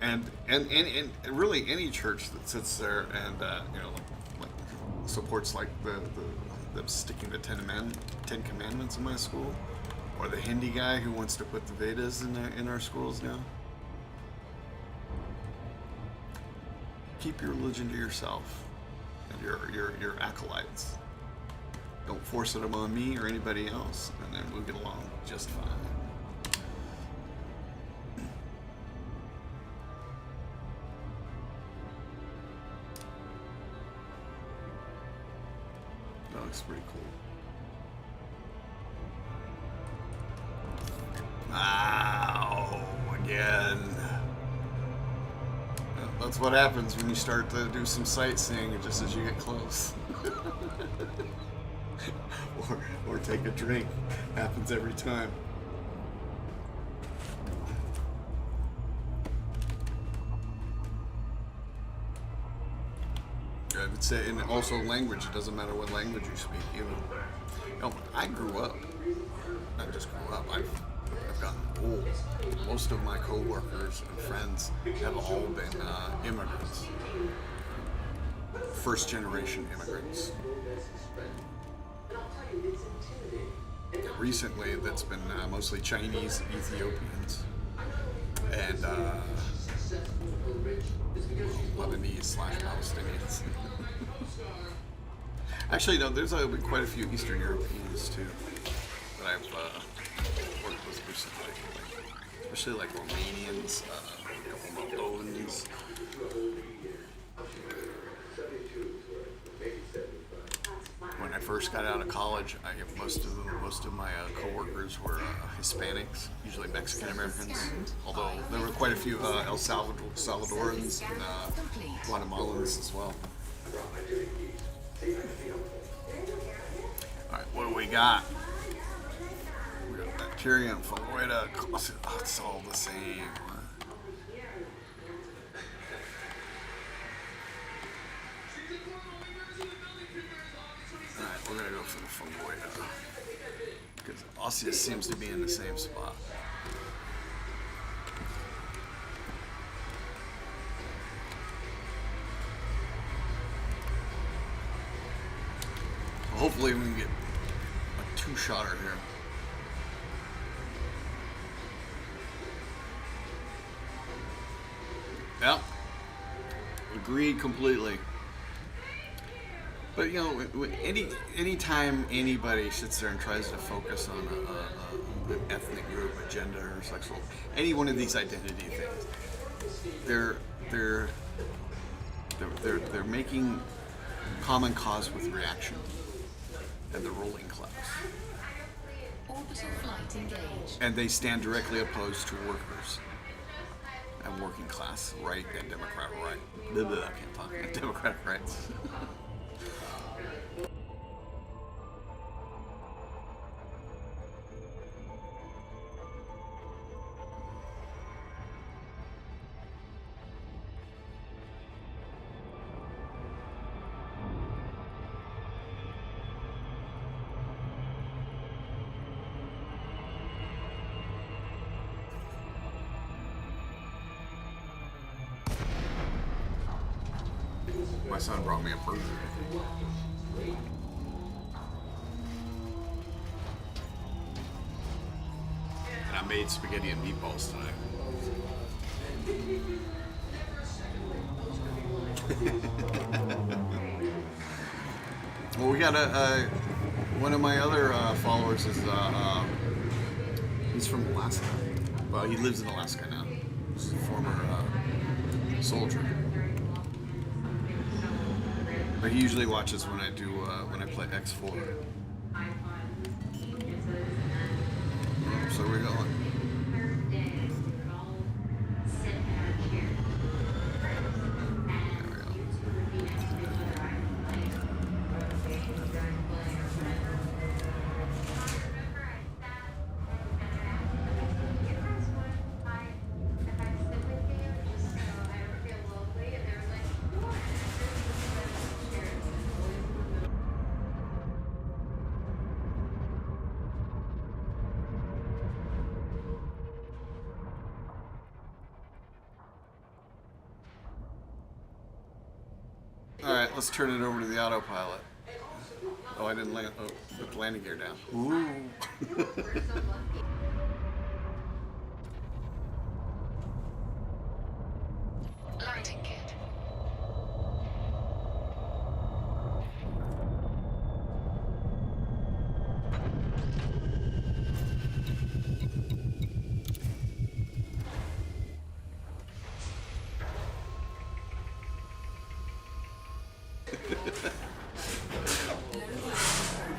and really any church that sits there and you know, like supports like the sticking the Ten Commandments in my school, or the Hindi guy who wants to put the Vedas in our schools now. Keep your religion to yourself and your acolytes. Don't force it on me or anybody else, and then we'll get along just fine. That looks pretty cool. Ow, again. That's what happens when you start to do some sightseeing just as you get close. or take a drink. Happens every time. I would say, and also language. It doesn't matter what language you speak. You know, I grew up. Not just grew up. I've gotten old. Most of my co-workers and friends have all been immigrants. First generation immigrants. Recently, that's been mostly Chinese, Ethiopians, and Lebanese/Palestinians. Actually, no, there's been quite a few Eastern Europeans too that I've worked with recently, especially like Romanians, a couple Moldovans. when I first got out of college, most of my coworkers were Hispanics, usually Mexican Americans. Although there were quite a few Salvadorans and Guatemalans as well. All right, what do we got? We got bacteria and fungoida. Oh, it's all the same. Alright, we're gonna go for the fungoida. Because osseous seems to be in the same spot. Hopefully we can get a two-shotter here. Yep. Agreed completely. But you know, anytime anybody sits there and tries to focus on an ethnic group, a gender, or sexual, any one of these identity things, they're making common cause with reaction and the ruling class, Orbital flight engaged. and they stand directly opposed to workers and working class right and democratic right. Blah, blah, I can't talk. Democratic rights. My son brought me a burger. And I made spaghetti and meatballs tonight. Well, we got one of my other followers is he's from Alaska. Well, he lives in Alaska now. He's a former soldier. But he usually watches when I do when I play X4. So we're going. There we go. All right, let's turn it over to the autopilot. Oh, I didn't land. Oh, put the landing gear down. Ooh. Landing kit.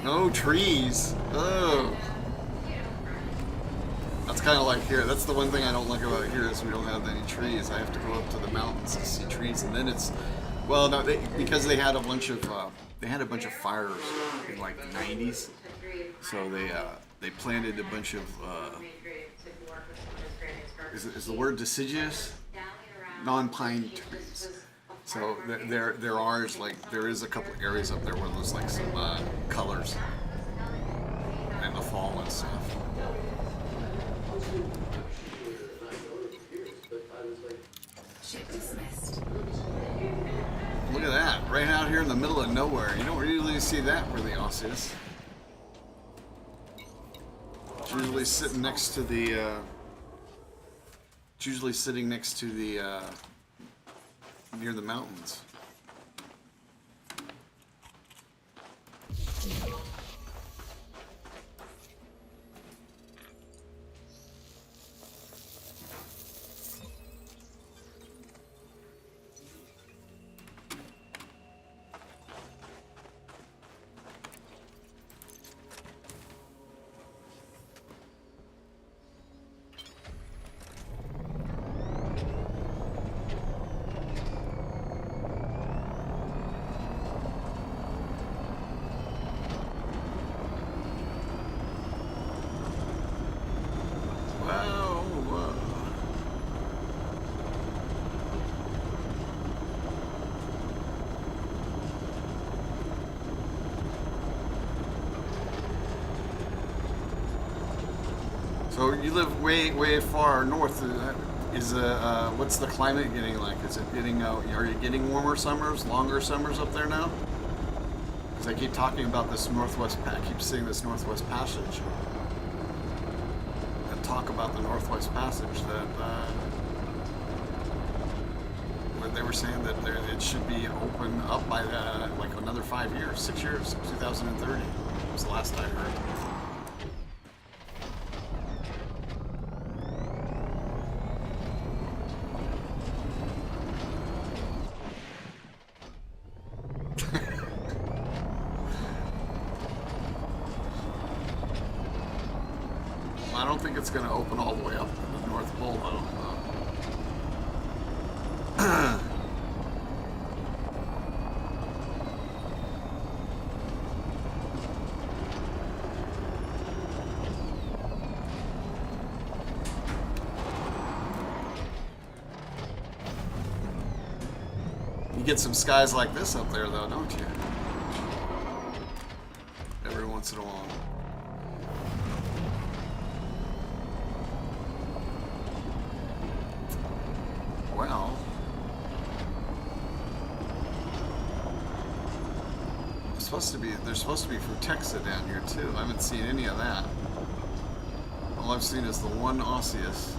No trees. Oh. That's kind of like here. That's the one thing I don't like about here is we don't have any trees. I have to go up to the mountains to see trees, and then it's, well, no, because they had a bunch of fires in like the '90s, so they planted a bunch of is the word deciduous, non-pine trees. So there is a couple areas up there where there's like some colors in the fall and stuff. Ship dismissed. Look at that, right out here in the middle of nowhere. You don't really see that where the osseous. It's usually sitting next to the. It's usually sitting next to the. Near the mountains. So you live way far north. What's the climate getting like? Is it getting are you getting warmer summers, longer summers up there now? Because I keep talking about this keep seeing this Northwest Passage. And talk about the Northwest Passage that where they were saying that it should be open up by like another 5 years, 6 years, 2030 was the last I heard. I don't think it's going to open all the way up to the North Pole, though. You get some skies like this up there, though, don't you? Every once in a while. Well, there's supposed to be Frutexa down here too. I haven't seen any of that. All I've seen is the one Osseous.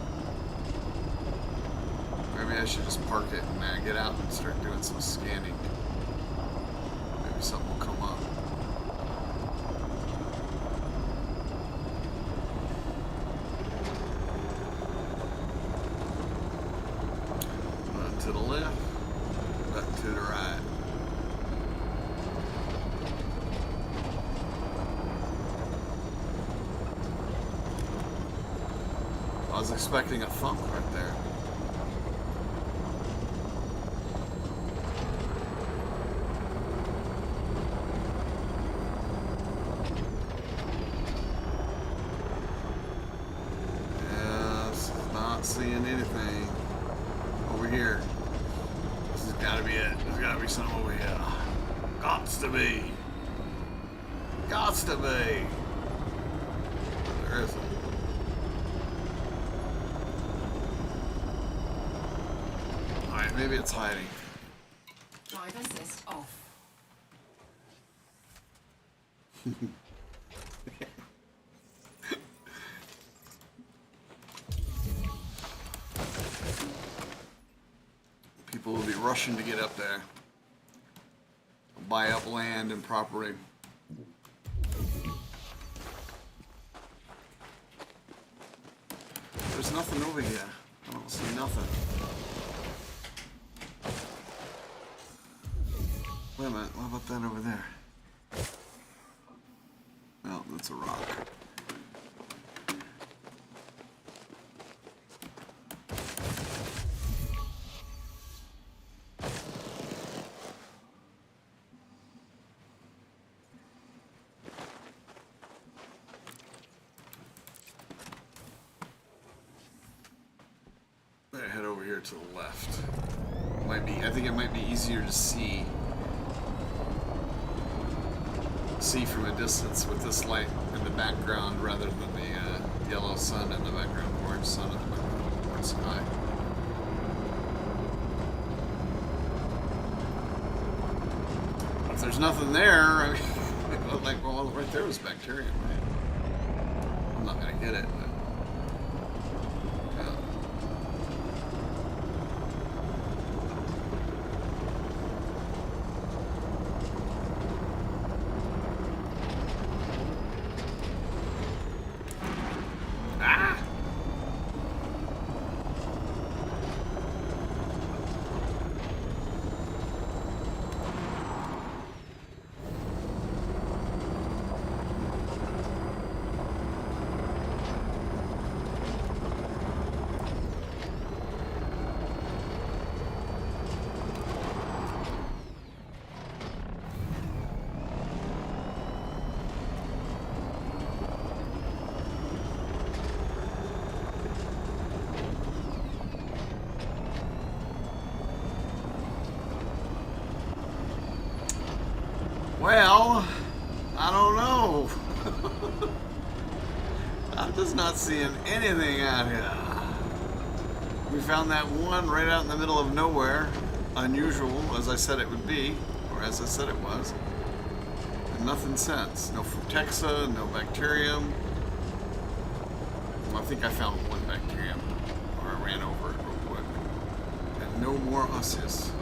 Maybe I should just park it and get out and start doing some scanning. Maybe something will come up. Button to the left, button to the right. I was expecting a thump right there. Yes, not seeing anything over here. This has got to be it. There's got to be something over here. Gots to be. Gots to be. There isn't. Alright, maybe it's hiding. Driver assist off. People will be rushing to get up there. Buy up land and property. There's nothing over here. I don't see nothing. Wait a minute, what about that over there? No, that's a rock. Better head over here to the left. I think it might be easier to see from a distance with this light in the background rather than the yellow sun in the background, orange sun in the background, orange sky. If there's nothing there, I mean, like, well, right there was bacterium, right? I'm not gonna get it, but yeah. Well, I don't know. I I'm just not seeing anything out here. We found that one right out in the middle of nowhere. Unusual, as I said it would be, or as I said it was. And nothing since. No Frutexa, no bacterium. Well, I think I found one bacterium, or I ran over it real quick. And no more osseous.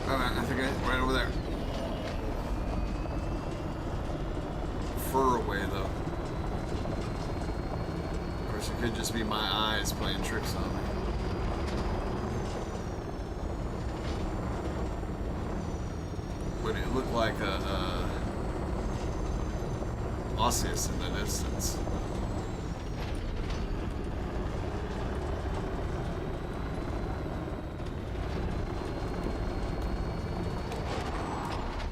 I think right over there. Fur away though. Of course, it could just be my eyes playing tricks on me. But it looked like a osseous in the distance.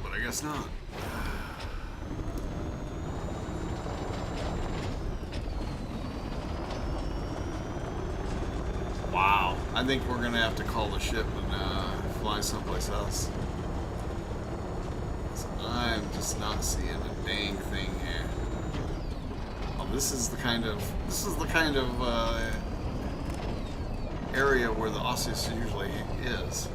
But I guess not. Wow. I think we're gonna have to call the ship and fly someplace else. I'm just not seeing a dang thing here. Oh, this is the kind of area where the osseous usually is.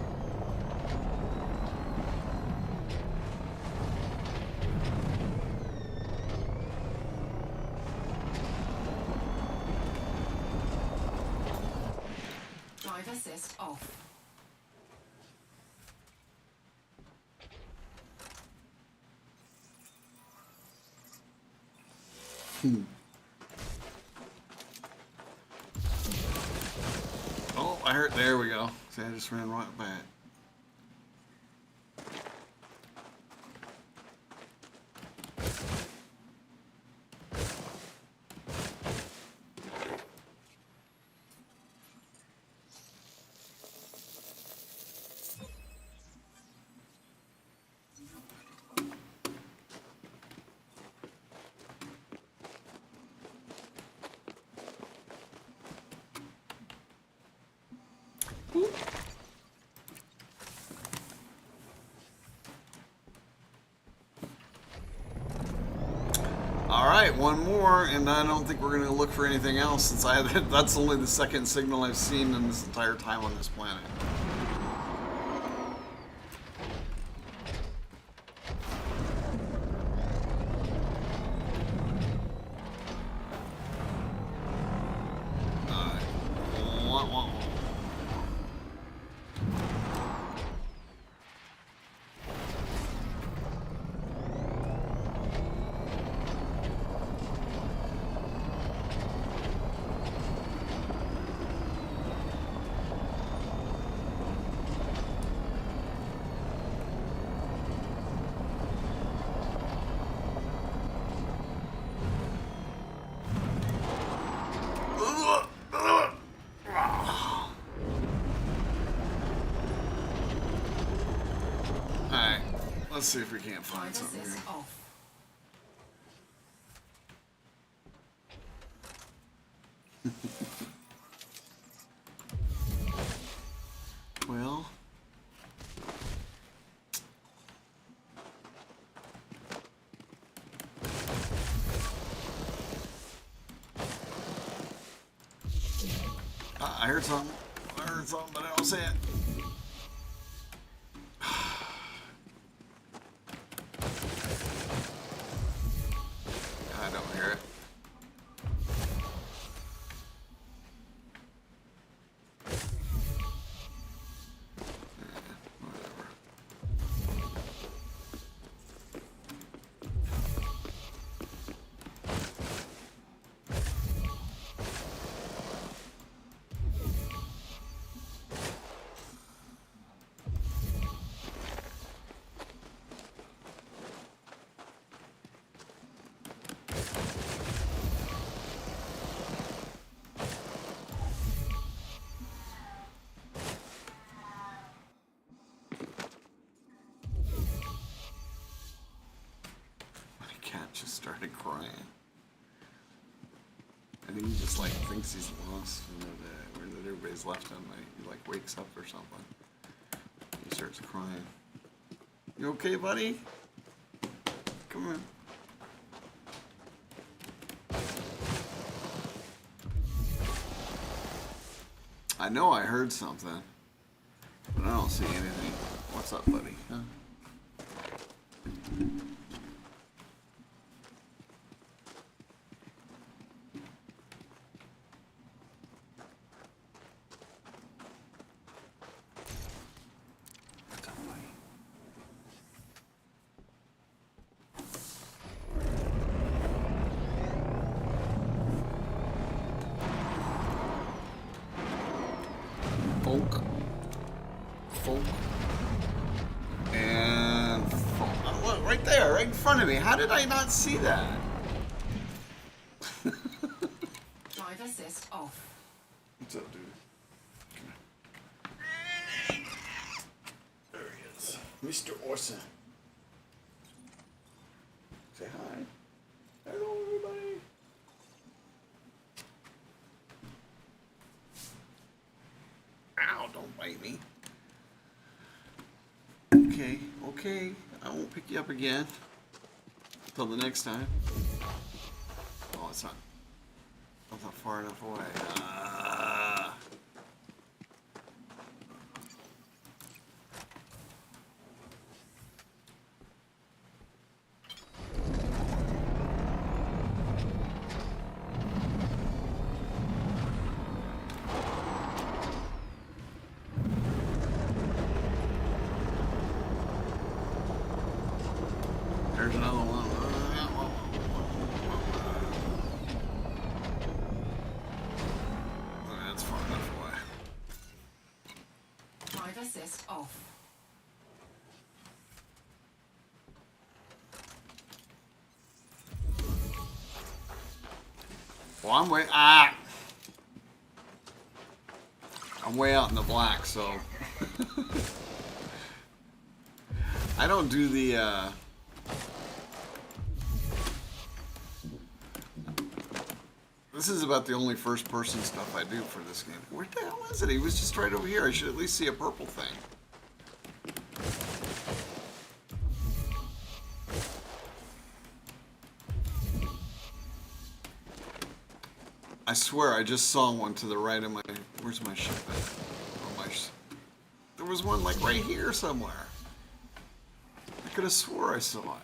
Drive assist off. Oh, I heard. There we go. See, I just ran right back. All right, one more, and I don't think we're going to look for anything else since that's only the second signal I've seen in this entire time on this planet. Wah, wah, wah. Alright, let's see if we can't find Drive something here. assist off. Well, I heard something. I heard something, but I don't see it. I don't hear it. Whatever. My cat just started crying. I think he just like thinks he's lost, or that everybody's left him. He like wakes up or something. He starts crying. You okay, buddy? Come on. I know I heard something, but I don't see anything. What's up, buddy? Huh? What's up, buddy? Folk, and folk. Oh, look, right there, right in front of me. How did I not see that? Drive assist off. What's up, dude? Come here. There he is. Mr. Orson. Say hi. Hello, everybody. Ow, don't bite me. Okay, okay. I won't pick you up again. Till the next time. Oh, it's not. That's not far enough away. There's another one. That's far enough away. Drive assist off. Well, I'm way out in the black, so I don't do the this is about the only first person stuff I do for this game. Where the hell is it? He was just right over here. I should at least see a purple thing. I swear I just saw one to the right of my... Where's my ship at? Oh, there was one like right here somewhere. I could have swore I saw it.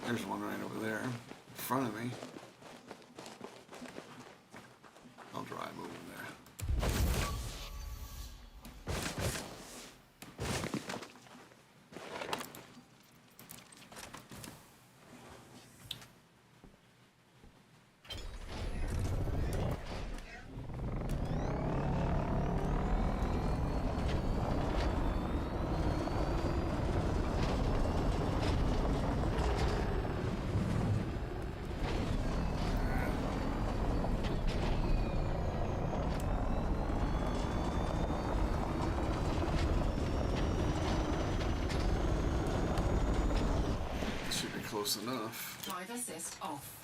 There's one right over there in front of me. I'll drive over there. Should be close enough. Drive assist off.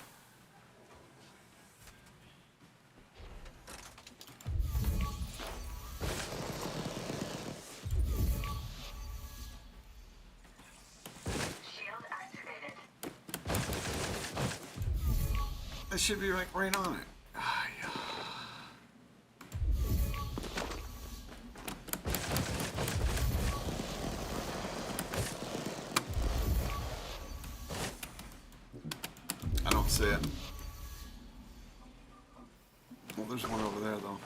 Shield activated. That should be like right on it. Ah, yeah. I don't see it. Well, there's one over there, though.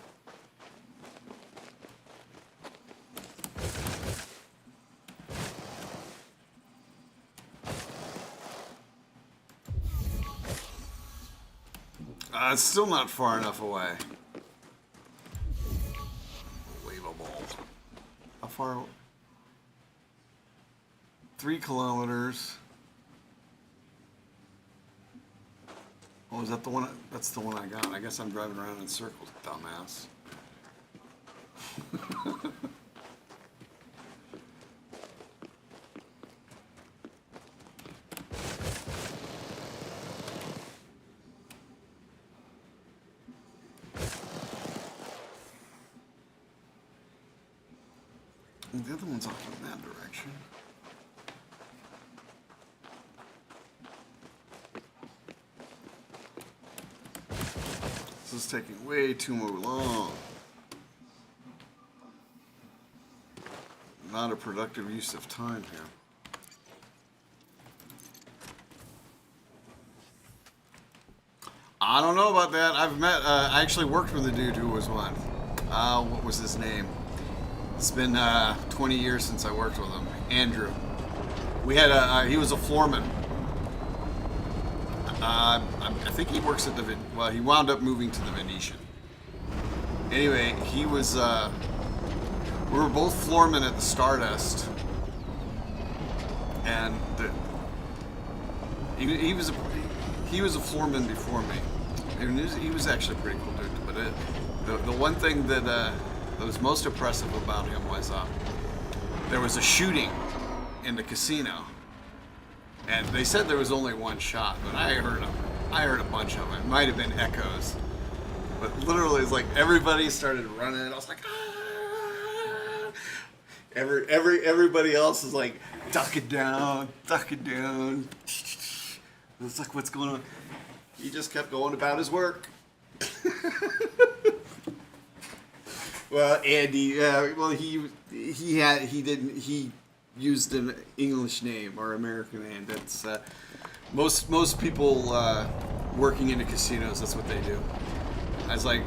It's still not far enough away. Unbelievable. How far? 3 kilometers. Oh, is that the one? That's the one I got. I guess I'm driving around in circles, dumbass. The other one's off in that direction. This is taking way too long. Not a productive use of time here. I don't know about that. I actually worked with a dude who was one. What was his name? It's been 20 years since I worked with him. Andrew. We had he was a floorman. I think he works at the, well, he wound up moving to the Venetian. Anyway, he was, we were both floormen at the Stardust. And he was a floorman before me. He was actually a pretty cool dude. But the one thing that was most impressive about him was there was a shooting in the casino, and they said there was only one shot, but I heard a bunch of them. It might have been echoes, but literally it's like everybody started running. I was like, ah! Everybody else is like, duck it down. It's like, what's going on? He just kept going about his work. Well, Andy, he used an English name or American name. That's most people working in the casinos. That's what they do. I was like,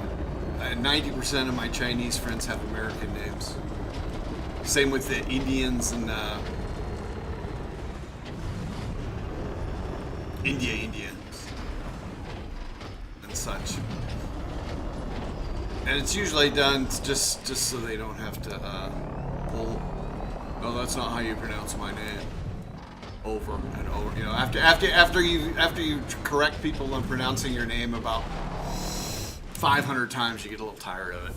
90% of my Chinese friends have American names. Same with the Indians and Indians and such. And it's usually done just so they don't have to pull. No, that's not how you pronounce my name. Over and over. You know, after you correct people on pronouncing your name about 500 times, you get a little tired of it.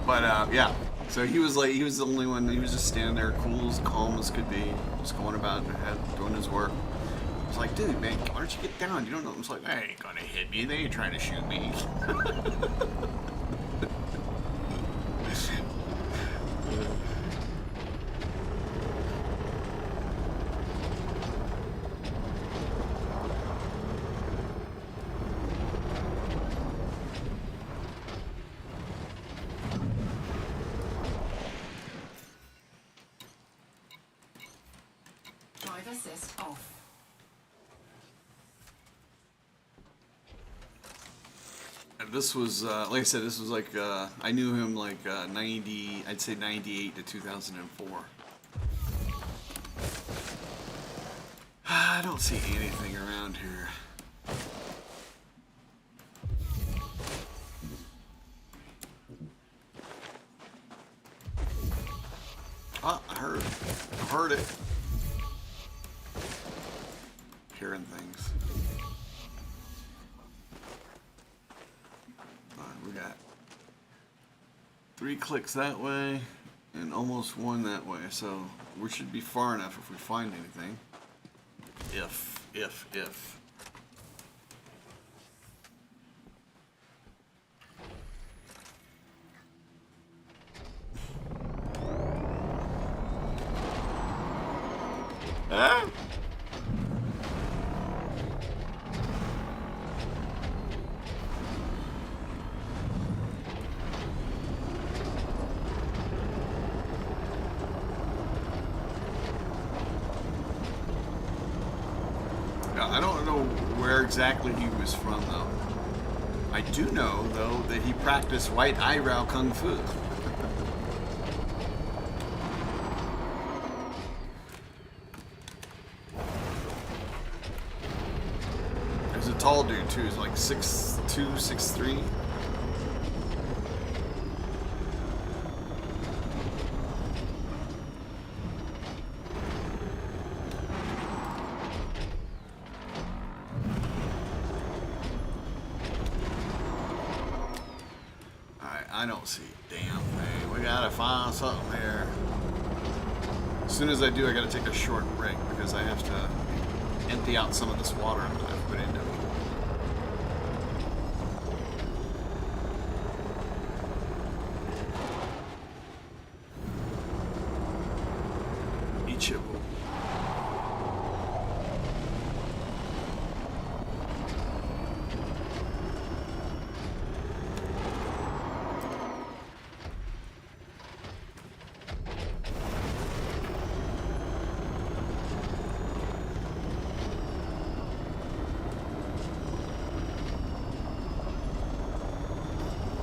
But yeah. So he was the only one. He was just standing there, cool as calm as could be, just going about doing his work. I was like, dude, man, why don't you get down? You don't know. I was like, they ain't gonna hit me. They ain't trying to shoot me. Drive assist off. And this was, like I said, this was like, I knew him like 'I'd say 98 to 2004. I don't see anything around here. Oh, I heard it. Hearing things. We got 3 clicks that way and almost 1 that way, so we should be far enough if we find anything. If. Ah! I don't know where exactly he was from, though. I do know, though, that he practiced white eyebrow kung fu. He's a tall dude, too. He's like 6'2", 6'3". I don't see a damn thing. We gotta find something here. As soon as I do, I gotta take a short break because I have to empty out some of this water that I've put into it.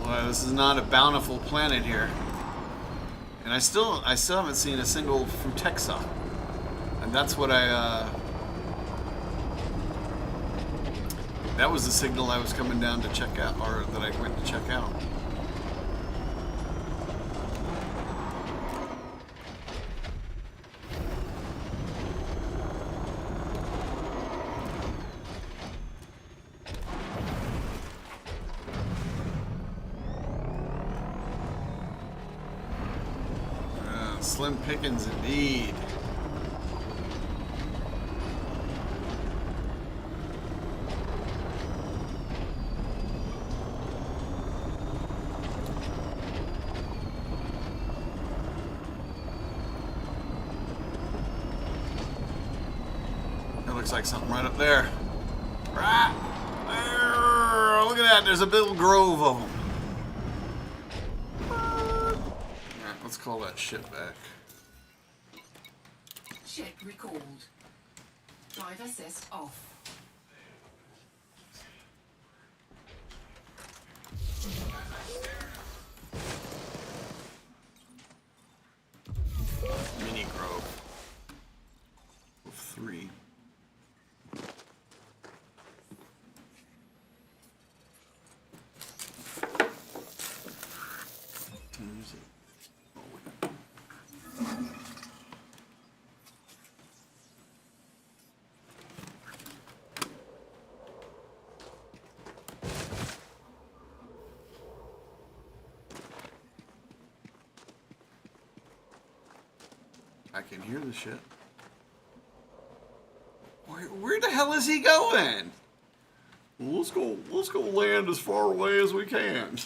Well, this is not a bountiful planet here. And I still haven't seen a single Frutexa. And that's what that was the signal I was coming down to check out, or that I went to check out. Slim pickings indeed. That looks like something right up there. Right there. Look at that. There's a little grove of them. Let's call that shit back. Ship recalled. Drive assist off. Mini grove of 3. Use it. Oh, wait. I can hear the shit. Where the hell is he going? Well, let's go land as far away as we can.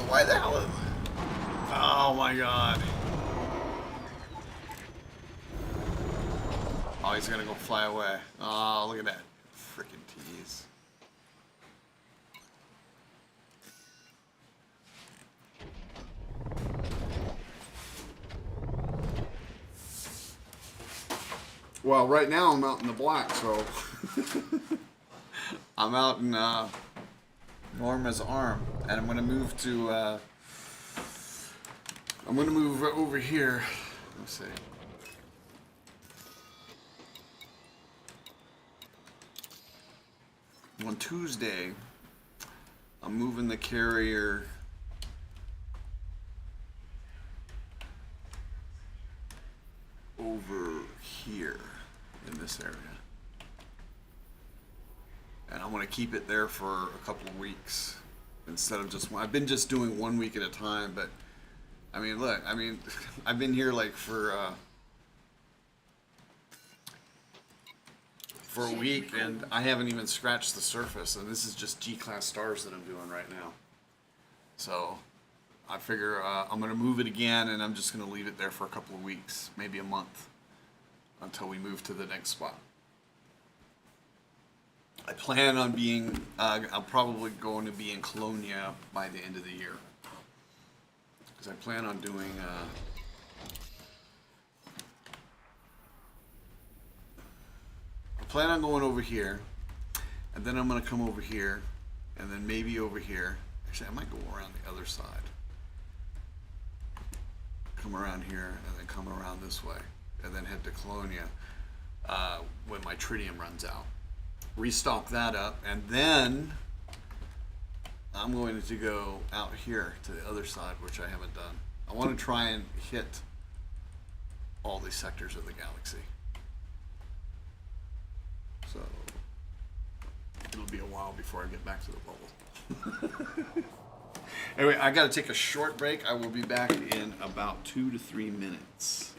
Why the hell? Oh my god. Oh, he's gonna go fly away. Oh, look at that. Freaking tease. Well, right now I'm out in the black, so I'm out in Norma's arm, and I'm gonna move to I'm gonna move over here. Let's see. On Tuesday, I'm moving the carrier over here in this area. And I'm going to keep it there for a couple of weeks instead of just one. I've been just doing 1 week at a time, but I mean, look, I mean, I've been here like for a week, and I haven't even scratched the surface, and this is just G-class stars that I'm doing right now. So I figure I'm going to move it again, and I'm just going to leave it there for a couple of weeks, maybe a month, until we move to the next spot. I plan on being, I'm probably going to be in Colonia by the end of the year. Because I plan on doing, I plan on going over here, and then I'm going to come over here, and then maybe over here. Actually, I might go around the other side. Come around here, and then come around this way, and then head to Colonia when my tritium runs out. Restock that up, and then I'm going to go out here to the other side, which I haven't done. I want to try and hit all these sectors of the galaxy. So it'll be a while before I get back to the bubble. Anyway, I got to take a short break. I will be back in about 2 to 3 minutes.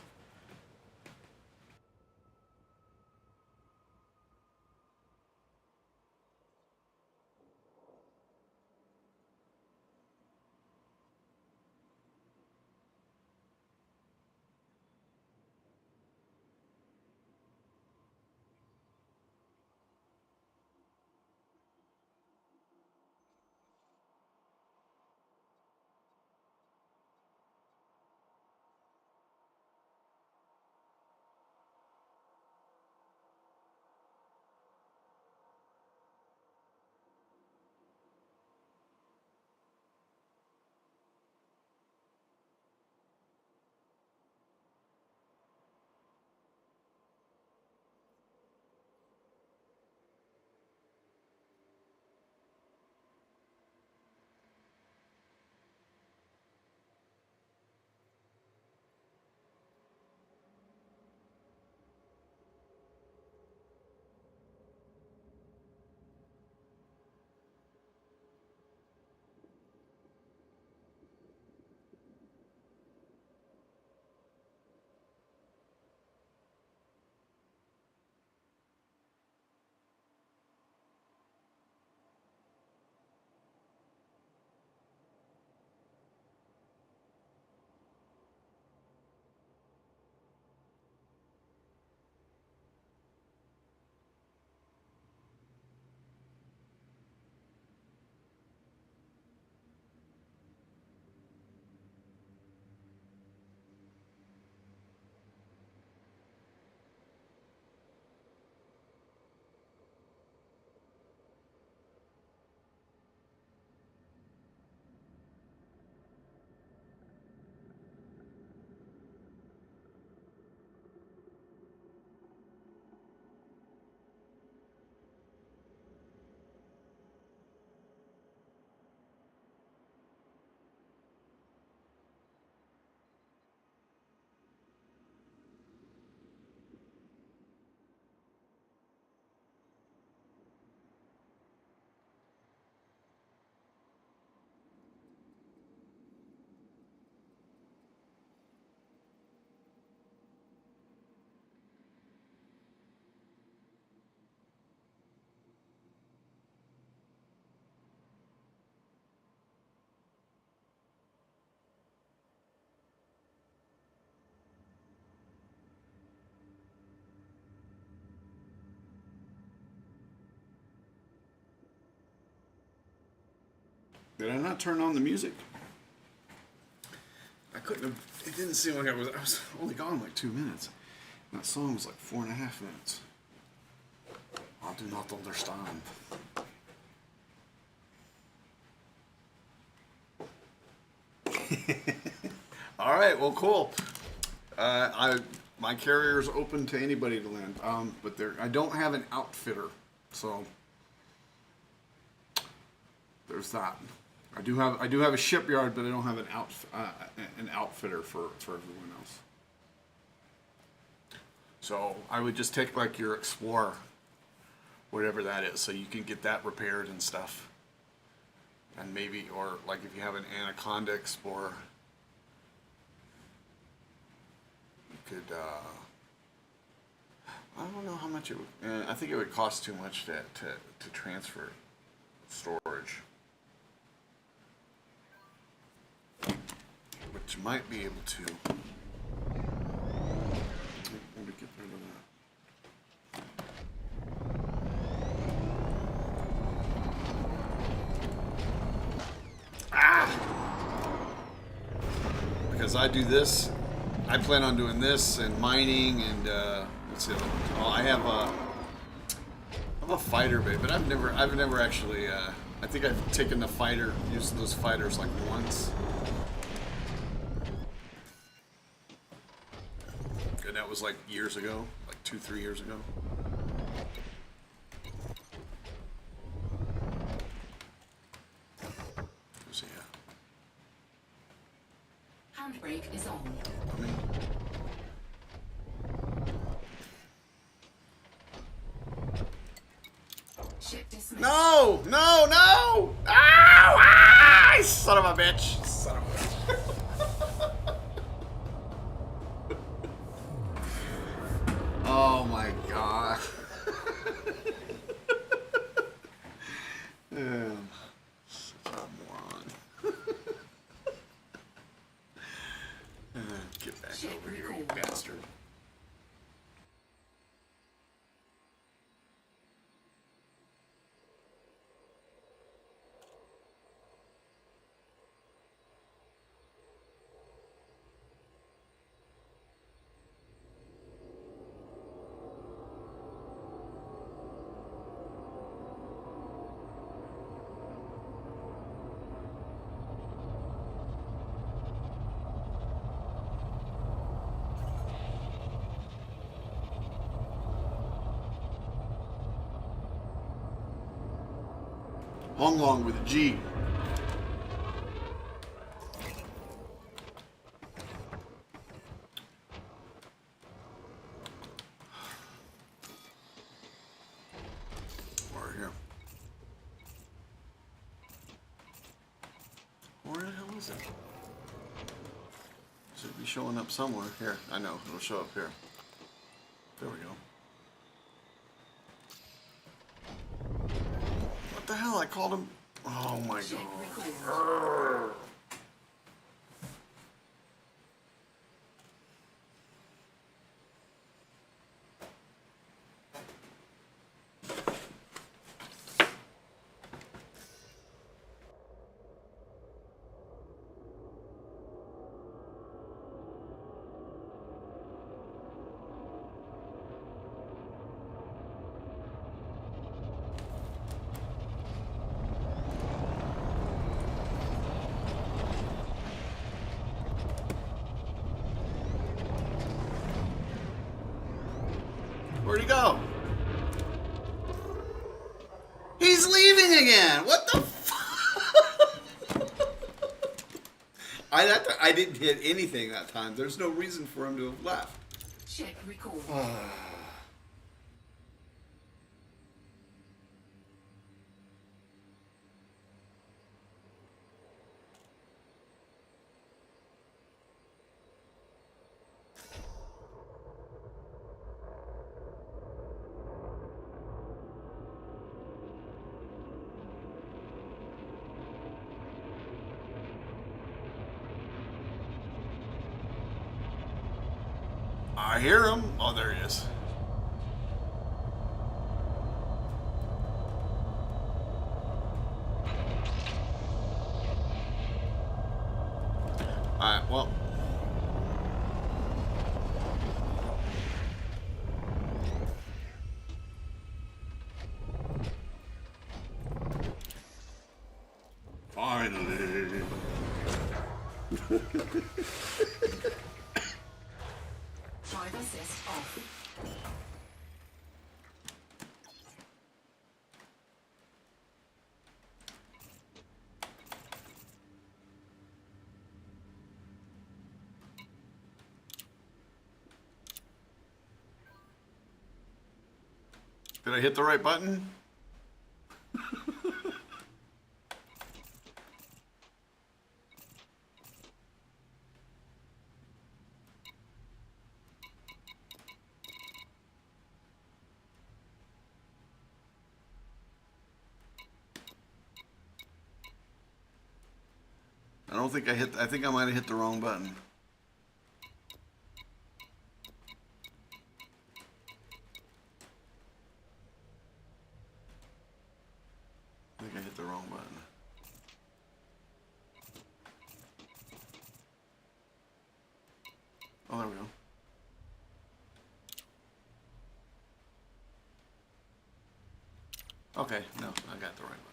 Did I not turn on the music? I couldn't have. It didn't seem like I was only gone like 2 minutes. That song was like 4.5 minutes. I do not understand. All right, well, cool. My carrier is open to anybody to land, but I don't have an outfitter, so there's that. I do have a shipyard, but I don't have an outfitter for everyone else. So I would just take like your Explorer, whatever that is, so you can get that repaired and stuff. And maybe, or like if you have an Anaconda Explorer, you could, I don't know how much it would, I think it would cost too much to transfer storage. But you might be able to. Let me get rid of that. Ah! Because I do this, I plan on doing this and mining and let's see. Oh, I have a fighter bay, but I've never actually. I think I've taken the fighter, used those fighters like once. And that was like years ago, like 2-3 years ago. So yeah. Handbrake is on. I mean, Ship dismissed. no! Ow! Ah! Son of a bitch! Son of a bitch. Oh my god. Such a moron. Get back over here, you bastard. Hong Long with a G. Or here. Where the hell is it? Should be showing up somewhere. Here, I know, it'll show up here. There we go. What the hell? I called him. Oh my Ship god. recalled. Where'd he go? He's leaving again. What the fuck? I didn't hit anything that time. There's no reason for him to have left. Ship recalled. I hear him. Oh, there he is. well. Finally. Drive assist off. Did I hit the right button? I don't think I think I might have hit the wrong button. I think I hit the wrong button. Oh, there we go. Okay, no, I got the right button.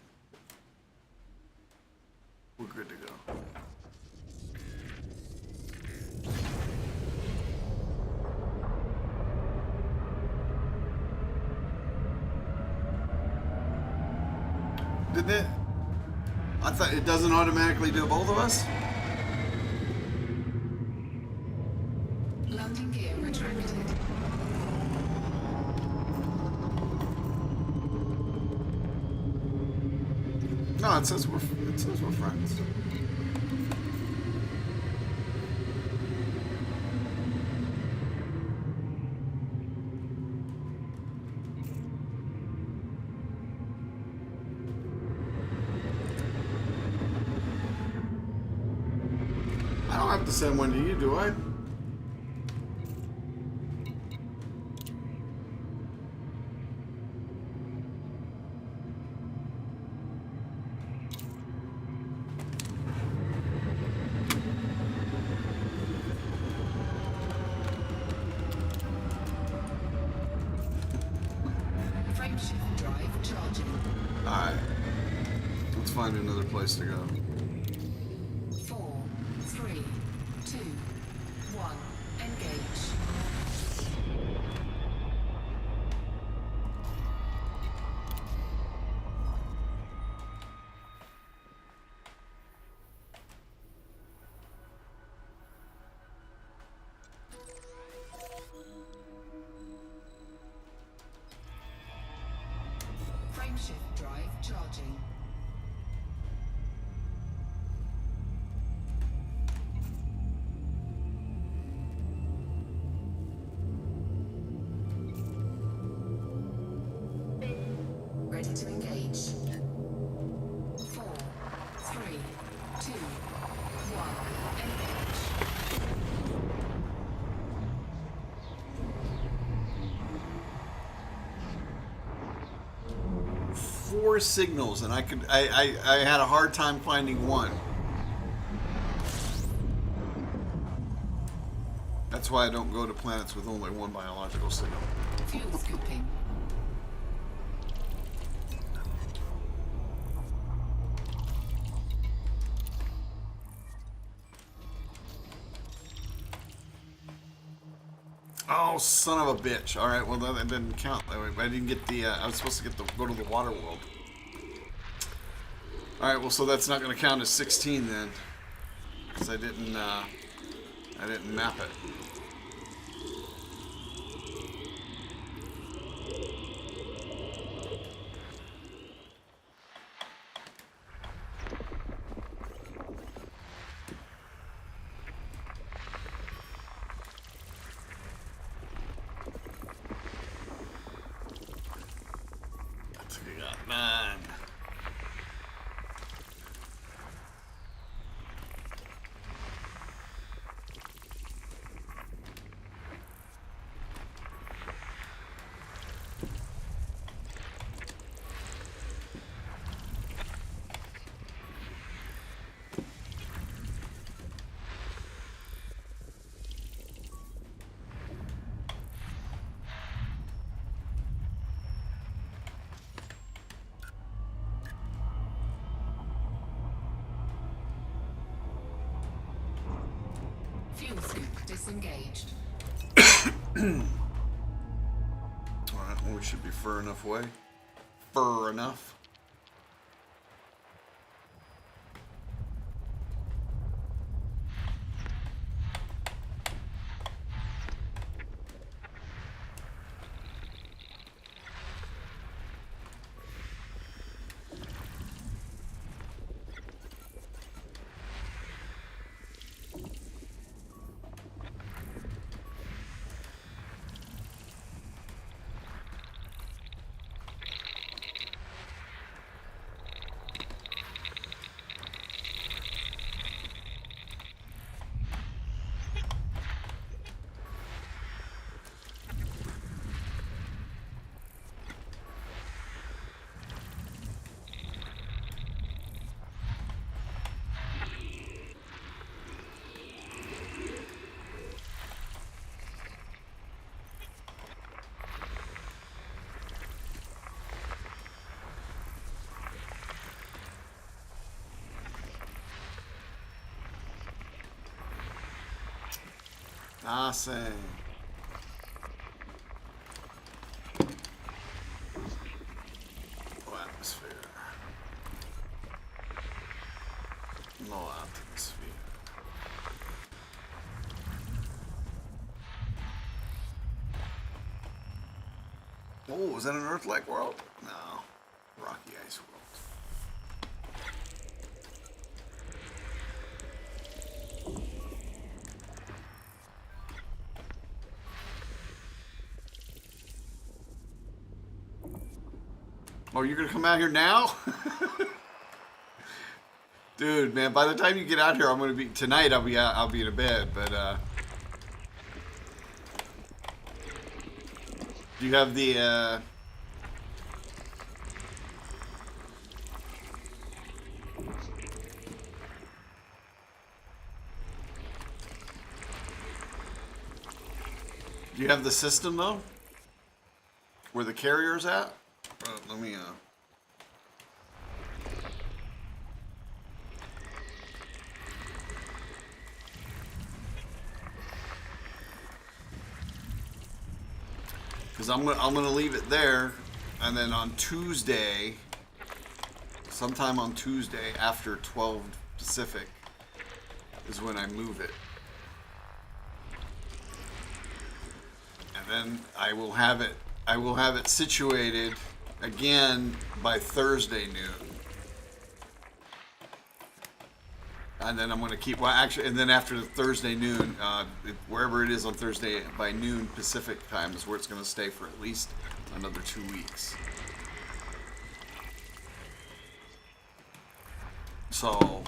We're good to go. Did it? I thought it doesn't automatically do both of us? Landing gear retracted. No, it says we're friends. I don't have to send one to you, do I? Frameshift drive charging. Alright. Let's find another place to go. 4, 3, 2, 1. Engage. Frameshift drive charging. Ready to engage. 4, 3, 2, 1. Engage. Four signals, and I had a hard time finding one. That's why I don't go to planets with only one biological signal. Fuel scooping. Oh, son of a bitch! All right, well that didn't count. I didn't get the. I was supposed to get go to the water world. All right, well, so that's not going to count as 16 then, because I didn't map it. We got 9. Units engaged. Alright, well, we should be far enough away. Fur enough. Nothing. No atmosphere. No atmosphere. Oh, is that an Earth-like world? No. Rocky Ice World. Oh, you're gonna come out here now? Dude, man, by the time you get out here, I'm gonna be tonight. I'll be out. I'll be in bed. But do you have the? Do you have the system though? Where the carrier's at? Let me because I'm gonna leave it there, and then on Tuesday, sometime on Tuesday after 12 Pacific, is when I move it, and then I will have it situated again by Thursday noon. And then I'm going to keep, well, actually, and then after Thursday noon, wherever it is on Thursday by noon Pacific time is where it's going to stay for at least another 2 weeks. So,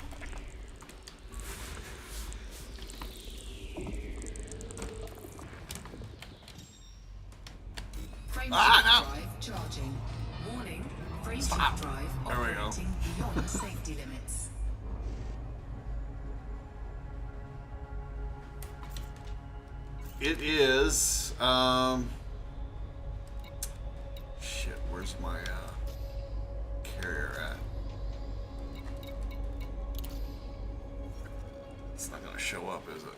Frameshift no. drive charging. Warning, frameshift Stop. drive There we go. operating beyond safety limits. it is, shit, where's my, carrier at? It's not going to show up, is it?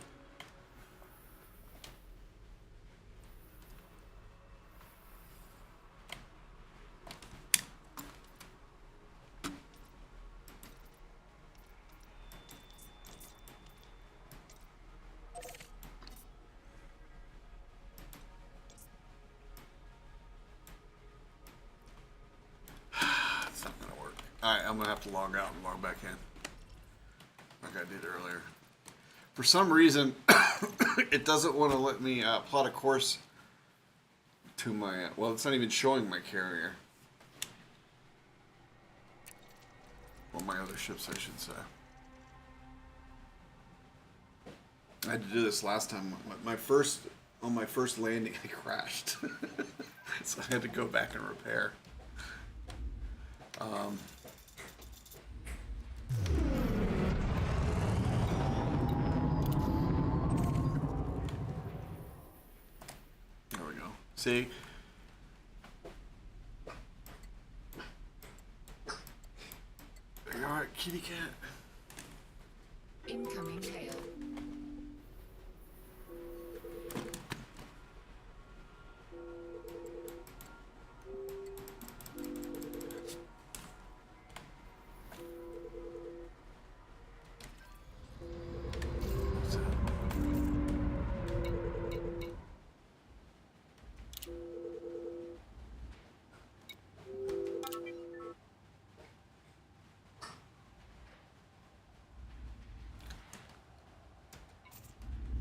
It's not gonna work. Alright, I'm gonna have to log out and log back in. Like I did earlier. For some reason, it doesn't want to let me plot a course to my, well, it's not even showing my carrier. Well, my other ships, I should say. I had to do this last time. On my first landing, I crashed. So I had to go back and repair. There we go. See? All right, kitty cat. Incoming hail.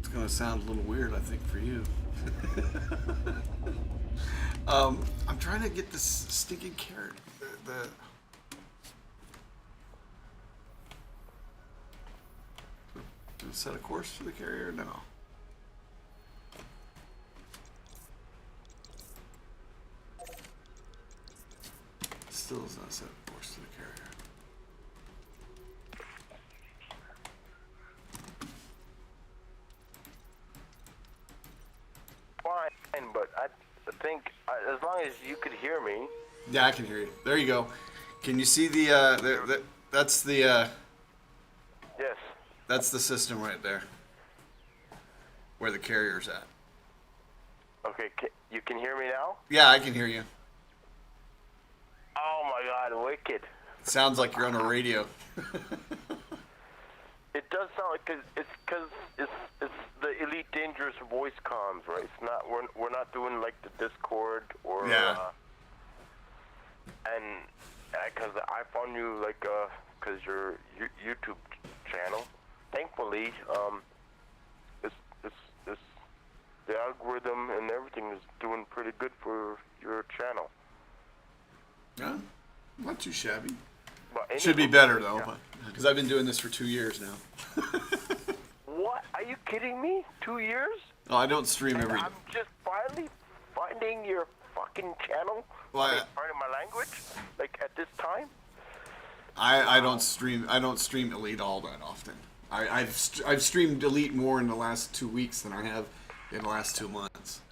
It's gonna sound a little weird, I think, for you. I'm trying to get this stinking carrot. Set a course for the carrier? No. Still does not set a course to the carrier. Fine, but I think as long as you could hear me. Yeah, I can hear you. There you go. Can you see that's the Yes. that's the system right there. Where the carrier's at. Okay, you can hear me now? Yeah, I can hear you. Oh my God, wicked. Sounds like you're on a radio. It does sound like it's the Elite Dangerous voice comms, right? It's not we're not doing like the Discord or Yeah. And because I found you like because your YouTube channel. Thankfully, it's the algorithm and everything is doing pretty good for your channel. Yeah, not too shabby. But Should be anywho, better though, yeah. because I've been doing this for 2 years now. What? Are you kidding me? 2 years? Oh, I don't stream And every. I'm just finally finding your fucking channel. Well, Pardon my language. Like at this time. I don't stream. I don't stream Elite all that often. I've streamed Elite more in the last 2 weeks than I have in the last 2 months.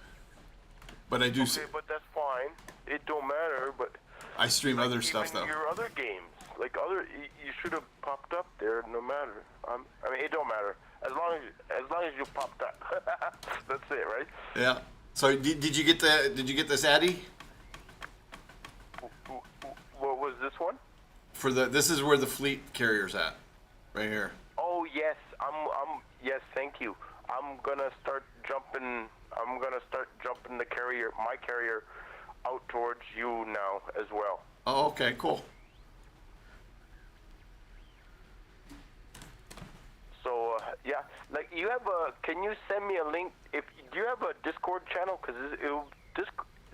But I do. Okay, but that's fine. It don't matter. But I stream other even stuff though. your other games, like you should have popped up there. No matter. I mean, it don't matter as long as you popped up. That's it, right? Yeah. So did you get this Addy? What was this one? This is where the fleet carrier's at, right here. Oh yes, yes, thank you. I'm gonna start jumping the carrier, my carrier, out towards you now as well. Oh, okay, cool. So yeah, like you have a. Can you send me a link? Do you have a Discord channel? Because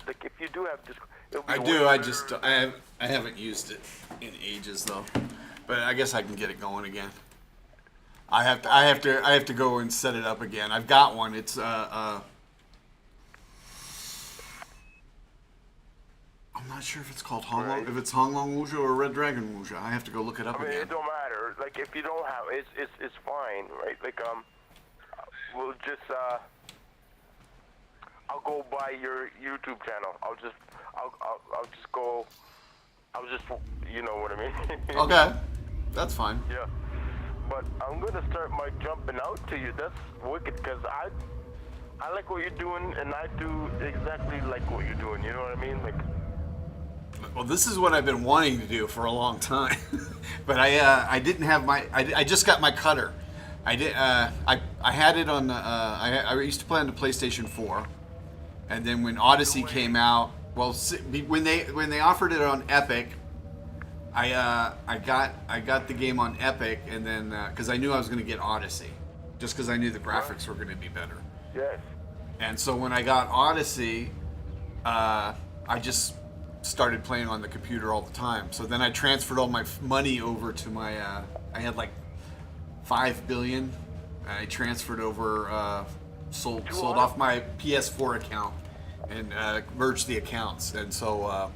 like if you do have Discord, it'll be I way do. I better. just I haven't used it in ages though, but I guess I can get it going again. I have to go and set it up again. I've got one. It's I'm not sure if it's called Honglong, Right. if it's Honglong Wuja or Red Dragon Wuja. I have to go look it up I mean, again. it don't matter. Like if you don't have, it's fine, right? Like we'll just I'll go by your YouTube channel. I'll just go. I'll just, you know what I mean? Okay, that's fine. Yeah. But I'm gonna start my jumping out to you. That's wicked, cause I like what you're doing, and I do exactly like what you're doing. You know what I mean? Like. Well, this is what I've been wanting to do for a long time, but I didn't have my. I just got my cutter. I did. I had it on. I used to play on the PlayStation 4, and then when Odyssey came out, well, when they offered it on Epic, I got the game on Epic, and then because I knew I was going to get Odyssey, just because I knew the graphics were going to be better. Yes. And so when I got Odyssey, I just started playing on the computer all the time. So then I transferred all my money over to my. I had like 5 billion. I transferred over, sold off my PS4 account, and merged the accounts. And so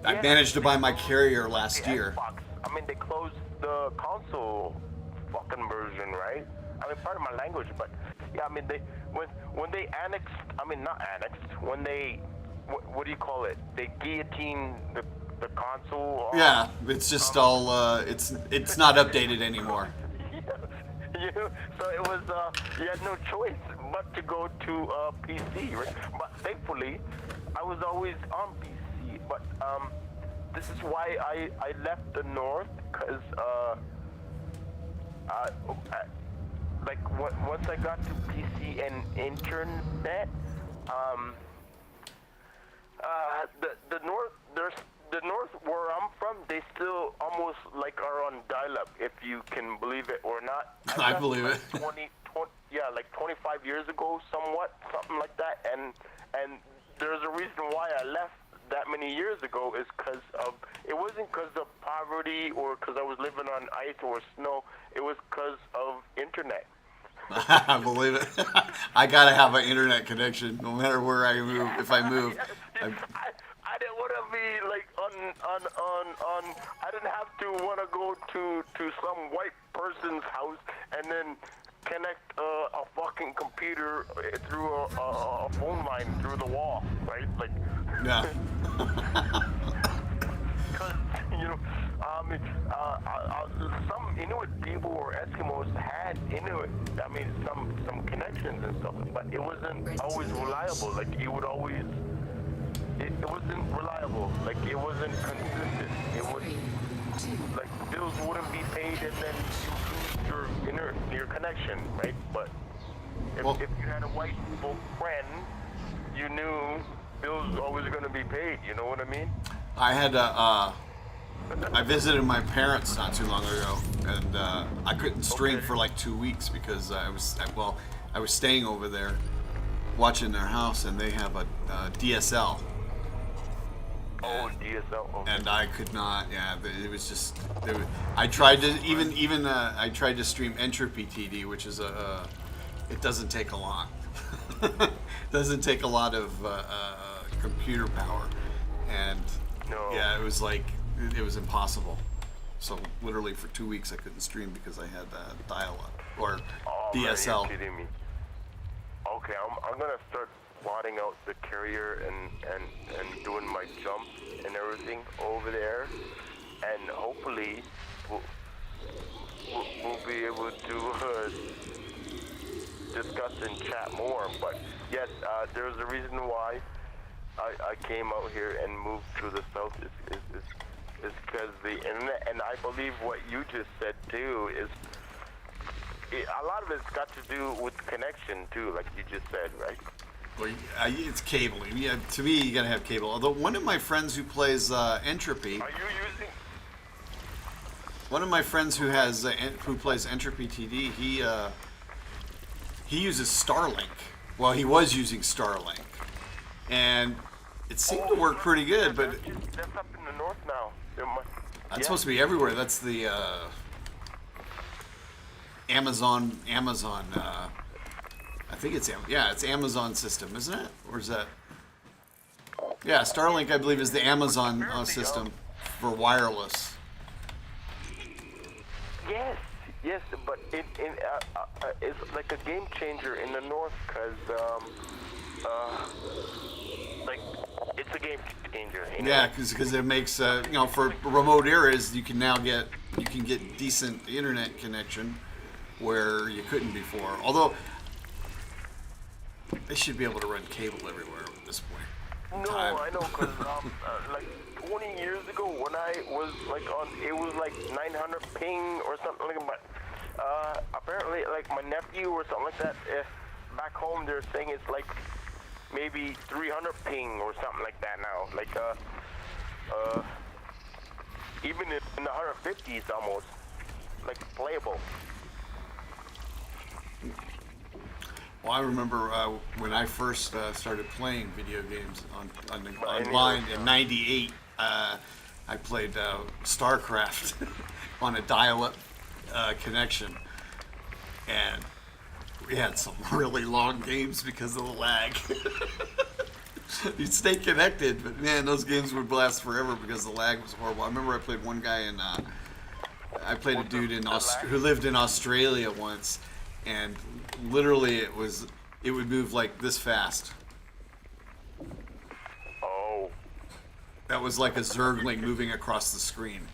I managed to buy my carrier last year. Xbox, I mean, they closed the console fucking version, right? I mean, pardon my language, but yeah, I mean, when they annexed, I mean, not annexed, when they, what do you call it? They guillotine the console. Yeah, it's just all. It's not updated anymore. So it was, you had no choice but to go to PC, right? But thankfully, I was always on PC. But this is why I left the North, because once I got to PC and internet, the North, the North where I'm from, they still almost like are on dial-up, if you can believe it or not. I believe it. like 25 years ago, somewhat, something like that. And there's a reason why I left that many years ago is because of, it wasn't because of poverty or because I was living on ice or snow. It was because of internet. I believe it. I gotta have an internet connection no matter where I move. If I move, I didn't want to be like on. I didn't have to want to go to some white person's house and then connect a fucking computer through a phone line through the wall, right? Like. yeah. Because, you know, some Inuit people or Eskimos had Inuit, some connections and stuff, but it wasn't always reliable. Like, it would always, it wasn't reliable. Like, it wasn't consistent. It was, like, bills wouldn't be paid and then you lose your connection, right? But if you had a white folk friend, you knew bills was always going to be paid. You know what I mean? I had I visited my parents not too long ago, and I couldn't stream for like 2 weeks because I was staying over there, watching their house, and they have a DSL. Oh, DSL. Okay. And I could not. Yeah, it was just. I tried to even I tried to stream Entropy TD, which is it doesn't take a lot. Doesn't take a lot of computer power, and yeah, it was like it was impossible. So literally for 2 weeks I couldn't stream because I had dial-up or DSL. Man, you're kidding me. Okay, I'm gonna start plotting out the carrier and doing my jumps and everything over there, and hopefully we'll be able to discuss and chat more. But yes, there's a reason why I came out here and moved to the south is because the internet, and I believe what you just said too is a lot of it's got to do with connection too, like you just said, right? Well, it's cabling. Yeah, to me, you gotta have cable. Although one of my friends who plays Entropy, Are you using? one of my friends who plays Entropy TD, he uses Starlink. Well, he was using Starlink, and it seemed to work pretty good. But That's up in the north now. that's supposed to be everywhere. That's the Amazon. I think it's Amazon system, isn't it? Or is that? Yeah, Starlink, I believe, is the Amazon system for wireless. Yes, but it's like a game changer in the north because like it's a game changer. You know? Yeah, because it makes for remote areas you can get decent internet connection where you couldn't before. Although they should be able to run cable everywhere at this point. No, I know, because like 20 years ago when I was like it was like 900 ping or something like that. But apparently, like my nephew or something like that, back home they're saying it's like maybe 300 ping or something like that now. Like even in the 150s almost, like playable. Well, I remember when I first started playing video games online in '98. I played StarCraft on a dial-up connection, and we had some really long games because of the lag. You'd stay connected, but man, those games would last forever because the lag was horrible. I remember I played one guy I played a dude who lived in Australia once, and literally it would move like this fast. Oh. That was like a Zergling moving across the screen.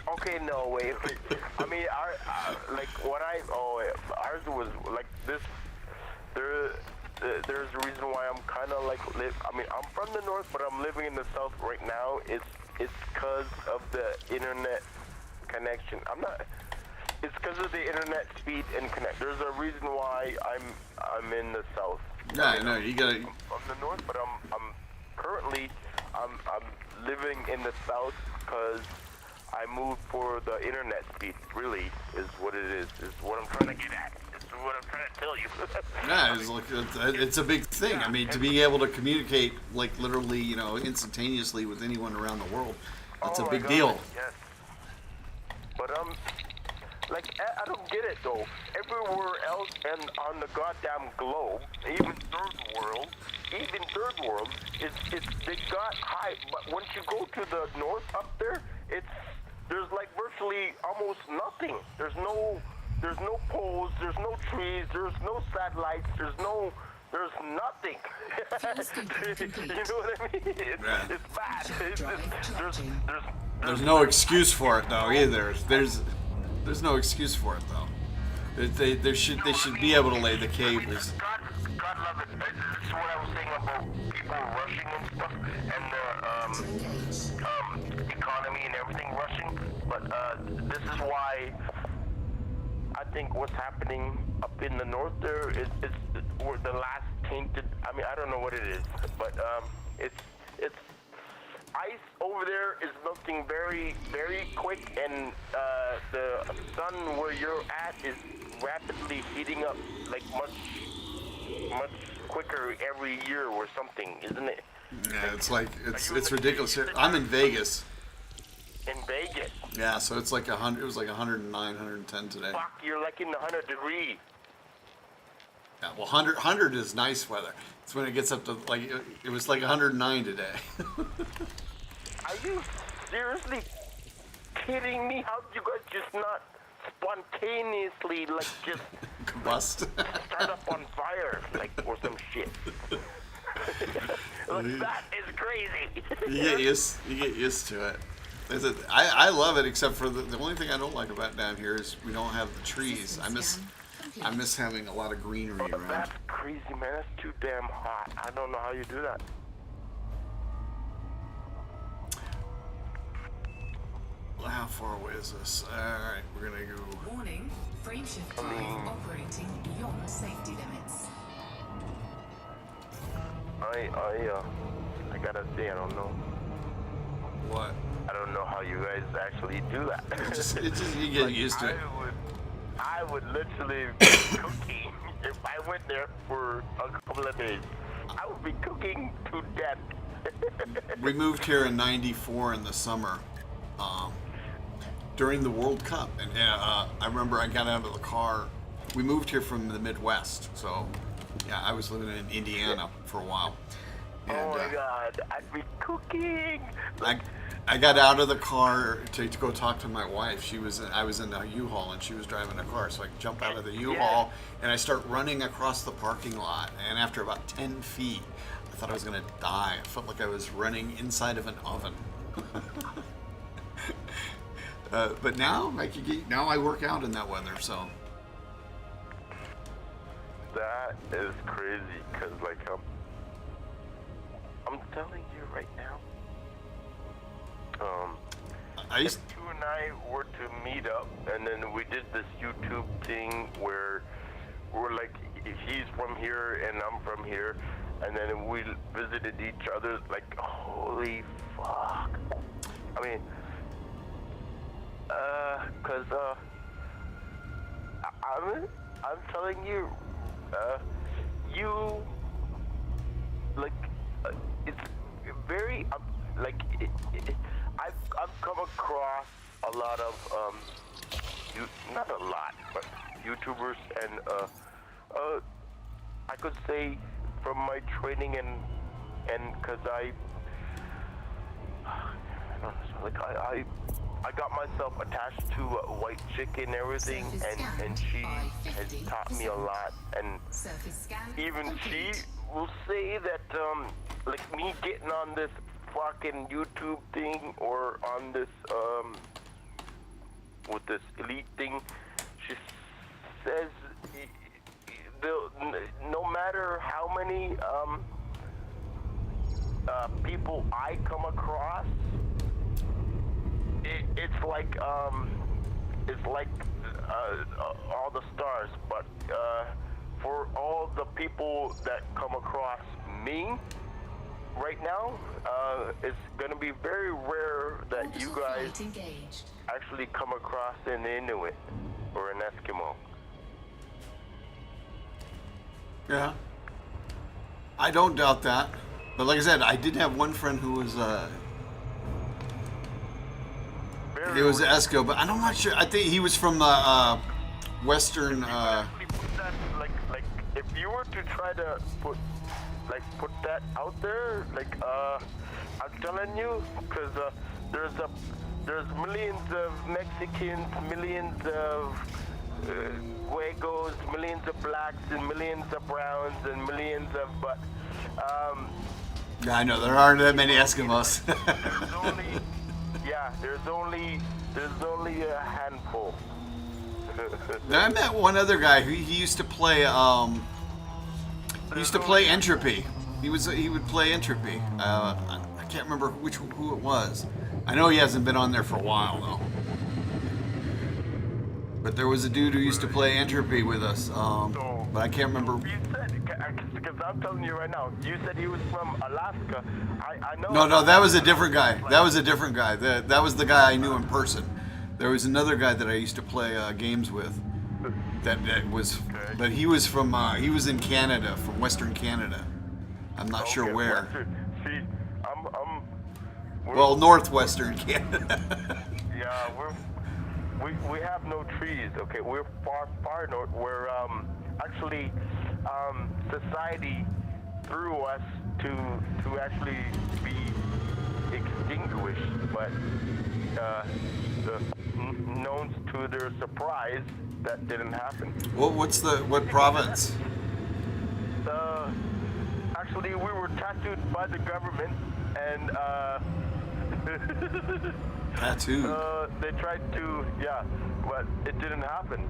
Okay, no, wait. I mean, ours was like this. There's a reason why I'm kind of like I'm from the north, but I'm living in the south right now. It's because of the internet connection. It's because of the internet speed and connect. There's a reason why I'm in the south. Yeah, I know. You gotta. I'm from the north, but I'm currently living in the south because I moved for the internet speed. Really, is what it is. Is what I'm trying to get at. Is tell you. Yeah, it's like it's a big thing. I mean, to be able to communicate like literally, you know, instantaneously with anyone around the world, that's Oh a my big God, deal. Yes. But like I don't get it though. Everywhere else and on the goddamn globe, even third world, it's they got high. But once you go to the north up there, there's like virtually almost nothing. There's no poles, there's no trees, there's no satellites, there's nothing. You know what I mean? It's bad. There's no excuse for it though either. There's no excuse for it though. They should be able to lay the cables. God love it. This is what I was saying about people rushing and stuff, and the economy and everything rushing. But this is why I think what's happening up in the north there is we're the last tainted. I mean, I don't know what it is, but it's ice over there is melting very, very quick, and the sun where you're at is rapidly heating up, like much quicker every year or something, isn't it? Yeah, it's ridiculous here. I'm in Vegas. In Vegas. Yeah, so it's like 100. It was like 109, 110 today. Fuck, you're like in the 100 degree. Yeah, well, 100 is nice weather. It's when it gets up to like it was like 109 today. Are you seriously kidding me? How did you guys just not spontaneously like just Combust. start up on fire like or some shit? Like, that is crazy. You get used to it. I love it, except for the only thing I don't like about down here is we don't have the trees. I miss having a lot of greenery around. That's crazy, man. That's too damn hot. I don't know how you do that. Well, how far away is this? All right, we're gonna go. Warning, frameshift drive operating beyond safety limits. I gotta say, I don't know. What? I don't know how you guys actually do that. It's just you get used to it. I would literally be cooking if I went there for a couple of days. I would be cooking to death. We moved here in '94 in the summer, during the World Cup, and I remember I got out of the car. We moved here from the Midwest, so yeah, I was living in Indiana for a while. And, Oh my God, I'd be cooking. I got out of the car to go talk to my wife. I was in a U-Haul and she was driving a car, so I jump out of the U-Haul and I start running across the parking lot. And after about 10 feet, I thought I was gonna die. I felt like I was running inside of an oven. But now I work out in that weather, so. That is crazy, cause like I'm telling you right now. I used. If you and I were to meet up, and then we did this YouTube thing where we're like, he's from here and I'm from here, and then we visited each other. Like, holy fuck! I mean, I'm telling you, you like it's very I've come across a lot of not a lot, but YouTubers, and I could say from my training and because I got myself attached to a white chick and everything, and she has taught me a lot, and even she will say that like me getting on this fucking YouTube thing or on this with this elite thing, she says no matter how many people I come across, it's like all the stars, but for all the people that come across me right now, it's gonna be very rare that you guys actually come across an Inuit or an Eskimo. Yeah. I don't doubt that. But like I said, I did have one friend who was Very it was weird. Esco, but I'm not sure. I think he was from Western. Actually put that, like if you were to try to put that out there, I'm telling you, because there's millions of Mexicans, millions of Guegos, millions of blacks, and millions of browns, and millions of Yeah, I know there aren't that many Eskimos. there's only a handful. Then I met one other guy who he used to play. He used to play Entropy. He would play Entropy. I can't remember who it was. I know he hasn't been on there for a while though. But there was a dude who used to play Entropy with us. But I can't remember. You said, because I'm telling you right now, you said he was from Alaska. I know. No, that was a different guy. That was a different guy. That was the guy I knew in person. There was another guy that I used to play games with. That was, but he was from he was in Canada, from Western Canada. I'm not sure Okay, where. Western. See, Well, northwestern Canada. yeah, we have no trees. Okay, we're far north. We're actually society threw us to actually be extinguished, but known to their surprise, that didn't happen. What province? Actually, we were tattooed by the government, and Tattooed. they tried to, but it didn't happen.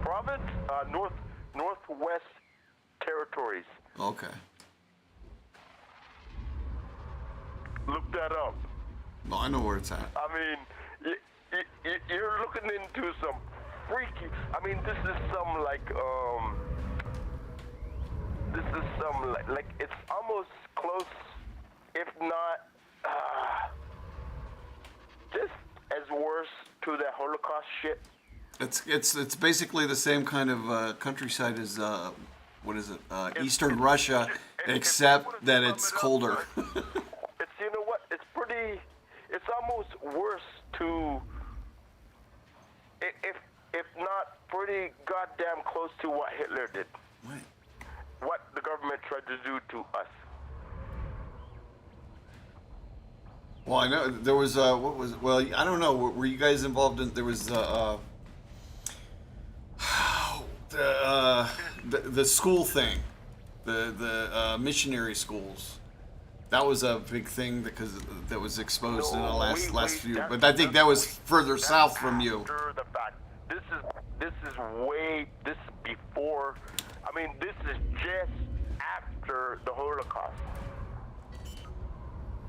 Province, Northwest Territories. Okay. Look that up. No, I know where it's at. I mean, you're looking into some freaky. I mean, this is some like it's almost close, if not just as worse to the Holocaust shit. It's basically the same kind of countryside as what is it? Eastern Russia, except that it's colder. It's, you know what? It's almost worse to, if not pretty goddamn close to what Hitler did. What? What the government tried to do to us. Well, I know there was what was well, I don't know. Were you guys involved in? There was the school thing, the missionary schools. That was a big thing because that was exposed in the last few. But I think that was further south from you. After the fact, this is before. I mean, this is just after the Holocaust.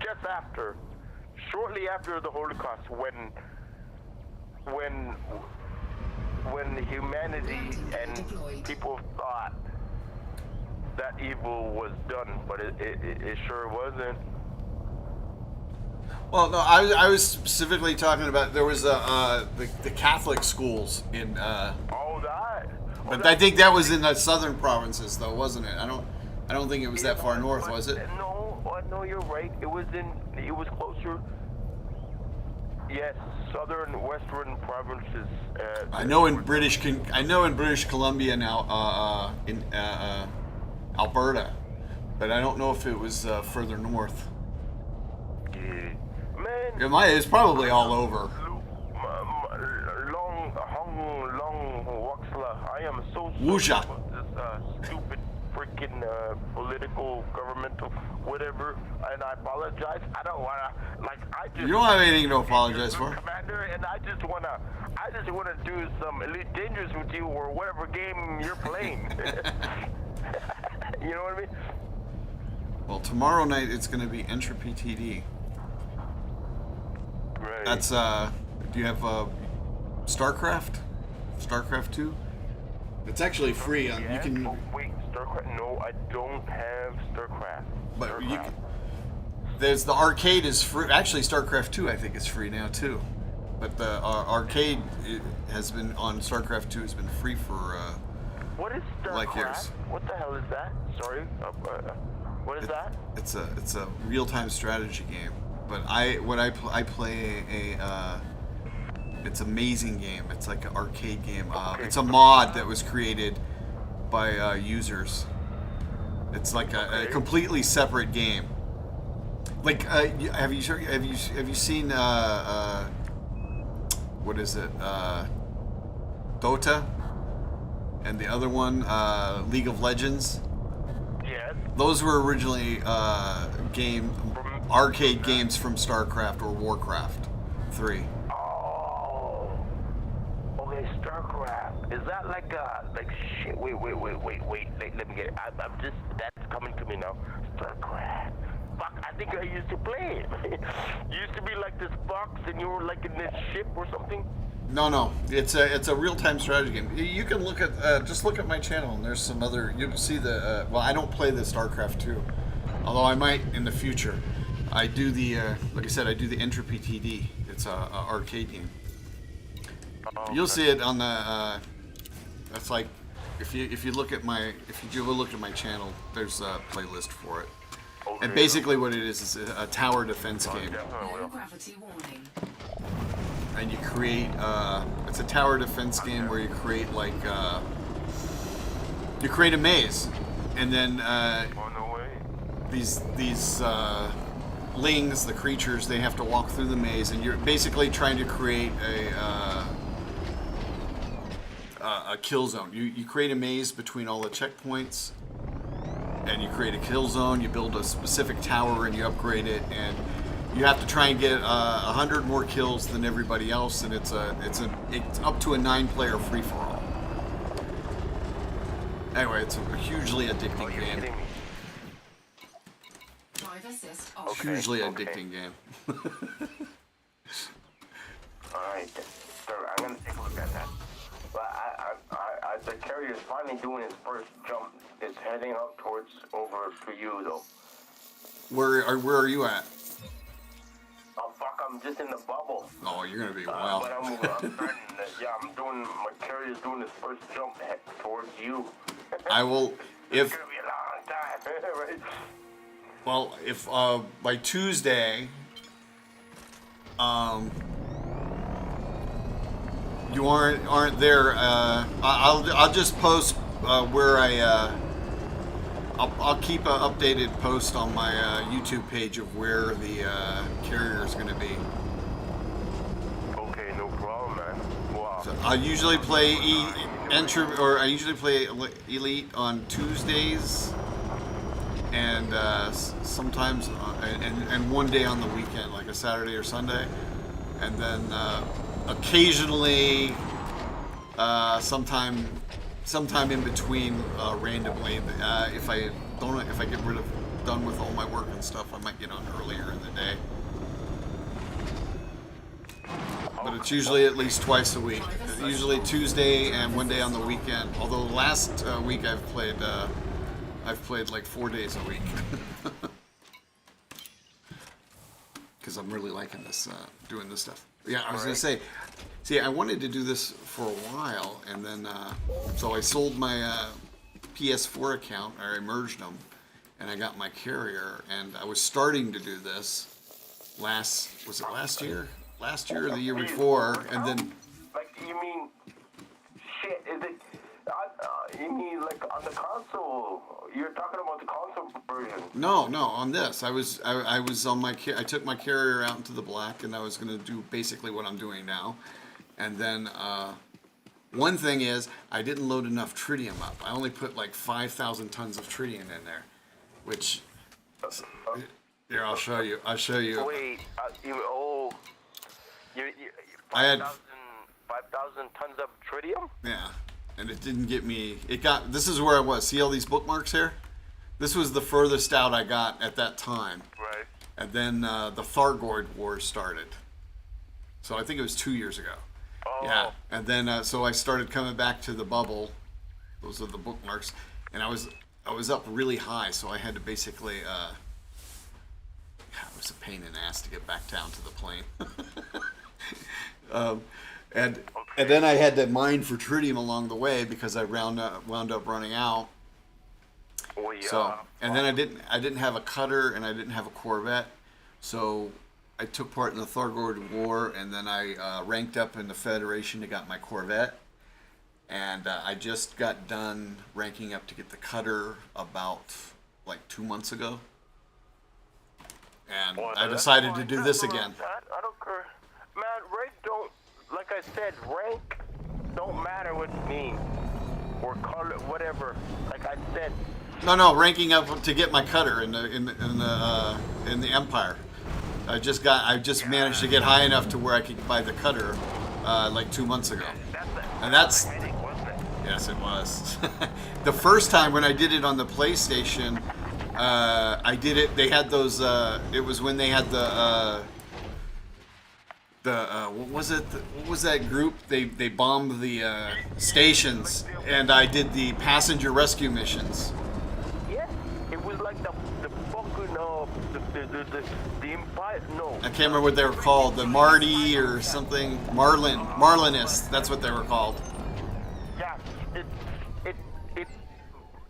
Just after, shortly after the Holocaust, when humanity and people thought that evil was done, but it sure wasn't. Well, no, I was specifically talking about there was the Catholic schools in. All that. But I think that was in the southern provinces, though, wasn't it? I don't think it was that far north, was it? No, you're right. It was closer. Yes, southern, western provinces. I know in British Columbia now, in Alberta, but I don't know if it was further north. Man. It's probably all over. I am so Wuja. sorry about this stupid freaking political, governmental, whatever, and I apologize. I don't wanna, You don't have anything to apologize for. Commander, and I just wanna do some Elite Dangerous with you or whatever game you're playing. You know what I mean? Well, tomorrow night it's going to be Entropy TD. Right. That's do you have StarCraft? StarCraft 2? It's actually free. You can. Oh, wait, StarCraft? No, I don't have StarCraft. But you can. There's the arcade is free. Actually, StarCraft 2 I think is free now too. But the arcade has been on StarCraft 2 has been free for What is StarCraft? Like yours. What the hell is that? Sorry. What is that? It's a real-time strategy game. But I play it's an amazing game. It's like an arcade game. It's a mod that was created by users. It's like a completely separate game. Like have you seen what is it? Dota, and the other one League of Legends. Yes. Those were originally arcade games from StarCraft or Warcraft 3. Oh. Okay, StarCraft. Is that like shit? Wait. Let me get it. I'm just, that's coming to me now. StarCraft. Fuck, I think I used to play it. You used to be like this box and you were like in this ship or something. No, it's a real-time strategy game. You can look at just look at my channel, and there's some other. You can see the. Well, I don't play the StarCraft 2, although I might in the future. I do the like I said, I do the Entropy TD. It's a arcade game. Oh, You'll see it on the. That's like if you look at my look at my channel, there's a playlist for it. Okay. And basically, what it is a tower defense game. No gravity warning. And you create it's a tower defense game where you create like you create a maze, and then Oh, no way. these lings, the creatures, they have to walk through the maze, and you're basically trying to create a kill zone. You create a maze between all the checkpoints, and you create a kill zone. You build a specific tower and you upgrade it, and you have to try and get 100 more kills than everybody else, and it's up to a 9-player free for all. Anyway, it's a hugely addicting Oh, you're game. kidding me. Drive assist off. Hugely Okay. addicting game. Alright, sir, I'm gonna take a look at that. But the carrier's finally doing its first jump. It's heading up towards over for you though. Where are you at? Oh fuck, I'm just in the bubble. Oh, you're gonna be But wild. I'm starting to, I'm doing, my carrier's doing its first jump head towards you. I will It's if gonna be a long time, right? well if by Tuesday you aren't there. I'll just post where I'll keep an updated post on my YouTube page of where the carrier is going to be. Okay, no problem, man. Wow. So I usually play I usually play Elite on Tuesdays, and sometimes and one day on the weekend, like a Saturday or Sunday, and then occasionally sometime in between randomly. If I get done with all my work and stuff, I might get on earlier in the day. But it's usually at least twice a week. Usually Tuesday and one day on the weekend. Although last week I've played like 4 days a week. Because I'm really liking this, doing this stuff. Yeah, I was gonna say, see, I wanted to do this for a while, and then so I sold my PS4 account, or I merged them, and I got my carrier, and I was starting to do this last year? Last year or the year before, and then Like, you mean, shit, is it, you mean like on the console? You're talking about the console version. no, on this. I was on my I took my carrier out into the black, and I was gonna do basically what I'm doing now, and then one thing is I didn't load enough tritium up. I only put like 5,000 tons of tritium in there, which here I'll show you. Wait, I had 5,000 tons of tritium? Yeah, and it didn't get me. This is where I was. See all these bookmarks here? This was the furthest out I got at that time. Right. And then the Thargoid War started. So I think it was 2 years ago. Oh. Yeah, and then so I started coming back to the bubble. Those are the bookmarks, and I was up really high, so I had to basically. It was a pain in the ass to get back down to the plane. And And then I had to mine for tritium along the way because I wound up running out. Oh, yeah. So, and then I didn't have a cutter and I didn't have a Corvette. So I took part in the Thargoid War, and then I ranked up in the Federation to got my Corvette. And I just got done ranking up to get the cutter about like 2 months ago. And Well, I that's decided to fine. do this Nothing again. wrong with that. I don't care. Man, rank don't, like I said, rank don't matter with me. Or color, whatever. Like I said, No, ranking up to get my cutter in the Empire. I just managed to get high enough to where I could buy the cutter like 2 months ago. that's And a headache, wasn't it? Yes, it was. The first time when I did it on the PlayStation, I did it. They had those. It was when they had the what was it? What was that group? They bombed the stations, and I did the passenger rescue missions. Yeah, it was like the fucking the Empire. No, I can't remember what they were called. The Marty or something. Marlinists. That's what they were called. yeah,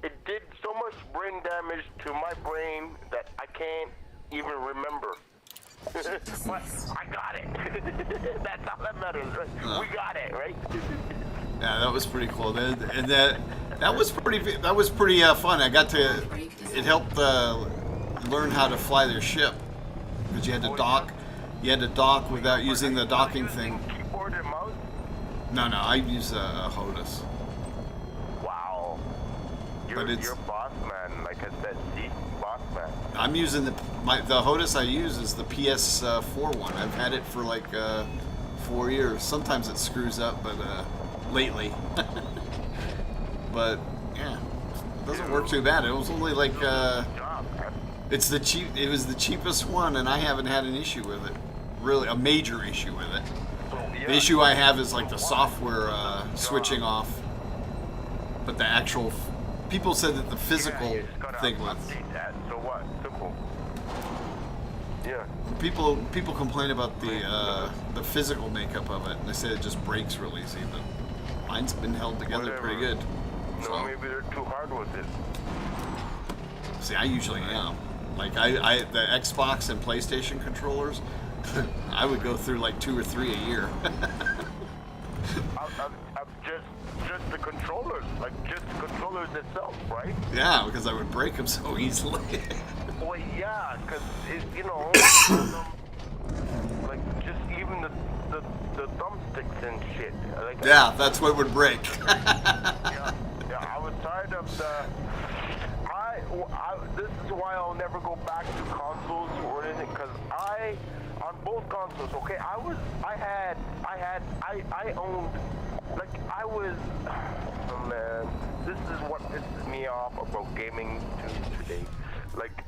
it did so much brain damage to my brain that I can't even remember. But I got it. That's all that matters, right? We got it, right? Yeah, that was pretty cool. And that was pretty fun. I got to. It helped learn how to fly their ship because you had to dock. You had to dock without using the docking thing. Keyboard and mouse? No, I use a HOTAS. Wow. But it's- You're boss man, like I said, see? Boss man. I'm using the HOTAS I use is the PS4 one. I've had it for like 4 years. Sometimes it screws up, but lately. But yeah, it doesn't work too bad. It was only like Job, man. It was the cheapest one, and I haven't had an issue with it. Really, a major issue with it. So, yeah. The issue I have is like the software switching off, but the actual people said that the physical you just gotta thing was. update that. So what? Simple. Yeah. People complain about the physical makeup of it, and they say it just breaks real easy. But mine's been held together Whatever. pretty good. No, So, maybe they're too hard with it. see, I usually am. Like the Xbox and PlayStation controllers, I would go through like 2 or 3 a year. I'm just the controllers, like just the controllers itself, right? Yeah, because I would break them so easily. Well, yeah, because you know, like just even the thumbsticks and shit. Like, Yeah, that's what would break. yeah, I was tired of the. This is why I'll never go back to consoles or anything, because on both consoles, okay, I owned, like, I was, oh man, this is what pisses me off about gaming today. Like,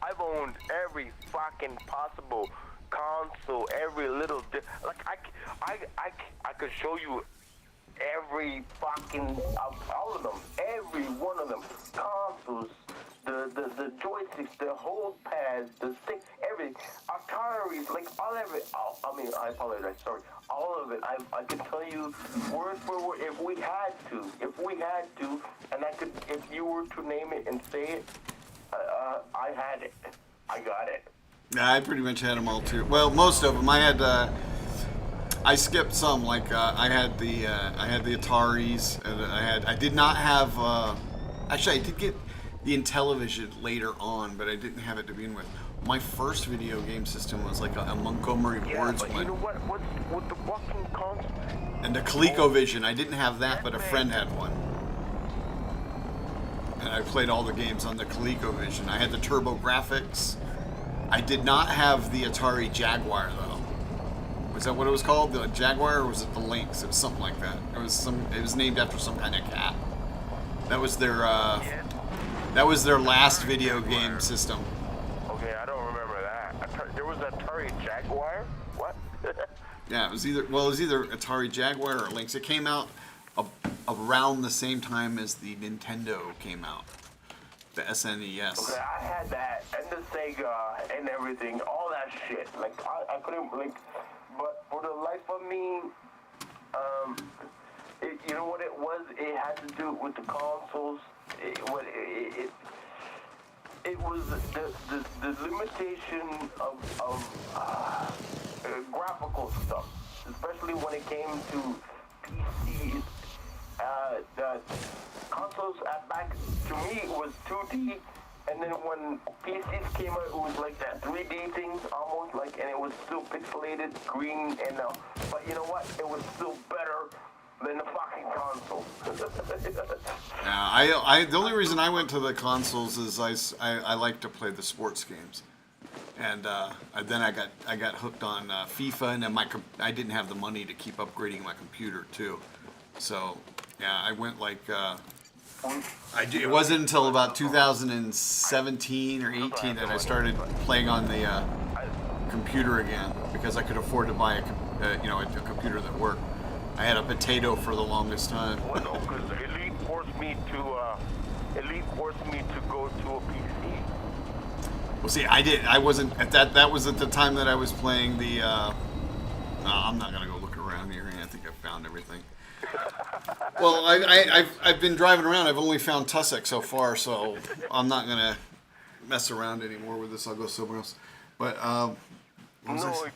I've owned every fucking possible console, every little, like, I could show you every fucking, all of them, every one of them, consoles, the joysticks, the hold pads, the stick, everything, Ataris, like all of it, I mean, I apologize, sorry, all of it, I could tell you word for word, if we had to, and I could, if you were to name it and say it, I had it, I got it. Yeah, I pretty much had them all too. Well, most of them. I had. I skipped some. Like I had the Ataris, and I did not have. Actually, I did get the Intellivision later on, but I didn't have it to begin with. My first video game system was like a Montgomery Yeah, Ward's but you one, know what, with the fucking console, and a ColecoVision. I didn't have that, but a friend had one. And I played all the games on the ColecoVision. I had the TurboGrafx. I did not have the Atari Jaguar though. Was that what it was called? The Jaguar, or was it the Lynx? It was something like that. It was named after some kind of cat. That was their last video game system. okay, I don't remember that. There was Atari Jaguar? What? Yeah, it was either Atari Jaguar or Lynx. It came out around the same time as the Nintendo came out, the SNES. Okay, I had that, and the Sega, and everything, all that shit. Like, I couldn't, like, but for the life of me, you know what it was? It had to do with the consoles. It was the limitation of graphical stuff, especially when it came to PCs. The consoles back to me it was 2D, and then when PCs came out, it was like that 3D things almost like, and it was still pixelated, green, and but you know what? It was still better than the fucking console. Yeah, the only reason I went to the consoles is I like to play the sports games, and then I got hooked on FIFA, and then I didn't have the money to keep upgrading my computer too, so yeah, I went like it wasn't until about 2017 or 18 that I started playing on the computer again because I could afford to buy a computer that worked. I had a potato for the longest time. Well, no, because Elite forced me to go to a PC. Well, see, I wasn't at that. That was at the time that I was playing the. No, I'm not gonna go look around here. I think I found everything. Well, I've been driving around. I've only found Tussock so far, so I'm not gonna mess around anymore with this. I'll go somewhere else. But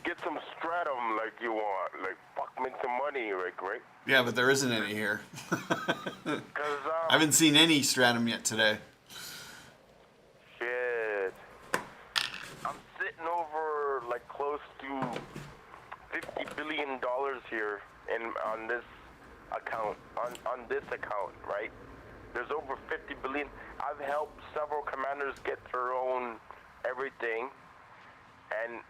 Get some Stratum like you want. Like, fuck, make some money, like, right? yeah, but there isn't any here. Because, I haven't seen any Stratum yet today. shit. I'm sitting over, like, close to $50 billion here on this account, on this account, right? There's over 50 billion. I've helped several commanders get their own everything. And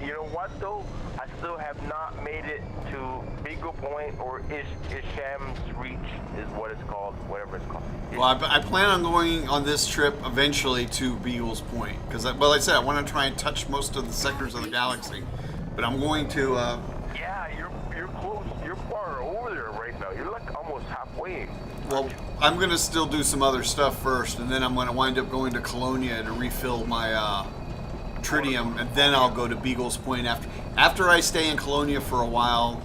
you know what though? I still have not made it to Beagle Point or Isham's Reach is what it's called, whatever it's called. Well, I plan on going on this trip eventually to Beagle's Point because, well, like I said, I want to try and touch most of the sectors of the galaxy. But I'm going to. Yeah, you're close. You're far over there right now. You're like almost halfway. Well, I'm going to still do some other stuff first, and then I'm going to wind up going to Colonia to refill my tritium, and then I'll go to Beagle's Point after. After I stay in Colonia for a while,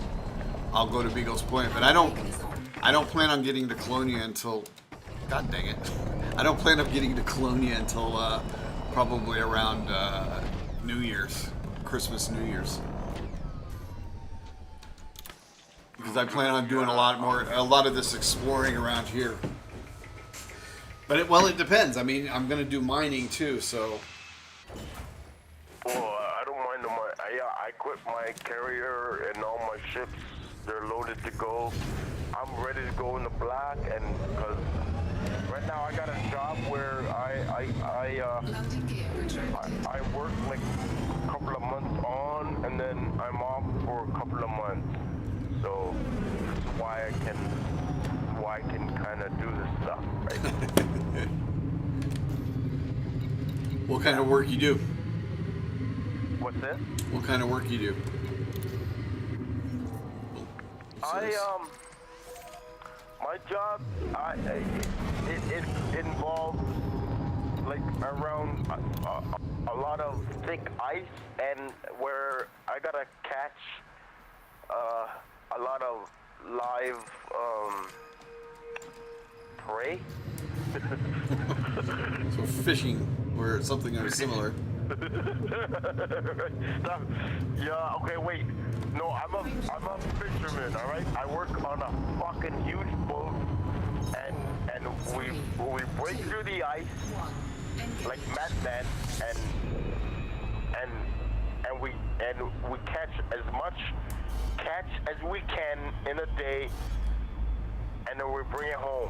I'll go to Beagle's Point. But I don't plan on getting to Colonia until. God dang it! I don't plan on getting to Colonia until probably around New Year's, Christmas, New Year's. Because I plan on doing a lot of this exploring around here. But it depends. I mean, I'm going to do mining too, so. Well, I don't mind I quit my carrier and all my ships. They're loaded to go. I'm ready to go in the black, and because right now I got a job where Landing gear retracted. I work like a couple of months on, and then I'm off for a couple of months. So that's why I can kind of do this stuff, right? What kind of work you do? What's this? What kind of work you do? My job, it involves like around a lot of thick ice, and where I gotta catch a lot of live prey. So fishing or something similar. Yeah, okay, wait. No, I'm a fisherman, all right? I work on a fucking huge boat, and we break through the ice like madmen, and we catch as much catch as we can in a day, and then we bring it home.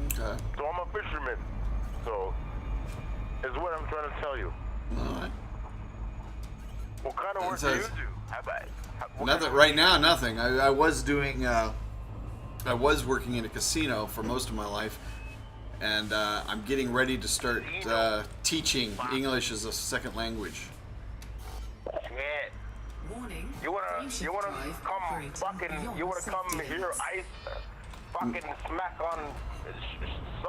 Okay. So I'm a fisherman. So is what I'm trying to tell you. All right. What kind of work do you do? Nothing right now. Nothing. I was doing. I was working in a casino for most of my life, and I'm getting ready to start teaching English as a second language. Shit. Warning. You wanna Fusion drive come operating fucking? beyond You wanna come safety here? limits. Ice, fucking smack on.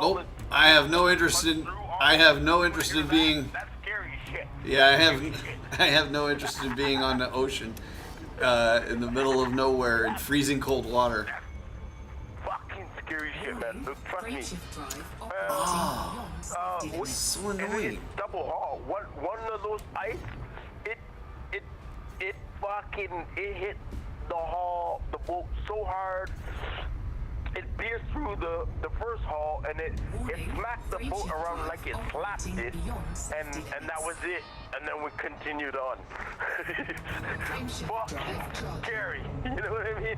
Nope. I have no interest in. I have no interest in being. That's scary. shit. Yeah, I have no interest in being on the ocean, in the middle of nowhere in freezing cold water. Fucking scary shit, man. Look, trust me. Great shift drive operating beyond safety limits. So And annoying. it's double haul. One of those ice, it fucking hit the hull, the boat so hard. It pierced through the first hull, and it smacked the boat around like it slapped it, and that was it. And then we continued on. Fuck, scary. You know what I mean?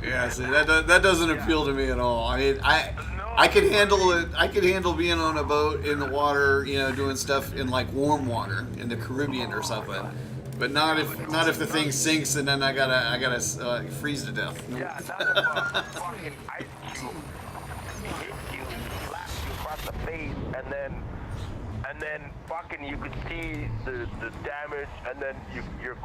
Yeah, see, that doesn't appeal to me at all. I mean, I could handle it. I could handle being on a boat in the water, you know, doing stuff in like warm water in the Caribbean or something. But not if the thing sinks and then I gotta freeze to death. Yeah, that's a fucking ice cube hit you, slapped you across the face, and then fucking you could see the damage, and then you're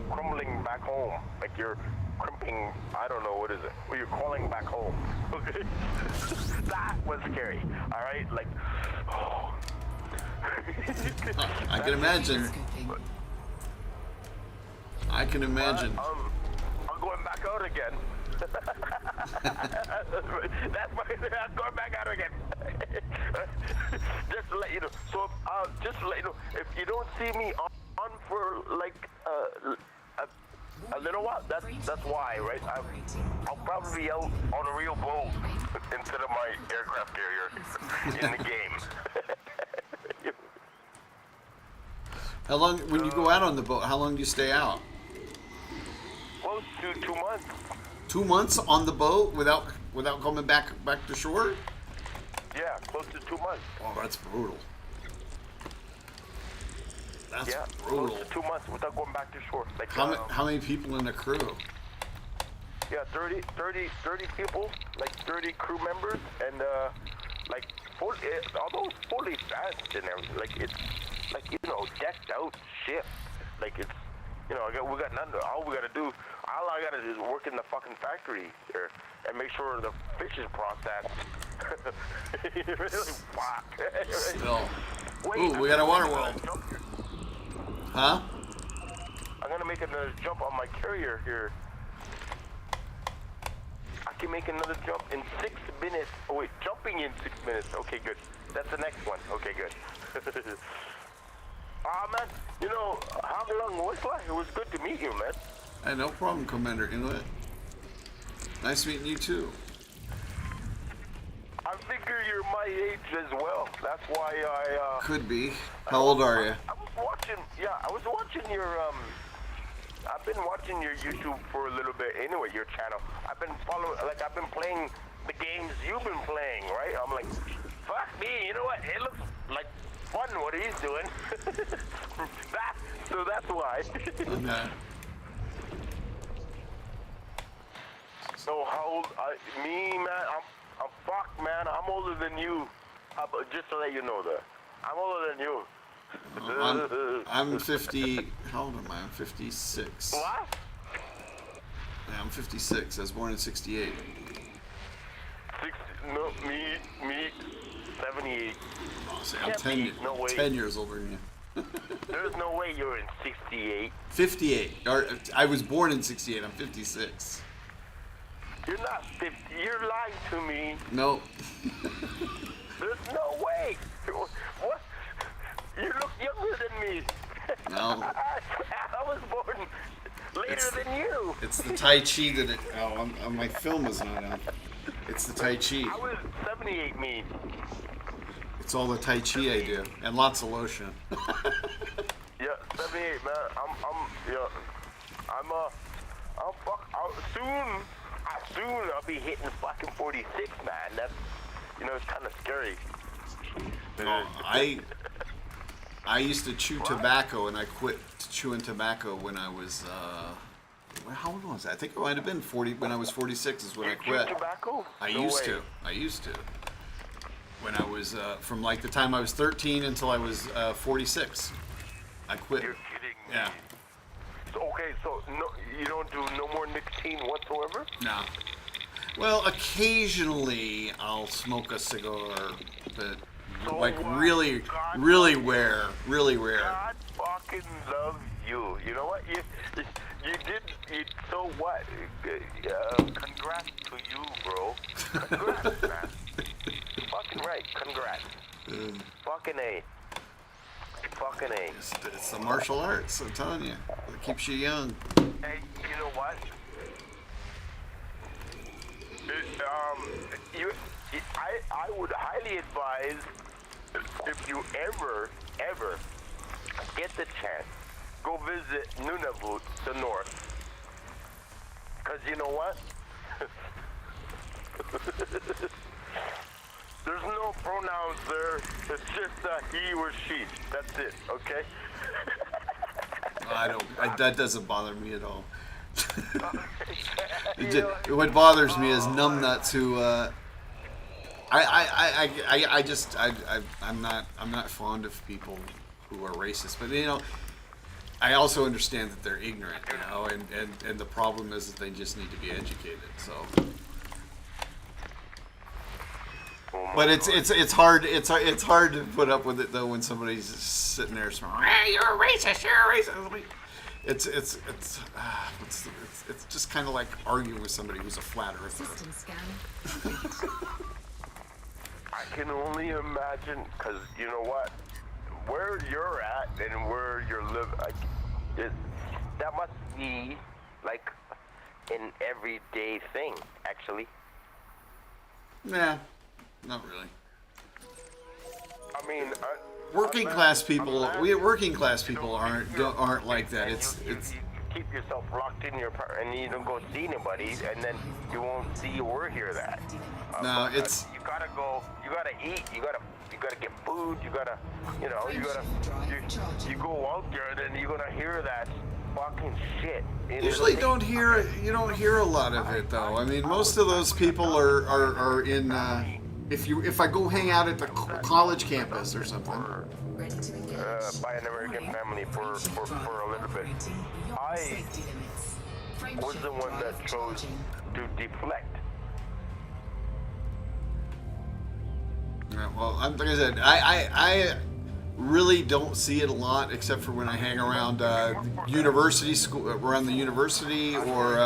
crumbling back home, like you're crimping. I don't know what is it. Well, you're crawling back home. Okay, that was scary. All right, like. Oh. I can imagine. I can imagine. I'm going back out again. That's my. I'm going back out again. Just to let you know. So, just to let you know, if you don't see me on for like a little while, that's why, right? I'll probably be out on a real boat instead of my aircraft carrier in the game. How long, when you go out on the boat, how long do you stay out? Close to 2 months. 2 months on the boat without coming back to shore? Yeah, close to 2 months. Oh, that's brutal. That's Yeah, brutal. close to 2 months without going back to shore. Like How many people in the crew? Yeah, 30 people, like 30 crew members, and like although it's fully staffed and everything, like it's like, you know, decked out ship. Like it's, you know, we got nothing. All I gotta do is work in the fucking factory here and make sure the fish is processed. Really, fuck. Still. Wait, Ooh, we got a water I'm well. gonna jump here. Huh? I'm gonna make another jump on my carrier here. I can make another jump in 6 minutes. Oh wait, jumping in 6 minutes. Okay, good. That's the next one. Okay, good. Man, you know, how long was it? It was good to meet you, man. Hey, no problem, Commander Inlet. Nice meeting you too. I figure you're my age as well. That's why I, Could be. How old are you? I was watching your, I've been watching your YouTube for a little bit anyway, your channel. I've been playing the games you've been playing, right? I'm like, fuck me, you know what? It looks like fun what he's doing. So that's why. Okay. So how old, me, man, I'm fuck, man, I'm older than you. Just to let you know that. I'm older than you. I'm 50. How old am I? I'm 56. What? Yeah, I'm 56. I was born in 68. Me, 78. Oh, see, I'm Can't 10, be, no way. 10 years older than you. There's no way you're in 68. 58. Or, I was born in 68. I'm 56. You're not 50. You're lying to me. No. There's no way. What? You look younger than me. No. I was born later than you. It's the Tai Chi that it. Oh, my film is not on. It's the Tai Chi. I was 78 me. It's all the Tai Chi I do, and lots of lotion. Yeah, 78, man. Soon I'll be hitting fucking 46, man. That's, you know, it's kind of scary. No, I used to chew tobacco, and I quit chewing tobacco when I was. How old was I? I think it might have been 40. When I was 46 is when I quit. Chew tobacco? I No used way. to. I used to. When I was from like the time I was 13 until I was 46, I quit. You're kidding me. Yeah. So no, you don't do no more nicotine whatsoever? No. Well, occasionally I'll smoke a cigar, but So like what? really, God really loves rare, really rare. God fucking loves you. You know what? You so what? Congrats to you, bro. Congrats, man. Fucking right. Congrats. Fucking A. Fucking A. It's the martial arts. I'm telling you, it keeps you young. Hey, you know what? I would highly advise if you ever get the chance, go visit Nunavut, the north. Cause you know what? There's no pronouns there. It's just he or she. That's it. Okay. That doesn't bother me at all. What bothers me is numbnuts who. I'm not fond of people who are racist, but I also understand that they're ignorant, and the problem is that they just need to be educated. So. But it's hard to put up with it though when somebody's sitting there saying, "Hey, you're a racist, you're a racist." It's just kind of like arguing with somebody who's a flat earther. System scan. I can only imagine, cause you know what, where you're at and where you're living, that must be like an everyday thing, actually. Nah, not really. I mean, Working class people aren't like that. And It's you keep yourself locked in your apartment and you don't go see anybody, and then you won't see or hear that. No, But, it's- you gotta go. You gotta eat. You gotta get food. You gotta you go out there, and then you're gonna hear that fucking shit. usually you don't hear a lot of it though. I mean, most of those people are in. If I go hang out at the college campus or something. Ready to engage. By an American family for a little bit. I Safety limits. was the one that chose to deflect. Yeah, well, like I said, I really don't see it a lot, except for when I hang around university school, around the university, or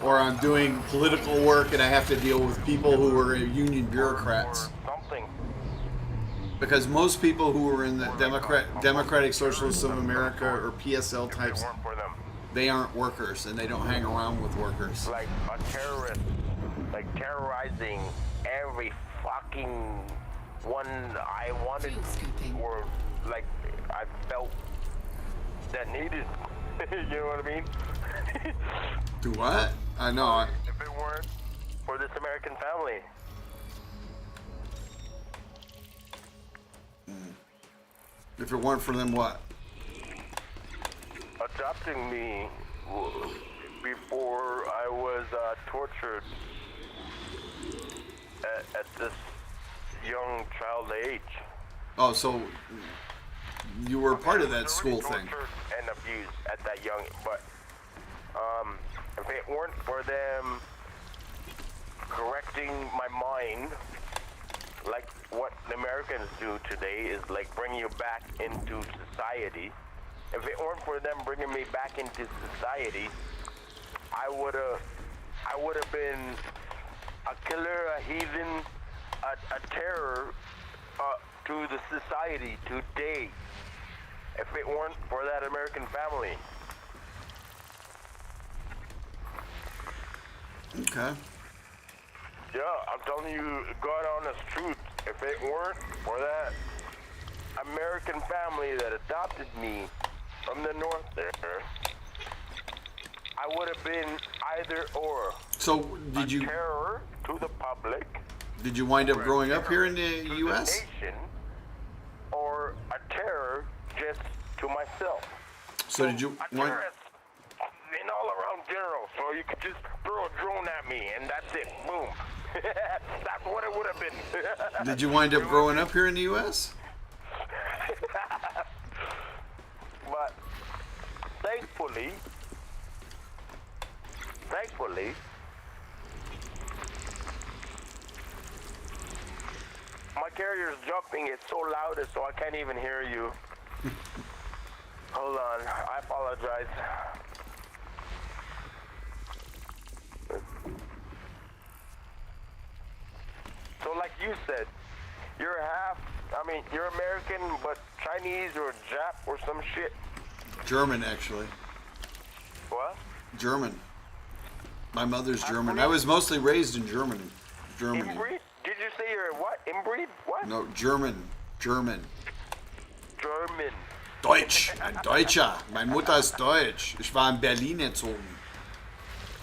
I'm doing political work and I have to deal with people who are union bureaucrats. Something. Because most people who are in the Democratic Socialists of America or PSL types, Weren't for them. they aren't workers and they don't hang around with workers. Like a terrorist, like terrorizing every fucking one I wanted, or like I felt that needed. You know what I mean? Do what? I know. If it weren't for this American family. If it weren't for them, what? Adopting me before I was tortured at this young child age. Oh, so you were part of that school thing. Tortured and abused at that young, but if it weren't for them correcting my mind, like what the Americans do today is like bring you back into society. If it weren't for them bringing me back into society, I would have been a killer, a heathen, a terror to the society today. If it weren't for that American family. Okay. Yeah, I'm telling you, God honest truth. If it weren't for that American family that adopted me from the north there, I would have been either or. So did you Terror to the public. wind up growing up here in the to U.S.? The nation, or a terror just to myself. So did you A wind? terrorist in all around general, so you could just throw a drone at me and that's it. Boom. That's what it would have been. Did you wind up growing up here in the U.S.? But thankfully, My carrier's jumping. It's so loud, so I can't even hear you. Hold on. I apologize. So like you said, you're you're American, but Chinese or Jap or some shit. German, actually. What? German. My mother's German. I was mostly raised in Germany. Germany. Inbreed? Did you say you're what? Inbreed? What? No, German. German. German. Deutsch. Ein Deutscher. Meine Mutter ist Deutsch. Ich war in Berlin erzogen.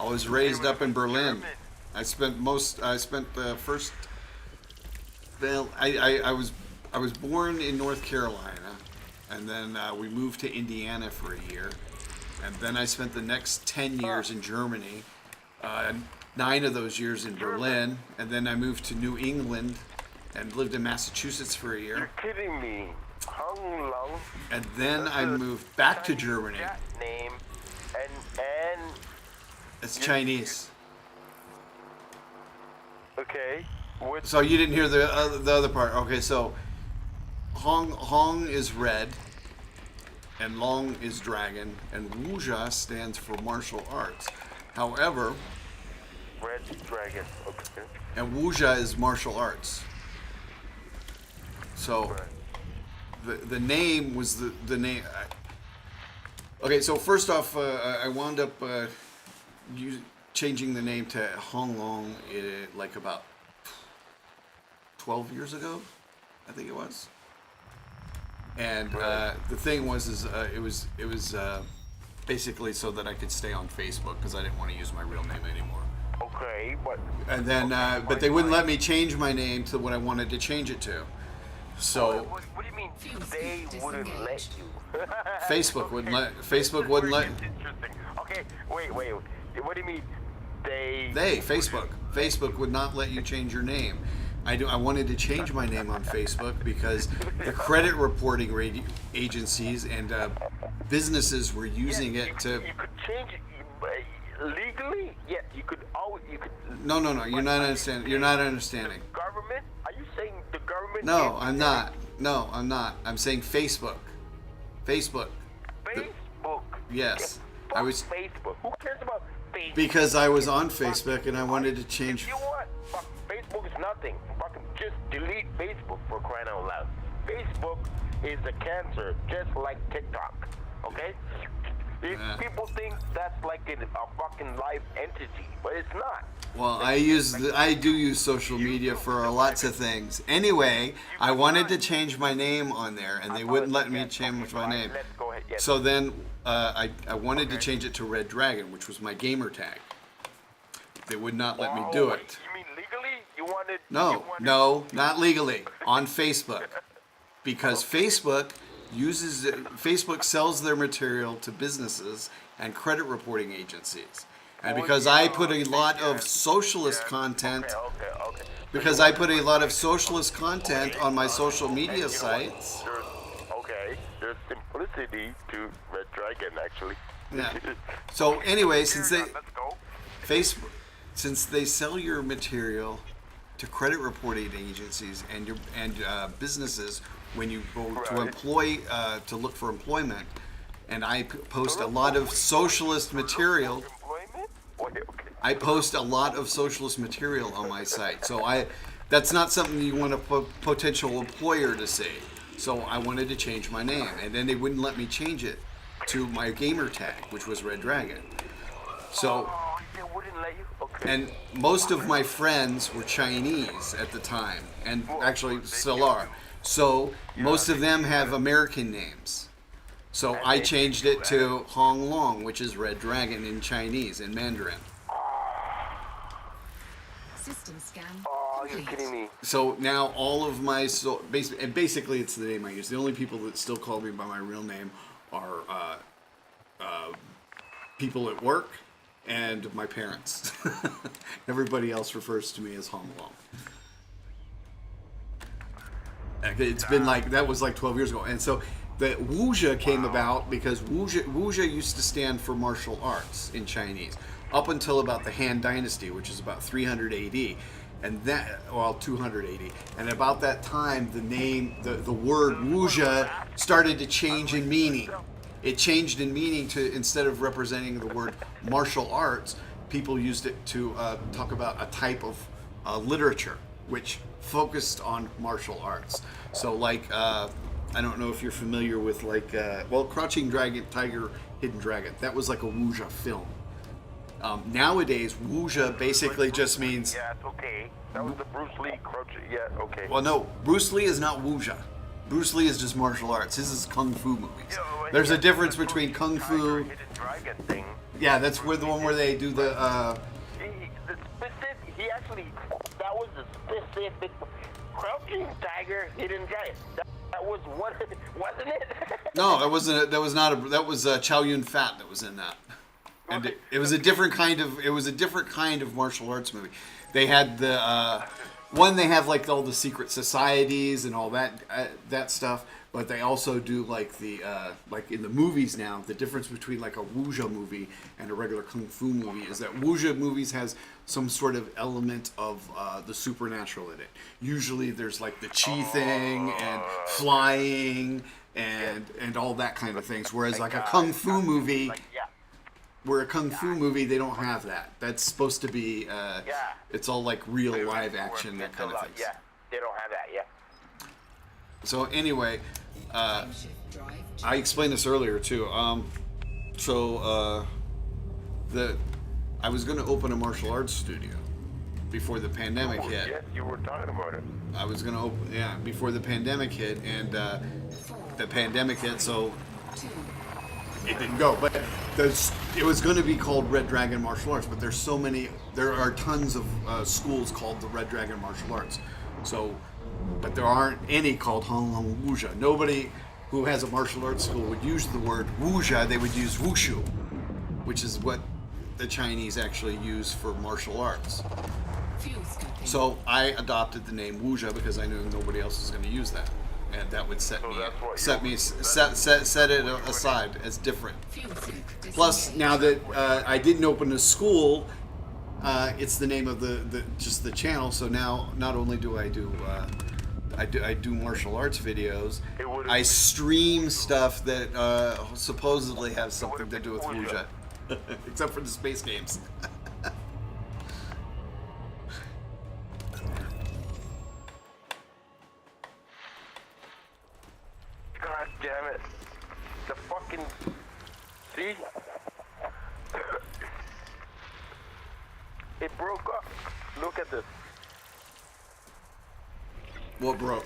I was raised up in Berlin. I spent the first. Well, I was born in North Carolina, and then we moved to Indiana for a year, and then I spent the next 10 years in Germany, 9 of those years in Berlin, and then I moved to New England and lived in Massachusetts for a year, You're kidding me. Hung Long. and then I moved back to Germany. That name and It's Chinese. okay. With So you didn't hear the other part. Okay, so Hong is red, and Long is dragon, and Wuxia stands for martial arts. However, Red Dragon. Okay. and Wuxia is martial arts. So the name was the name. Okay, so first off, I wound up changing the name to Hong Long like about 12 years ago, I think it was. And the thing was, it was basically so that I could stay on Facebook because I didn't want to use my real name anymore. Okay, but And then, but they wouldn't let me change my name to what I wanted to change it to. So what do you mean they wouldn't let you? Facebook wouldn't let. Facebook wouldn't let. Interesting. Okay, wait. What do you mean they? Facebook would not let you change your name. I wanted to change my name on Facebook because the credit reporting agencies and businesses were using it to. You could change it legally. Yeah, you could always. You could. No. You're not understanding. You're not understanding. Government? Are you saying the government? No, I'm not. No, I'm not. I'm saying Facebook. Facebook. Facebook. Yes, Yeah, I was Facebook. Who cares about Facebook? because I was on Facebook and I wanted to change. You know what? Fuck, Facebook is nothing. Fucking just delete Facebook for crying out loud. Facebook is a cancer, just like TikTok. Okay? If people think that's like a fucking live entity, but it's not. Well, I do use social media for lots of things. Anyway, I wanted to change my name on there, and they wouldn't let me change my name. Let's go ahead. Yes. So then I wanted to change it to Red Dragon, which was my gamer tag. They would not let me do wait, it. You mean legally? You wanted? No, not legally. On Facebook, because Facebook sells their material to businesses and credit reporting agencies. And because I put a lot of socialist content, Okay. because I put a lot of socialist content on my social media sites. There's simplicity to Red Dragon, actually. Yeah. So anyway, since Let's go. Facebook, since they sell your material to credit reporting agencies and businesses when you go to employ to look for employment, and I post a lot of socialist material. Employment? Okay. I post a lot of socialist material on my site, so that's not something you want a potential employer to see. So I wanted to change my name, and then they wouldn't let me change it to my gamer tag, which was Red Dragon. So, Oh, they wouldn't let you? Okay. and most of my friends were Chinese at the time, and actually still are. So most of them have American names. So I changed it to Hong Long, which is Red Dragon in Chinese, in Mandarin. System scan Oh, you're complete. kidding me. So now all of my basically it's the name I use. The only people that still call me by my real name are people at work and my parents. Everybody else refers to me as Hong Long. It's been that was like 12 years ago, and so the Wuxia came about because Wuxia used to stand for martial arts in Chinese up until about the Han Dynasty, which is about 300 AD. and that, well, 280. And about that time, the name, the word wuxia started to change in meaning. It changed in meaning to, instead of representing the word martial arts, people used it to talk about a type of literature which focused on martial arts. So like, I don't know if you're familiar with like, well, Crouching Dragon, Tiger, Hidden Dragon. That was like a wuxia film. Nowadays, wuxia basically just means. Yeah, it's okay. That was the Bruce Lee crouch. Yeah, okay. Well, no, Bruce Lee is not wuxia. Bruce Lee is just martial arts. This is kung fu movies. Yeah, well, There's yeah, a difference the between Bruce kung Tiger fu. Hidden Dragon thing. Yeah, that's where the one where they do the. The specific. He actually. That was the specific. Crouching Tiger, Hidden Dragon. That was what, wasn't it? No, that wasn't. That was not a. That was Chow Yun Fat that was in that. And it was a different kind of. It was a different kind of martial arts movie. They had the one. They have like all the secret societies and all that stuff. But they also do like the like in the movies now. The difference between like a wuxia movie and a regular kung fu movie is that wuxia movies has some sort of element of the supernatural in it. Usually there's like the chi thing and flying and all that kind of things. Whereas like a kung fu movie. Where a kung fu movie, they don't have that. That's supposed to be, it's all like real live action, that kind of thing. Yeah, they don't have that, yeah. So anyway, Frameshift drive I explained this earlier too. I was going to open a martial arts studio before the pandemic hit. Yes, you were talking about it. I was going to open, before the pandemic hit, and the pandemic hit, so it didn't go. But it was going to be called Red Dragon Martial Arts, but there are tons of schools called the Red Dragon Martial Arts. So, but there aren't any called Hong Hong Wuxia. Nobody who has a martial arts school would use the word wuxia. They would use wushu, which is what the Chinese actually use for martial arts. fuel scoping. So I adopted the name wuxia because I knew nobody else was going to use that, and that would set it aside as different. Fuel sync Plus, disengaged. now that I didn't open a school, it's the name of just the channel. So now, not only do I do I do martial arts videos, I stream stuff that supposedly has something to do with wuxia, except for the space games. God damn it. The fucking... See? It broke up. Look at this. What broke?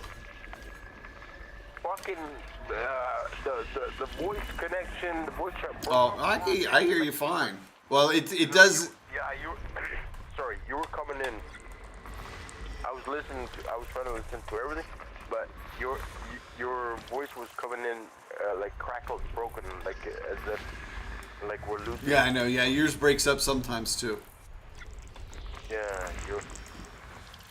Fucking... the voice connection, the voice chat broke. Oh, I hear you fine. Well, it does. Yeah, you... Sorry, you were coming in. I was trying to listen to everything, but your voice was coming in like crackled, broken, like as if like we're losing. Yeah, I know. Yeah, yours breaks up sometimes too. Yeah,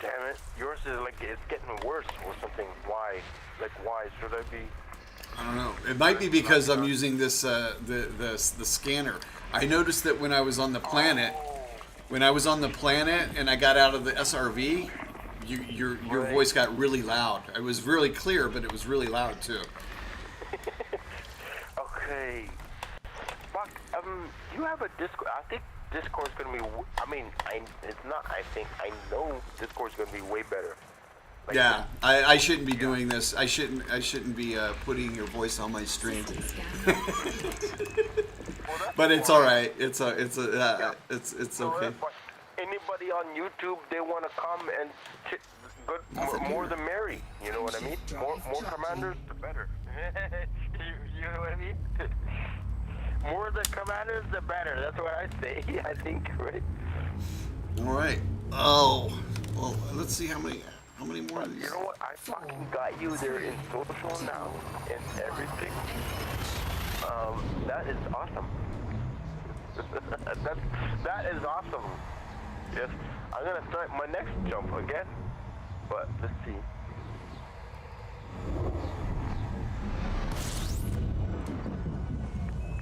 damn it, yours is like it's getting worse or something. Why? Like why should I be? I don't know. It might be because I'm using this the scanner. I noticed that when I was on the planet, and I got out of the SRV, your voice got really loud. It was really clear, but it was really loud too. Okay. Fuck. You have a Discord. I think Discord's gonna be. I know Discord's gonna be way better. Like, Yeah, I shouldn't be doing this. I shouldn't be putting your voice on my stream. But it's all right. It's okay. Anybody on YouTube, they want to come and more the merry. You know what I mean? More commanders, the better. you know what I mean? More the commanders, the better. That's what I say. I think, right? All right. Oh, well, let's see how many more of these. You know what? I fucking got you there in social now and everything. That is awesome. that is awesome. Yes, I'm gonna start my next jump again, but let's see.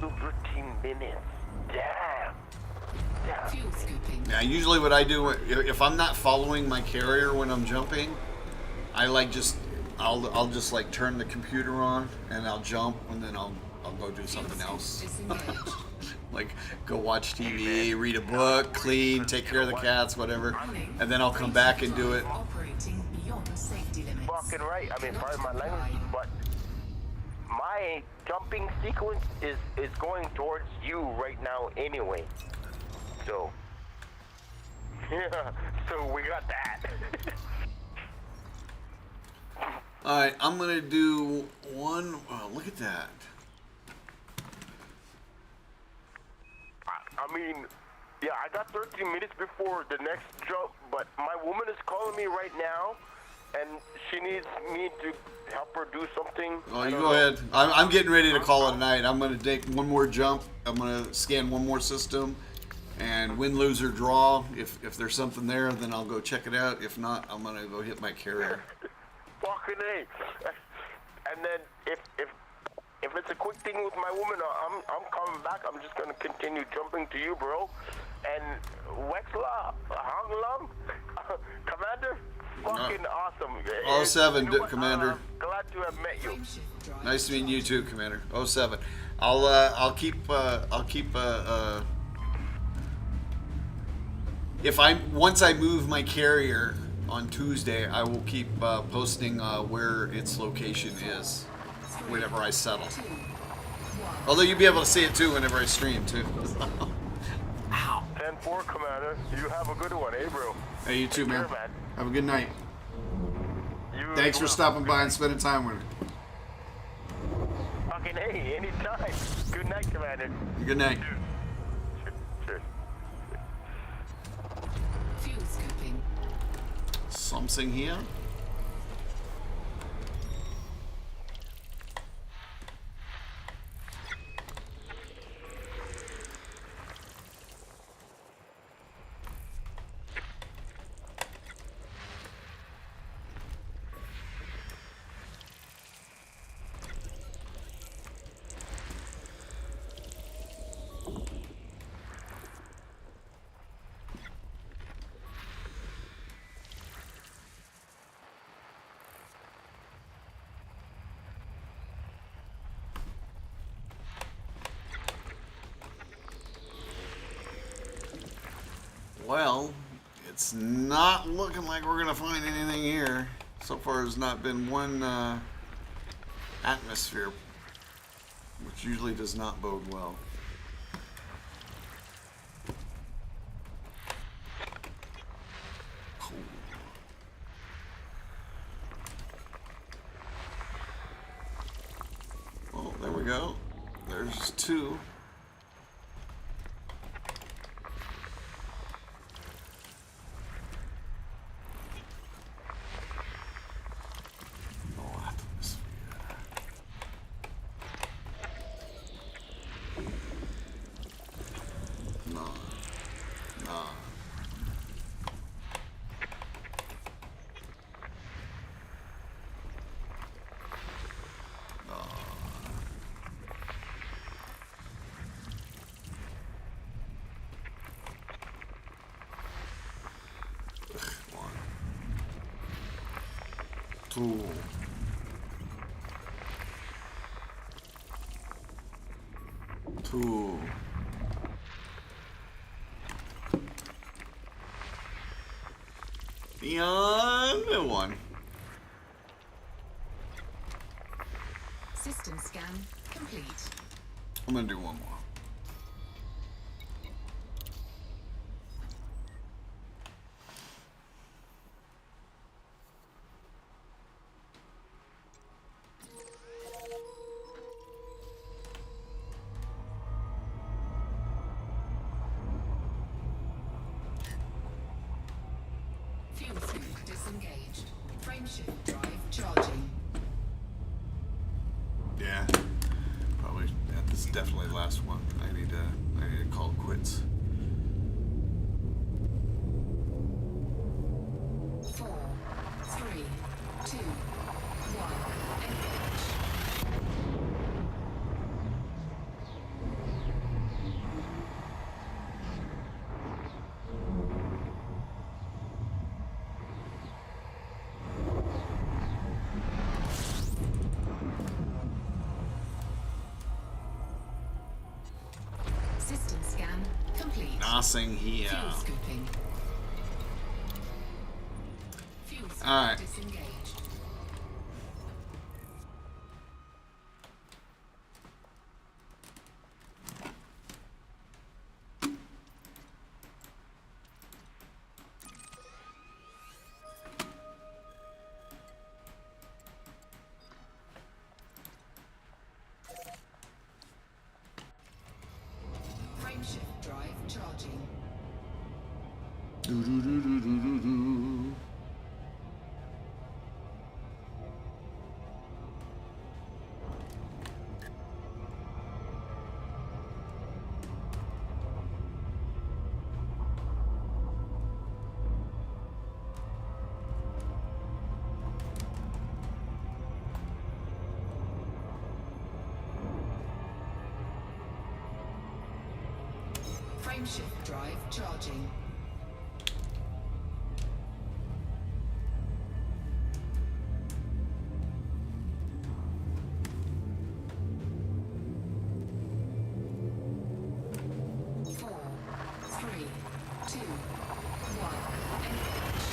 So 13 minutes. Damn. Fuel scooping. Yeah, usually what I do if I'm not following my carrier when I'm jumping, I like I'll just like turn the computer on and I'll jump and then I'll go do something else. Disengaged. Like go watch TV, read a book, clean, take care of the cats, whatever, and then I'll come back and do it. Operating beyond safety limits. Fucking right. I mean, pardon my language, but my jumping sequence is going towards you right now anyway. So, yeah. So we got that. All right, I'm gonna do one. Oh, look at that. I mean, yeah, I got 13 minutes before the next jump, but my woman is calling me right now, and she needs me to help her do something. Oh, I you don't go know. ahead. I'm getting ready to call it a night. I'm gonna take one more jump. I'm gonna scan one more system, and win, lose, or draw. If there's something there, then I'll go check it out. If not, I'm gonna go hit my carrier. Fucking A. And then if it's a quick thing with my woman, I'm coming back. I'm just gonna continue jumping to you, bro. And Wexla, Hong Long, Commander, fucking awesome. 07, You know what? Commander. Glad to have met you. Frameshift drive Nice to meet you too, charging. Commander. 07. I'll keep if once I move my carrier on Tuesday, I will keep posting where its location is whenever I settle. 2, 1. Although you'll be able to see it too whenever I stream too. 10-4, Commander. You have a good one, eh, bro? Hey, you too, Take care, man. man. Have a good night. You Thanks as for well. stopping by and spending time with me. Fucking hey, anytime. Good night, Commander. Good night. Cheers. Fuel scooping. Something here. Well, it's not looking like we're gonna find anything here. So far, there's not been one atmosphere, which usually does not bode well. Cool. Well, there we go. There's two. No atmosphere. No. No. One. Two. Two. Beyond one. System scan complete. I'm gonna do one more. Fuel scoop disengaged. Frameshift drive charging. Yeah, probably. Yeah, this is definitely the last one. I need to call it quits. 4, 3, 2, 1. Engage. passing here. Fuel scooping. Fuel scoop Alright. disengaged. Frameshift drive charging. Do-do-do-do-do-do-do. Frameshift drive charging. Four, three, two, one. Engage.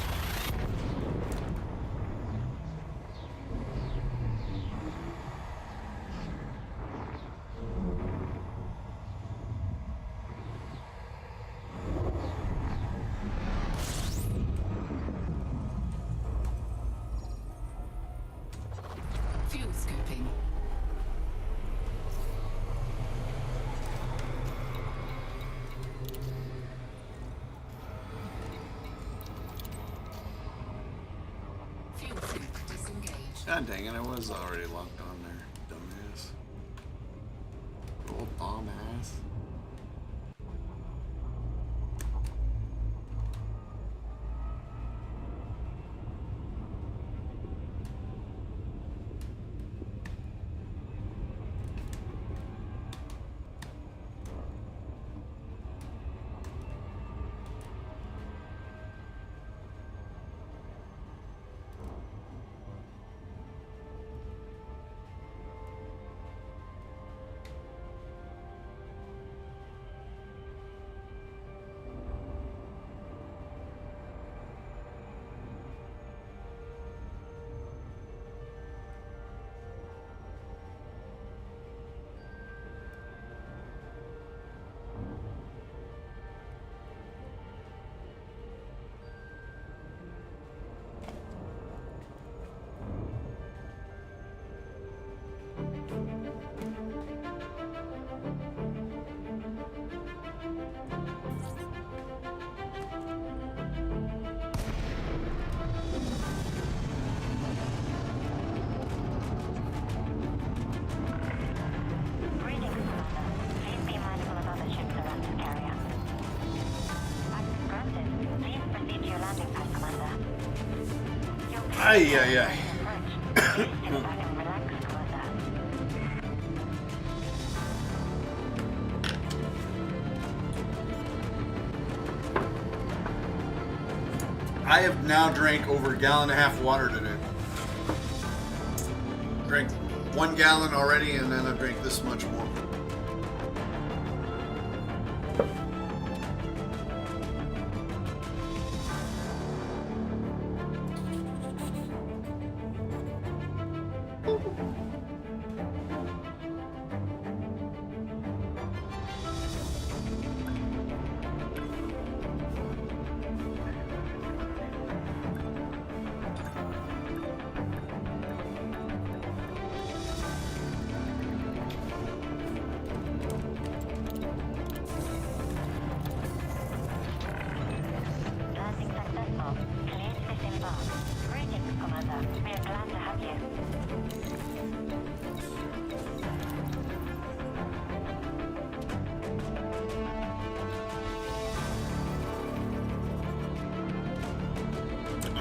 Fuel scooping. Fuel scoop disengaged. God dang it, I was already locked on there, dumbass. Old bomb ass. Greetings, Commander. Please be mindful of other ships around the carrier. Access granted. Please proceed to your landing pad, Commander. Your Ay, ay, ay. approach. Please sit back and relax, Commander. I have now drank over a gallon and a half of water today. Drank 1 gallon already, and then I drank this much more. Landing successful. Clear to disembark. Greetings, Commander. We are glad to have you.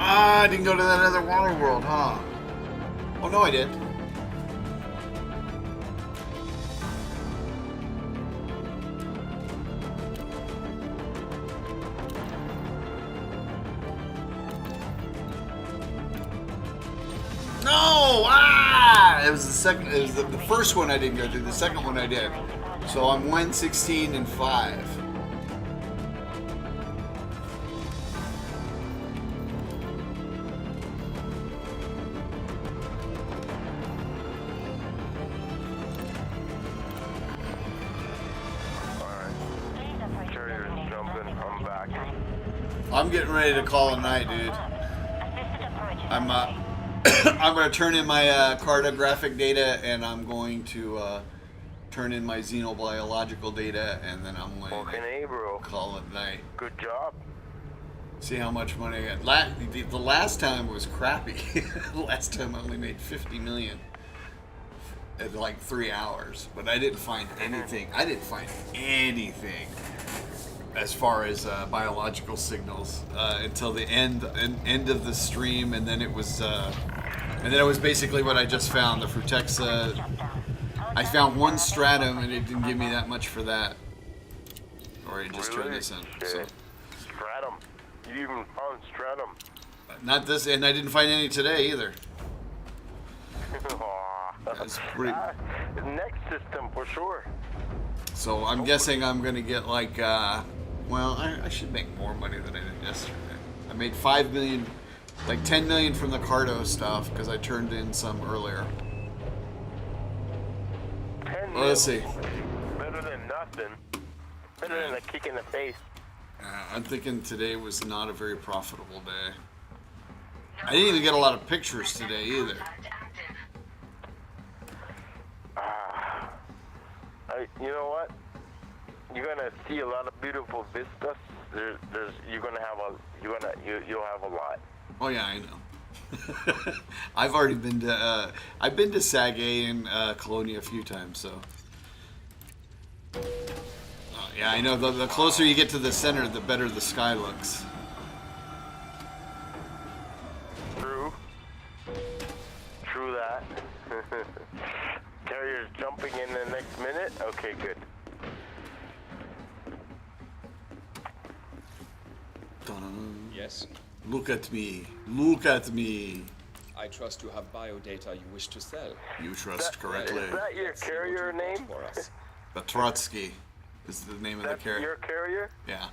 Ah, I didn't go to that other water world, huh? Oh, no, I did. No! Ah! It was the second. It was the first one I didn't go to. The second one I did. So I'm 116 and 5. I'm getting ready to call it a night, dude. Assisted approach is I'm underway. I'm gonna turn in my cartographic data, and I'm going to turn in my xenobiological data, and then I'm going Fucking to A, bro. call it night. Good job. See how much money I got. The last time was crappy. The last time I only made 50 million in like 3 hours, but I didn't find anything. I didn't find anything as far as biological signals until the end of the stream, and then it was basically what I just found, the Frutexa. I found one stratum, and it didn't give me that much for that. Or it just turned Really? this in. Shit. So. Stratum. You even found stratum. Not this, and I didn't find any today either. Aw. That's pretty. Next system for sure. So I'm guessing I'm gonna get like, well, I should make more money than I did yesterday. I made 5 million, like 10 million from the Cardo stuff because I turned in some earlier. 10 Well, let's see. Better than nothing. Better than a kick in the face. I'm thinking today was not a very profitable day. I didn't even get a lot of pictures today either. You know what? You're gonna see a lot of beautiful vistas. You'll have a lot. Oh yeah, I know. I've already been to I've been to Saguay and Colonia a few times, so. Yeah, I know. The closer you get to the center, the better the sky looks. True that. Carrier's jumping in the next minute? Okay, good. Dun. Yes, Look at me. Look at me. I trust you have biodata you wish to sell. You trust correctly. Is that your Let's see what carrier you got name? for us. Batrotsky is the name of the That's carrier. your carrier? Yeah.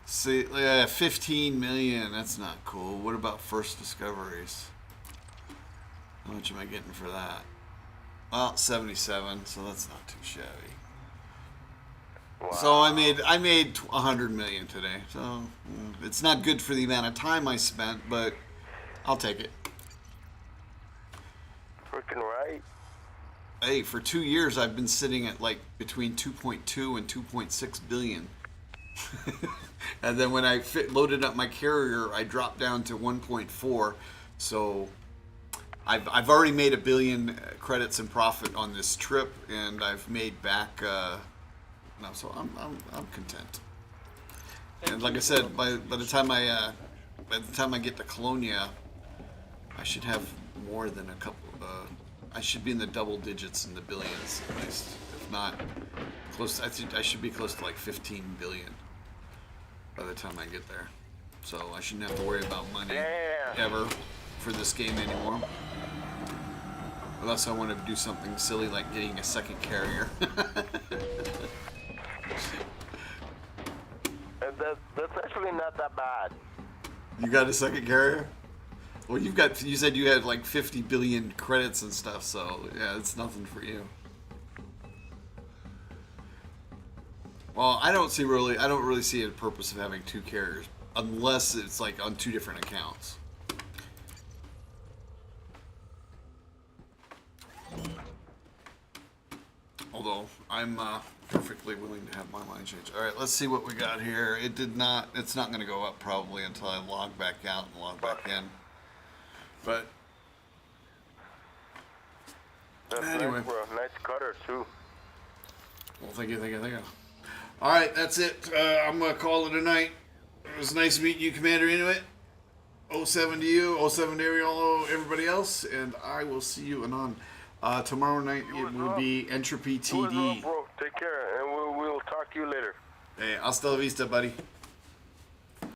See, 15 million. That's not cool. What about First Discoveries? How much am I getting for that? Well, 77. So that's not too shabby. Wow. So I made 100 million today. So it's not good for the amount of time I spent, but I'll take it. Freaking right. Hey, for 2 years I've been sitting at like between 2.2 and 2.6 billion. And then when I loaded up my carrier, I dropped down to 1.4. So I've already made 1 billion credits in profit on this trip, and I've made back. No, so I'm content. And like I said, by the time I get to Colonia, I should have more than a couple. I should be in the double digits in the billions at least, if not close. I think I should be close to like 15 billion by the time I get there. So I shouldn't have to worry about money ever for this game anymore. Unless I want to do something silly like getting a second carrier. And that's actually not that bad. You got a second carrier? Well, you said you had like 50 billion credits and stuff, so yeah, it's nothing for you. Well, I don't really see a purpose of having 2 carriers unless it's like on 2 different accounts. Although I'm perfectly willing to have my mind changed. All right, let's see what we got here. It's not going to go up probably until I log back out and log back in. But That's anyway. nice, bro. Nice cutter too. Well, thank you. All right, that's it. I'm going to call it a night. It was nice meeting you, Commander Inuit. 07 to you, 07 to everybody else, and I will see you anon. Tomorrow night it will be Entropy What's up, TD. bro? Take care, and we'll talk to you later. Hey, hasta la vista, buddy.